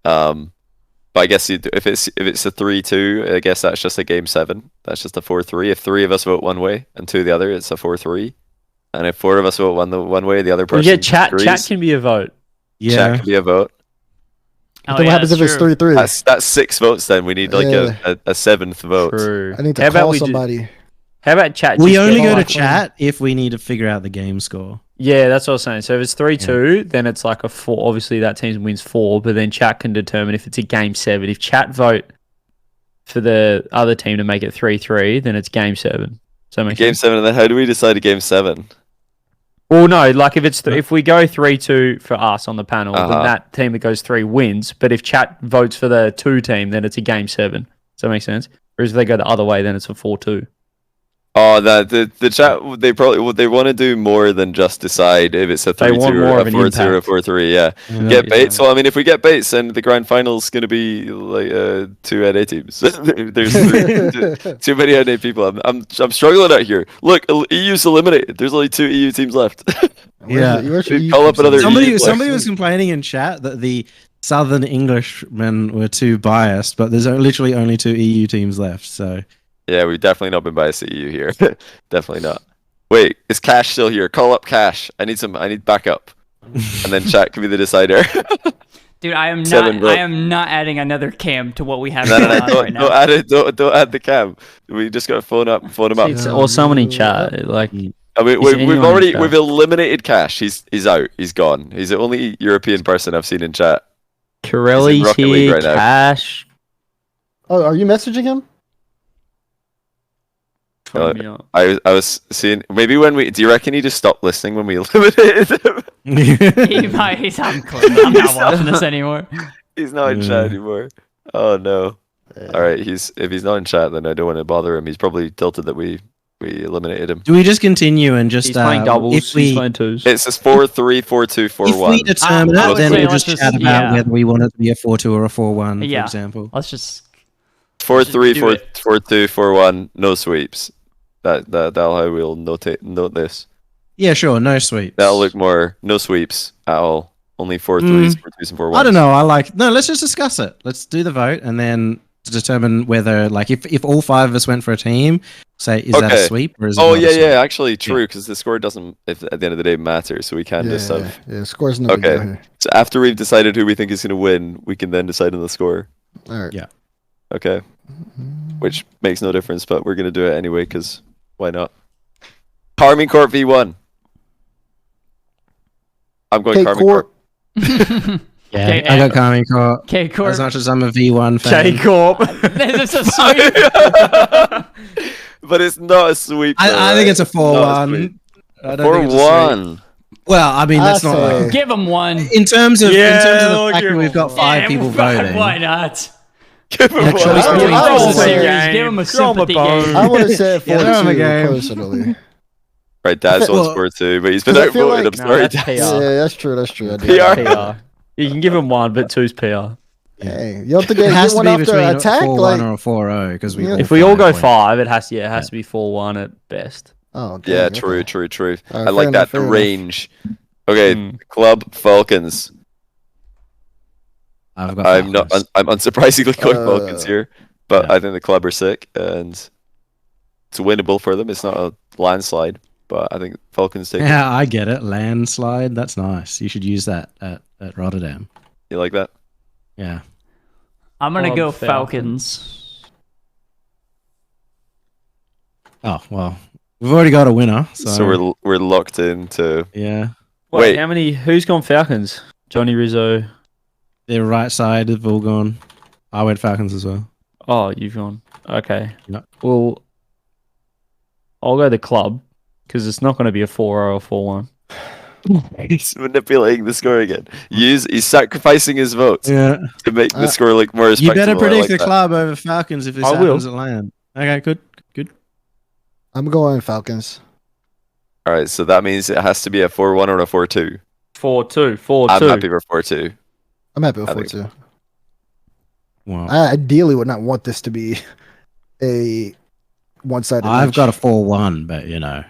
But I guess if it's a 3-2, I guess that's just a game 7. That's just a 4-3. If 3 of us vote one way and 2 the other, it's a 4-3. And if 4 of us vote one way, the other person. Yeah, chat agrees. can be a vote. Yeah. Chat can be a vote. Oh, Then what happens if it's 3-3? That's 6 votes. Then we need like Yeah. a 7th vote. True. I need to How about call we do- somebody. How about chat? We just only get go to like- chat if we need to figure out the game score. Yeah, that's what I was saying. So if it's 3-2, then it's like a 4. Obviously, that team wins 4, but then chat can determine if it's a game 7. If chat vote for the other team to make it 3-3, then it's game 7. So Game 7, and then how do we decide a game 7? Well, no, like if it's if we go 3-2 for us on the panel, then Uh-huh. that team that goes 3 wins. But if chat votes for the 2 team, then it's a game 7. Does that make sense? Whereas if they go the other way, then it's a 4-2. Oh, the chat they want to do more than just decide if it's a They 3-2 want or more a of an 4-2 or a impact. 4-3. Yeah, get baits. Well, I mean, if we get baits, then the grand final's going to be like 2 NA teams. There's too many NA people. I'm struggling out here. Look, EU's eliminated. There's only 2 EU teams left. Yeah. Call up another Somebody EU player. was complaining in chat that the Southern Englishmen were too biased, but there's literally only 2 EU teams left. So Yeah, we've definitely not been biased to EU here. Definitely not. Wait, is Kash still here? Call up Kash. I need backup. And then chat can be the decider. Dude, I am 7 not. vote. I am not adding another cam to what we have No, going on don't, right now. don't add it. Don't add the cam. We just got to phone him up. Or someone in chat. Like, I mean, Is anyone in we've chat? eliminated Kash. He's out. He's gone. He's the only European person I've seen in chat. Corelli's Rocket League here, right now. Cash. Oh, are you messaging him? Uh, I was seeing maybe when we. Do you reckon he just stopped listening when we eliminated him? He might. He's I'm not watching this anymore. He's not in chat anymore. Oh no. All right. If he's not in chat, then I don't want to bother him. He's probably tilted that we eliminated him. do we just continue and just He's playing doubles. if we He's playing twos. It's just 4-3, 4-2, if we 4-1. determine I it, would then say we'll let's just just- chat about yeah. whether we want it to be a 4-2 or a 4-1, Yeah. for example. Let's just 4-3, do it. 4-2, 4-1. No sweeps. That'll how we'll note this. Yeah, sure, no sweeps. That'll look more no sweeps at all. Only 4-3s, 4-2s, and 4-1s. I don't know. Let's just discuss it. Let's do the vote and then to determine whether, like, if all 5 of us went for a team, say, is that a Okay. sweep or is it Oh not a yeah, sweep? yeah. Actually, true, because the score doesn't, if at the end of the day, matter. So we can Yeah, just have. yeah. Scores no big Okay. deal here. So after we've decided who we think is going to win, we can then decide on the score. All right. Yeah. Okay. Which makes no difference, but we're going to do it anyway because why not? Carmine Corp V1. I'm going Okay, Carmine Corp. Yeah, Okay, I got Carmine Corp. okay, Corp. As much as I'm a V1 fan. J Corp. Is this a sweep? But it's not a sweep. I think it's a 4-1. I don't think it's a sweep. 4-1. Well, I mean, that's I not say- like, Give him one. in terms of Yeah, the look fact at that we've got 5 Yeah, people why- voting. Why not? Give him Yeah, one. choice I between would This is a say- series. Give him a Throw him a sympathy bone. game. I would have said Yeah, they're on the 4-2 game. personally. Right, Dad's Well, on score too, but he's been I feel outvoted. like- I'm sorry, No, that's Dad. PR. Yeah, that's true. That's true. I do. PR. PR. You can give him 1, but 2's PR. Hey, you have to It get has to one be after between a attack. 4-1 Like, or a 4-0 because we. Yeah. If we all go went. 5, it has to be 4-1 at best. oh, dang, Yeah, okay. true. All right, I like fair that. enough, The fair enough. range. Okay, Mm. Club Falcons. I've got I'm not. Falcons. I'm unsurprisingly going Falcons Uh, here, but yeah. I think the club are sick and it's winnable for them. It's not a landslide, but I think Falcons take. Yeah, I get it. Landslide. That's nice. You should use that at Rotterdam. You like that? Yeah. I'm gonna Club go Falcons. Falcons. Oh well, we've already got a winner. So, So we're locked into. yeah. Wait. Wait, who's gone Falcons? Johnny Rizzo. Their right side is all gone. I went Falcons as well. Oh, you've gone. Okay. No. Well, I'll go the club because it's not going to be a 4-0 or 4-1. He's manipulating the score again. He's sacrificing his votes Yeah. to make the score look more You respectable. better I predict like the that. club over Falcons if this I will. happens at land. Okay, good. I'm going Falcons. All right, so that means it has to be a 4-1 or a 4-2. 4-2. 4-2. I'm happy for 4-2. I'm happy with I 4-2. Well, I ideally would not want this to be a one-sided I've match. got a 4-1, but you know.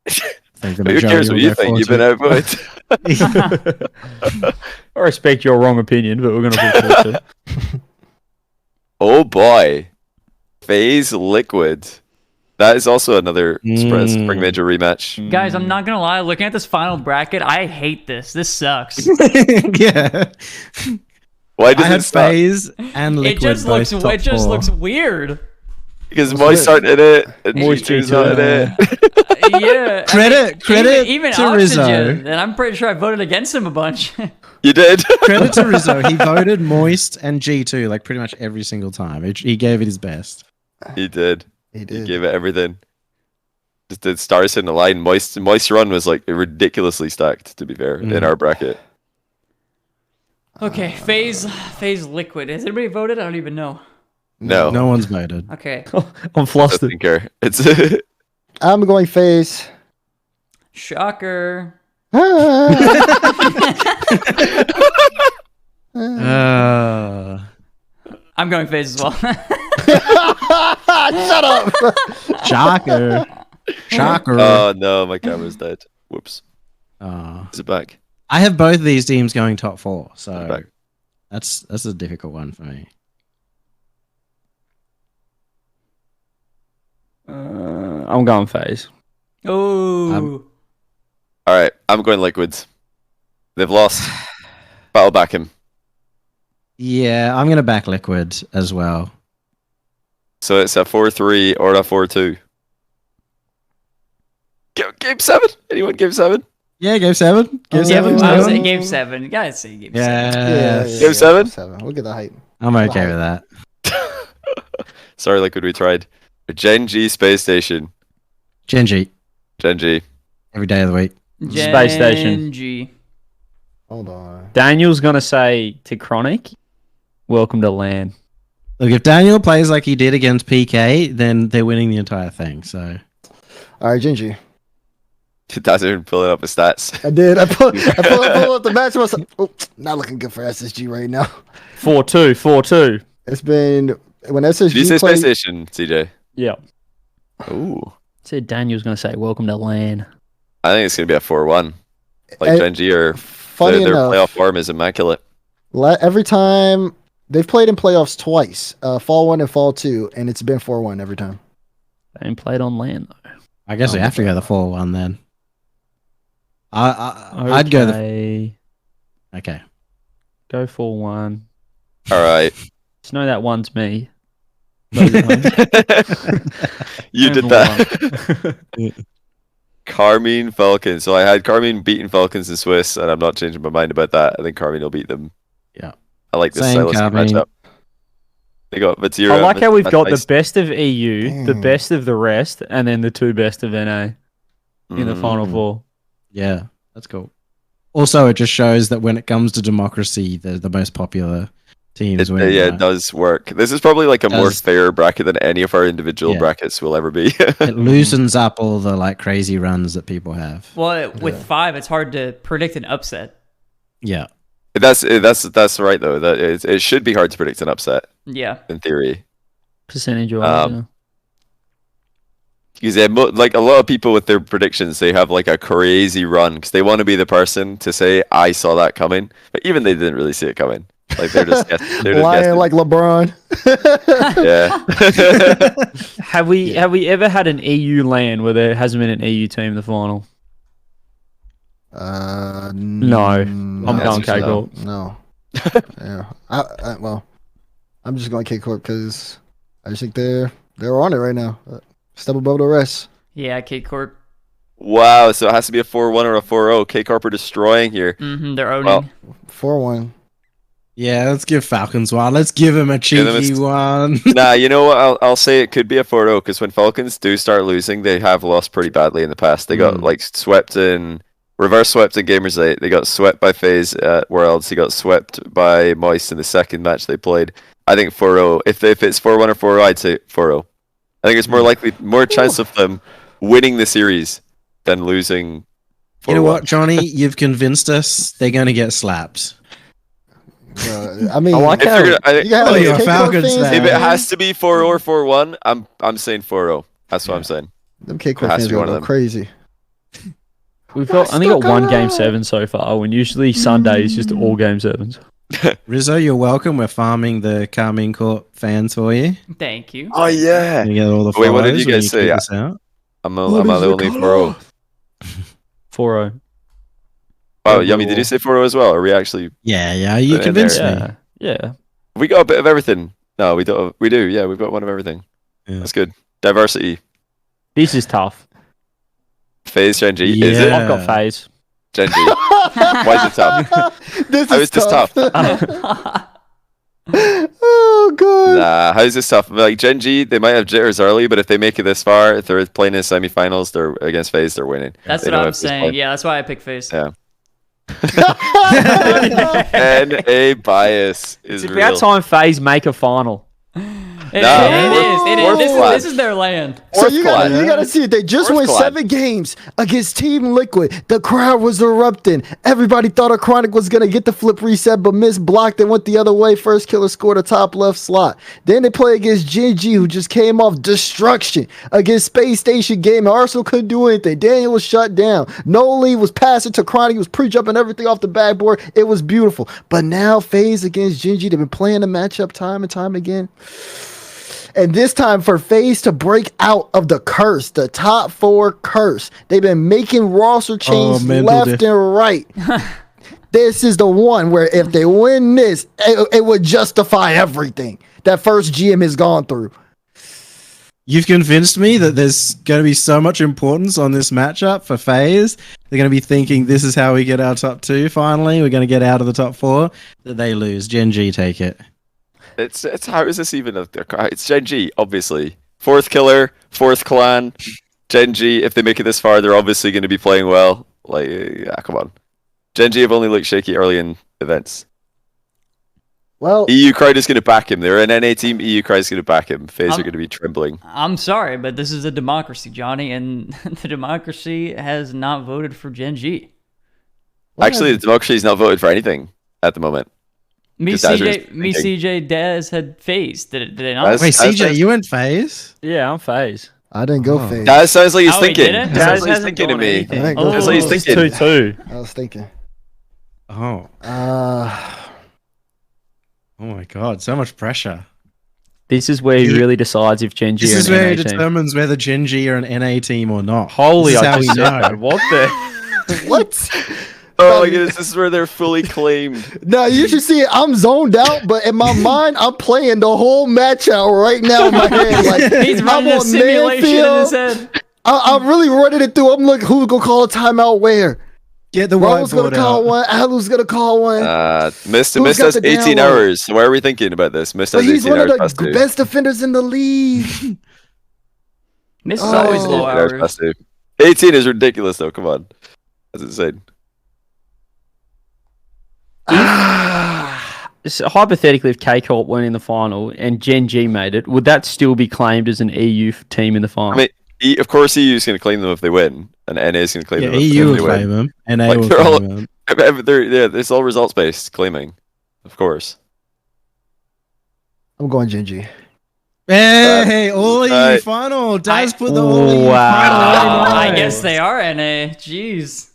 I think the But who cares majority what will you go think? You've been 4-2. outvoted. I respect your wrong opinion, but we're going to put 4-2. Oh boy. FaZe Liquid. That is also another Spring Major rematch. Guys, I'm not gonna lie. Looking at this final bracket, I hate this. This sucks. Yeah. Why I does had it suck? FaZe and Liquid It just both looks. top It just 4. looks weird. Because Moist aren't in it, and Moist G2's G2. not in it. Yeah. Credit even to Oxygen, Rizzo. and I'm pretty sure I voted against him a bunch. You did. Credit to Rizzo. He voted Moist and G2 like pretty much every single time. He gave it his best. He did. He He did. gave it everything. Just did stars in the line. Moist run was like ridiculously stacked, to be fair, in our bracket. Okay, FaZe Liquid. Has anybody voted? I don't even know. No. No one's voted. Okay. I'm I flustered. don't care. It's I'm going FaZe. Shocker. I'm going FaZe as well. Shut up. Shocker. Shocker. oh no, my camera's dead. Whoops. Is it back? I have both of these teams going top 4, It's so back. that's a difficult one for me. I'm going FaZe. Oh. All right, I'm going Liquids. They've lost. Battle back him. Yeah, I'm gonna back Liquid as well. So it's a 4-3 or a 4-2. Game 7? Anyone game 7? Yeah, game 7. Game Yeah, 7. but I was Seven. saying game 7. You gotta say game 7. Yeah, Game 7? 7. Look at the hype. I'm okay with that. Sorry, Liquid, we tried. Gen.G Space Station. Gen.G Gen.G. every day of the week. Space Station. Gen.G. Hold on. Daniel's going to say to Chronic, welcome to LAN. Look, if Daniel plays like he did against PK, then they're winning the entire thing. So All right, Gen.G. That's even pulling up his stats. I did. I pulled up the match. Not looking good for SSG right now. 4-2. 4-2. It's been when Did you SSG say Space played. Station, CJ? Yeah. Ooh. Said Daniel's going to say welcome to LAN. I think it's going to be a 4-1. Like And Gen.G or funny their enough, playoff form is immaculate. every time they've played in playoffs twice, Fall 1 and Fall 2, and it's been 4-1 every time. They ain't played on LAN, though. I guess we have to go the 4-1 then. I'd go the okay. Go 4-1. All right. Just know that one's me. You did And that. Carmine Falcons. So I had Carmine beating Falcons in Swiss, and I'm not changing my mind about that. I think Carmine will beat them. Yeah. I like this Same stylistic Carmine. matchup. They got Vatira. I like how we've got Nice. the best of EU, the Damn. best of the rest, and then the two best of NA in the Final Mm. Four. Yeah, that's cool. Also, it just shows that when it comes to democracy, the most popular teams win. Yeah, right? it does work. This is probably like a more Does- fair bracket than any of our individual Yeah. brackets will ever be. It loosens up all the like crazy runs that people have. Well, with 5, it's hard to predict an upset. Yeah. That's right though. That it should be hard to predict an upset Yeah. in theory. Percentage wise. Because like a lot of people with their predictions, they have like a crazy run because they want to be the person to say, "I saw that coming," but even they didn't really see it coming. Like they're just Lying guessing. like LeBron. Yeah. Have we ever had an EU LAN where there hasn't been an EU team in the final? No. I'm going K Corp. No. Yeah. Well, I'm just going K Corp because I just think they're on it right now. Step above the rest. Yeah, K Corp. Wow. So it has to be a 4-1 or a 4-0. K Corp are destroying here. They're owning. Well, 4-1. Yeah, let's give Falcons one. Let's give him a cheeky one. Nah, you know what? I'll say it could be a 4-0 because when Falcons do start losing, they have lost pretty badly in the past. They got like reverse swept in Gamers 8. They got swept by FaZe at Worlds. They got swept by Moist in the second match they played. I think 4-0. If it's 4-1 or 4-0, I'd say 4-0. I think it's more chance of them winning the series than losing. 4-1. You know what, Johnny? You've convinced us they're going to get slapped. I mean, you're a Falcons fan. If it has to be 4-0 or 4-1, I'm saying 4-0. That's what I'm saying. Them K-Corp fans go crazy. We've only got one game 7 so far, when usually Sunday is just all game 7s. Rizzo, you're welcome. We're farming the Carmine Corp fans for you. Thank you. Oh yeah. You get all the Wait, what did you guys say? I'm only 4-0. 4-0. Oh, Yummy, did you say 4-0 as well? Are we actually? Yeah. You convinced me. Yeah. We got a bit of everything. No, we don't. We do. Yeah, we've got one of everything. Yeah. That's good. Diversity. This is tough. FaZe Gen.G. Yeah. Is it? I've got FaZe. Gen.G. Why is it tough? How is this tough? Oh god. Nah, how is this tough? Like Gen.G, they might have jitters early, but if they make it this far, if they're playing in semifinals, they're against FaZe, they're winning. That's what I'm saying. Yeah, that's why I picked FaZe. Yeah. NA bias is It's real. about time FaZe make a final. It is. This is their land. So you gotta see it. They just won 7 games against Team Liquid. The crowd was erupting. Everybody thought a Chronic was gonna get the flip reset, but missed blocked and went the other way. First killer scored a top left slot. Then they play against Gen.G, who just came off destruction against Space Station Game. Arsenal couldn't do anything. Daniel was shut down. Noli was passing to Chronic. He was pre-jumping everything off the backboard. It was beautiful. But now FaZe against Gen.G, they've been playing the matchup time and time again. And this time for FaZe to break out of the curse, the top 4 curse. They've been making roster changes left and right. This is the one where if they win this, it would justify everything that first GM has gone through. You've convinced me that there's going to be so much importance on this matchup for FaZe. They're going to be thinking this is how we get our top 2 finally. We're going to get out of the top 4. That they lose. Gen.G take it. It's how is this even? It's Gen.G, obviously. 4th killer, 4th clan. Gen.G, if they make it this far, they're obviously going to be playing well. Like, yeah, come on. Gen.G have only looked shaky early in events. Well, EU crowd is going to back him. They're an NA team. EU crowd is going to back him. FaZe are going to be trembling. I'm sorry, but this is a democracy, Johnny, and the democracy has not voted for Gen.G. Actually, the democracy is not voted for anything at the moment. Me, CJ, Daz had FaZe. Did they not? Wait, CJ, you went FaZe? Yeah, I'm FaZe. I didn't go FaZe. That sounds like he's thinking. Daz sounds like he's thinking to me. That's like he's thinking. 2-2. I was thinking. Oh. Oh my god, so much pressure. This is where he really decides if Gen.G This are is an where he NA team. determines whether Gen.G are an NA team or not. Holy, this is I how we just said know. that. What the? What? Oh my goodness, this is where they're fully claimed. No, you should see it. I'm zoned out, but in my mind, I'm playing the whole match out right now in my head. Like He's running a simulation in his head. I'm really running it through. I'm like, who's gonna call a timeout where? Get the Roll's whiteboard gonna call out. one. Alu's gonna call one. Mist Who's got has the 18 download? hours. Why are we thinking about this? Mist But has he's 18 one of hours. the past due. best defenders in the league. This is always low 18 hours hours. past due. 18 is ridiculous, though. Come on, that's insane. So hypothetically, if K-Corp went in the final and Gen.G made it, would that still be claimed as an EU team in the final? I mean, of course, EU is going to claim them if they win, and NA is going to claim Yeah, them if EU they will win. claim them. NA Like, will they're all- claim them. It's all results based claiming, of course. I'm going Gen.G. Hey, all EU Right. final. Daz put the all EU Wow. final. I guess they are NA. Jeez.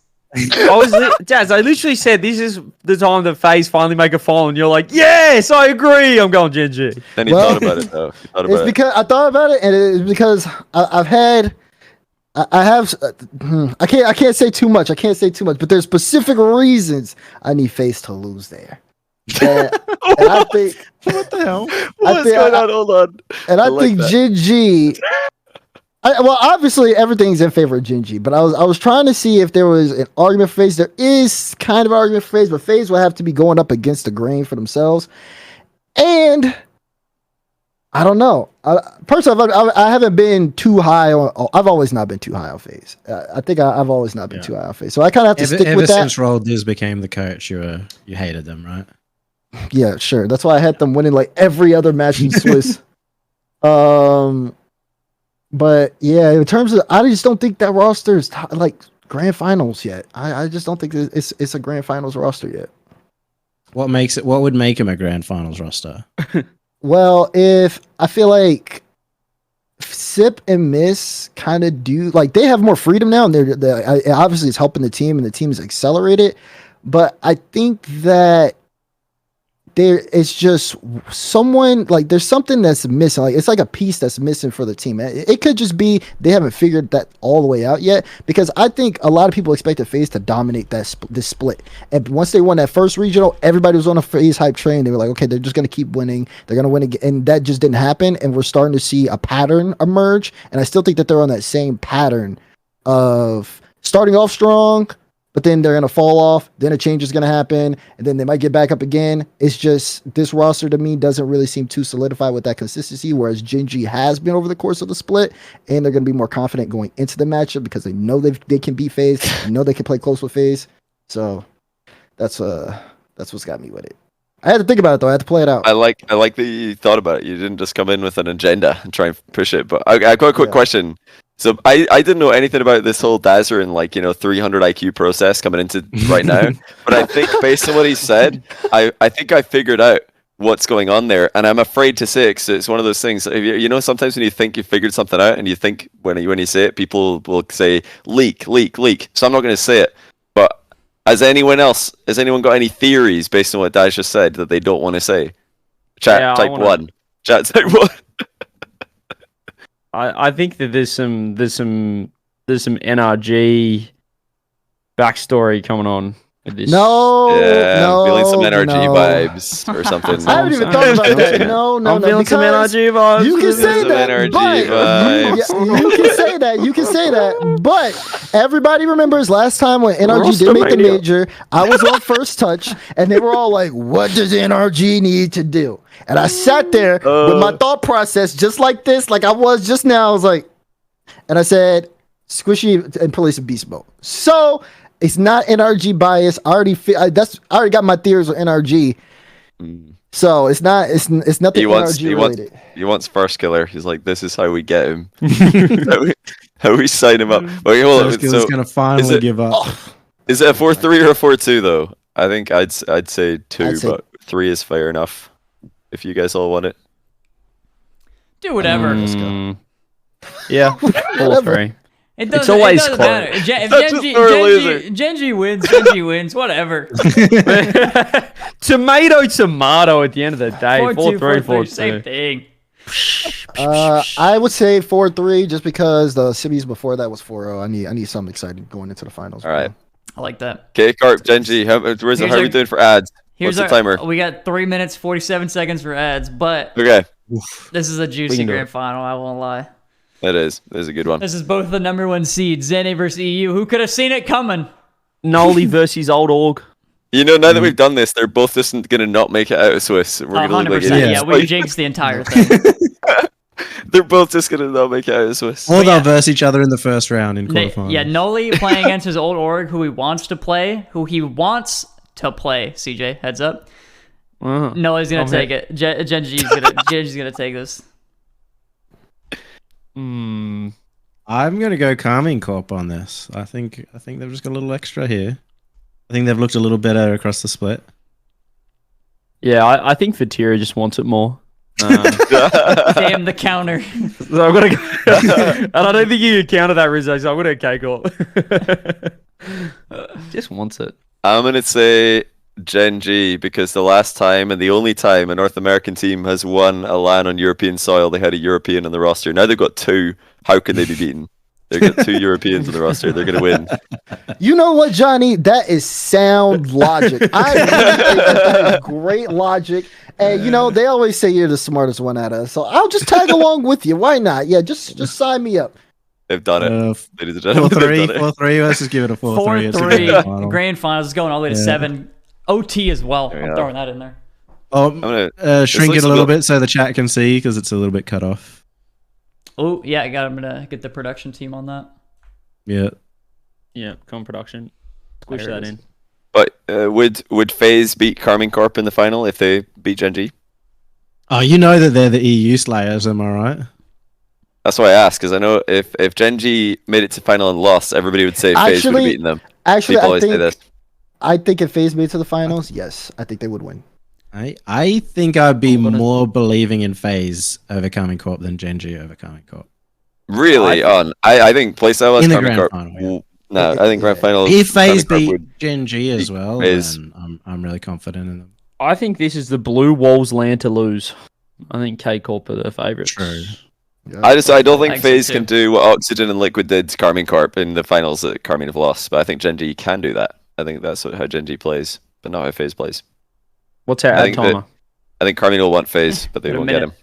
Daz, I literally said this is the time that FaZe finally make a final, and you're like, yes, I agree. I'm going Gen.G. Then he Well, thought about it, though. He thought It's about it. because I thought about it, and it's because I can't say too much. But there's specific reasons I need FaZe to lose there. And I think What the hell? What's going on? Hold on. And I like think that. Gen.G, Well, obviously everything's in favor of Gen.G, but I was trying to see if there was an argument for FaZe. There is kind of an argument for FaZe, but FaZe will have to be going up against the grain for themselves. And I don't know. Personally, I haven't been too high on. I've always not been too high on FaZe. I think I've always not been too high on FaZe. So I kind of have to stick with that. Ever since Roldiz became the coach, you hated them, right? Yeah, sure. That's why I had them winning like every other match in Swiss. But yeah, in terms of, I just don't think that roster is like grand finals yet. I just don't think it's a grand finals roster yet. What would make him a grand finals roster? Well, if I feel like Sip and Miss kind of do, like, they have more freedom now, and they're obviously it's helping the team, and the team is accelerated. But I think that it's just someone, like, there's something that's missing. Like, it's like a piece that's missing for the team. It could just be they haven't figured that all the way out yet, because I think a lot of people expected FaZe to dominate this split. And once they won that first regional, everybody was on a FaZe hype train. They were like, okay, they're just going to keep winning. They're going to win again. And that just didn't happen. And we're starting to see a pattern emerge. And I still think that they're on that same pattern of starting off strong, but then they're going to fall off. Then a change is going to happen. And then they might get back up again. It's just this roster to me doesn't really seem too solidified with that consistency, whereas Gen.G has been over the course of the split. And they're going to be more confident going into the matchup because they know they can beat FaZe. They know they can play close with FaZe. So that's what's got me with it. I had to think about it, though. I had to play it out. I like that you thought about it. You didn't just come in with an agenda and try and push it. But I got a quick question. So I didn't know anything about this whole Dazzler and 300 IQ process coming into right now. But I think based on what he said, I think I figured out what's going on there. And I'm afraid to say it because it's one of those things. Sometimes when you think you figured something out and you think when you say it, people will say leak. So I'm not going to say it. But has anyone got any theories based on what Daz just said that they don't want to say? Chat type 1. Chat type 1. I think that there's some NRG backstory coming on with this. No, I'm feeling some NRG vibes or something. I haven't even thought about it. No, I'm feeling some NRG vibes. You can say that, but you can say that, but everybody remembers last time when NRG did make the major, I was on First Touch, and they were all like, "What does NRG need to do?" And I sat there with my thought process just like this, like I was just now. I was like, and I said, Squishy and Police of Beast Mode. So it's not NRG bias. I already got my theories on NRG. So it's not. It's nothing NRG related. He wants First Killer. He's like, this is how we get him. how we sign him up. Okay, hold on. First Killer's gonna finally give up. Is it a 4-3 or a 4-2 though? I think I'd say 2, but 3 is fair enough. If you guys all want it, do whatever. Let's go. Yeah, 4-3. It's always doesn't close. matter. If Gen.G wins, Gen.G wins. Whatever. Tomato at the end of the day. 4-3, 4-2. Same thing. I would say 4-3 just because the series before that was 4-0. I need something exciting going into the finals. All right. I like that. Okay, Corp, Gen.G, how are we doing for ads? What's the timer? We got 3 minutes 47 seconds for ads, but okay. This is a juicy grand final. I won't lie. It is. It is a good one. This is both the number 1 seed, Zen versus EU. Who could have seen it coming? Noli versus Old Org. Now that we've done this, they're both just going to not make it out of Swiss. We're going to look like idiots. Yeah, we jinxed the entire thing. They're both just going to not make it out of Swiss. Or they'll verse each other in the first round in quarterfinals. Yeah, Noli playing against his old org, who he wants to play, CJ, heads up. Noli's going to take it. Gen.G's going to take this. I'm gonna go Carmine Corp on this. I think they've just got a little extra here. I think they've looked a little better across the split. Yeah, I think Vatira just wants it more. Damn the counter. So I'm gonna go, and I don't think you can counter that, Rizzo. So I'm gonna K Corp. Just wants it. I'm gonna say Gen.G because the last time and the only time a North American team has won a LAN on European soil, they had a European on the roster. Now they've got 2. How can they be beaten? They've got 2 Europeans on the roster. They're going to win. You know what, Johnny? That is sound logic. I really think that is great logic. And, they always say you're the smartest one out of us. So I'll just tag along with you. Why not? Yeah, just sign me up. They've done it, ladies and gentlemen. 4-3, They've done it. 4-3. Let's just give it a 4-3. It's a grand 4-3 final. grand finals going all the way to 7. OT as well. There I'm we throwing are. that in there. Oh, shrink looks it a a little bit- bit so the chat can see because it's a little bit cut off. Oh, yeah, I'm going to get the production team on that. Yeah. Yeah, production. Squish There it that is. in. But would FaZe beat Carmine Corp in the final if they beat Gen.G? Oh, you know that they're the EU Slayers, am I right? That's why I asked, because I know if Gen.G made it to final and lost, everybody would say FaZe would have Actually- beaten them. Actually, People I always say think this. if FaZe made it to the finals, yes, I think they would win. I think I'd be what is- more believing in FaZe overcoming Corp than Gen.G overcoming Corp. Really? I think playstyle was In the Carmine grand Corp. final, yeah. No, I think grand final. If FaZe Carmine Corp beat Gen.G as well, FaZe. then I'm really confident in them. I think this is the Blue Walls land to lose. I think K Corp are the favourites. True. Yeah. I don't think think so FaZe too. can do what Oxygen and Liquid did to Carmine Corp in the finals that Carmine have lost, but I think Gen.G can do that. I think that's how Gen.G plays, but not how FaZe plays. What's our I ad think that- timer? I think Carmine will want FaZe, but they Wait a won't get him. minute.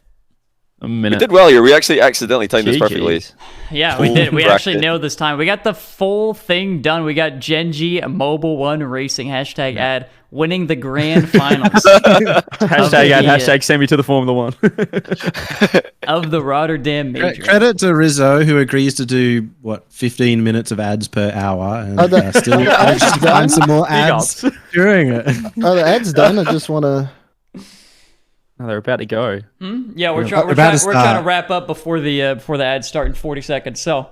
A We minute. did well here. We actually accidentally timed this perfectly. GGs. Yeah, we did. We Bracket. actually nailed this time. We got the full thing done. We got Gen.G Mobile 1 Racing #ad winning the grand finals Hashtag ad, the- hashtag send me to the Formula One. of the Rotterdam Major. Credit to Rizzo, who agrees to do 15 minutes of ads per hour, and Are the- still are the ads manages to done? find some more ads during it. Oh, the ad's done. I just want to. Oh, they're about to go. Yeah, we're about to trying start. to wrap up before the ads start in 40 seconds. So,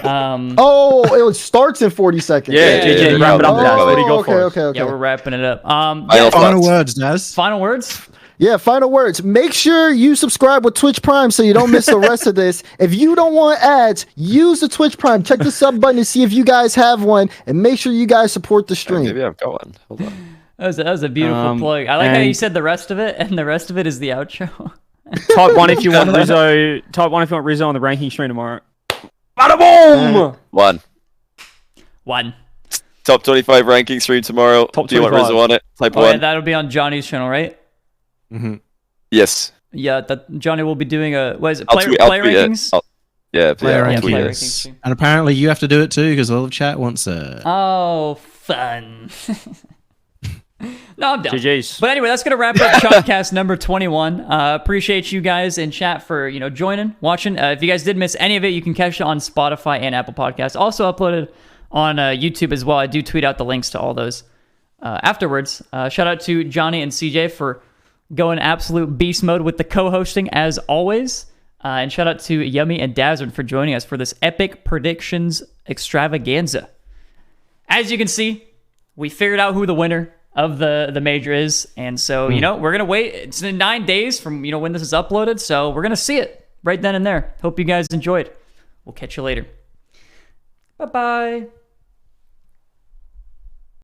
Oh, it starts in 40 seconds. Yeah, yeah, wrap it up, yeah. Daz. What do you Oh, got for us? okay. yeah, we're wrapping it up. Final Yeah, Final thoughts. words, Daz. final words. Yeah, final words. Make sure you subscribe with Twitch Prime so you don't miss the rest of this. If you don't want ads, use the Twitch Prime. Check the sub button to see if you guys have one, and make sure you guys support the stream. Maybe I've got one. Hold on. That was a beautiful plug. I like how you and- said the rest of it, and the rest of it is the outro. Type 1 if you want Rizzo. Type 1 if you want Rizzo on the ranking stream tomorrow. Bada boom! One. One. Top 25 ranking stream tomorrow. Top Do you want 25. Rizzo on it? Type Oh, yeah, one. that'll be on Johnny's channel, right? Yes. Yeah, that Johnny will be doing a what is it? I'll Player, tweet- I'll player tweet it. rankings. Player I'll rankings. tweet player it. rankings stream. And apparently you have to do it too because all of chat wants it. Oh, fun. No, I'm done. GG's. But anyway, that's gonna wrap up Shotcast number 21. Appreciate you guys in chat for joining, watching. If you guys did miss any of it, you can catch it on Spotify and Apple Podcasts. Also uploaded on YouTube as well. I do tweet out the links to all those afterwards. Shout out to Johnny and CJ for going absolute beast mode with the co-hosting as always. And shout out to Yummy and Dazzard for joining us for this epic predictions extravaganza. As you can see, we figured out who the winner of the major is, and so we're gonna wait. It's in 9 days from when this is uploaded, so we're gonna see it right then and there. Hope you guys enjoyed. We'll catch you later. Bye bye.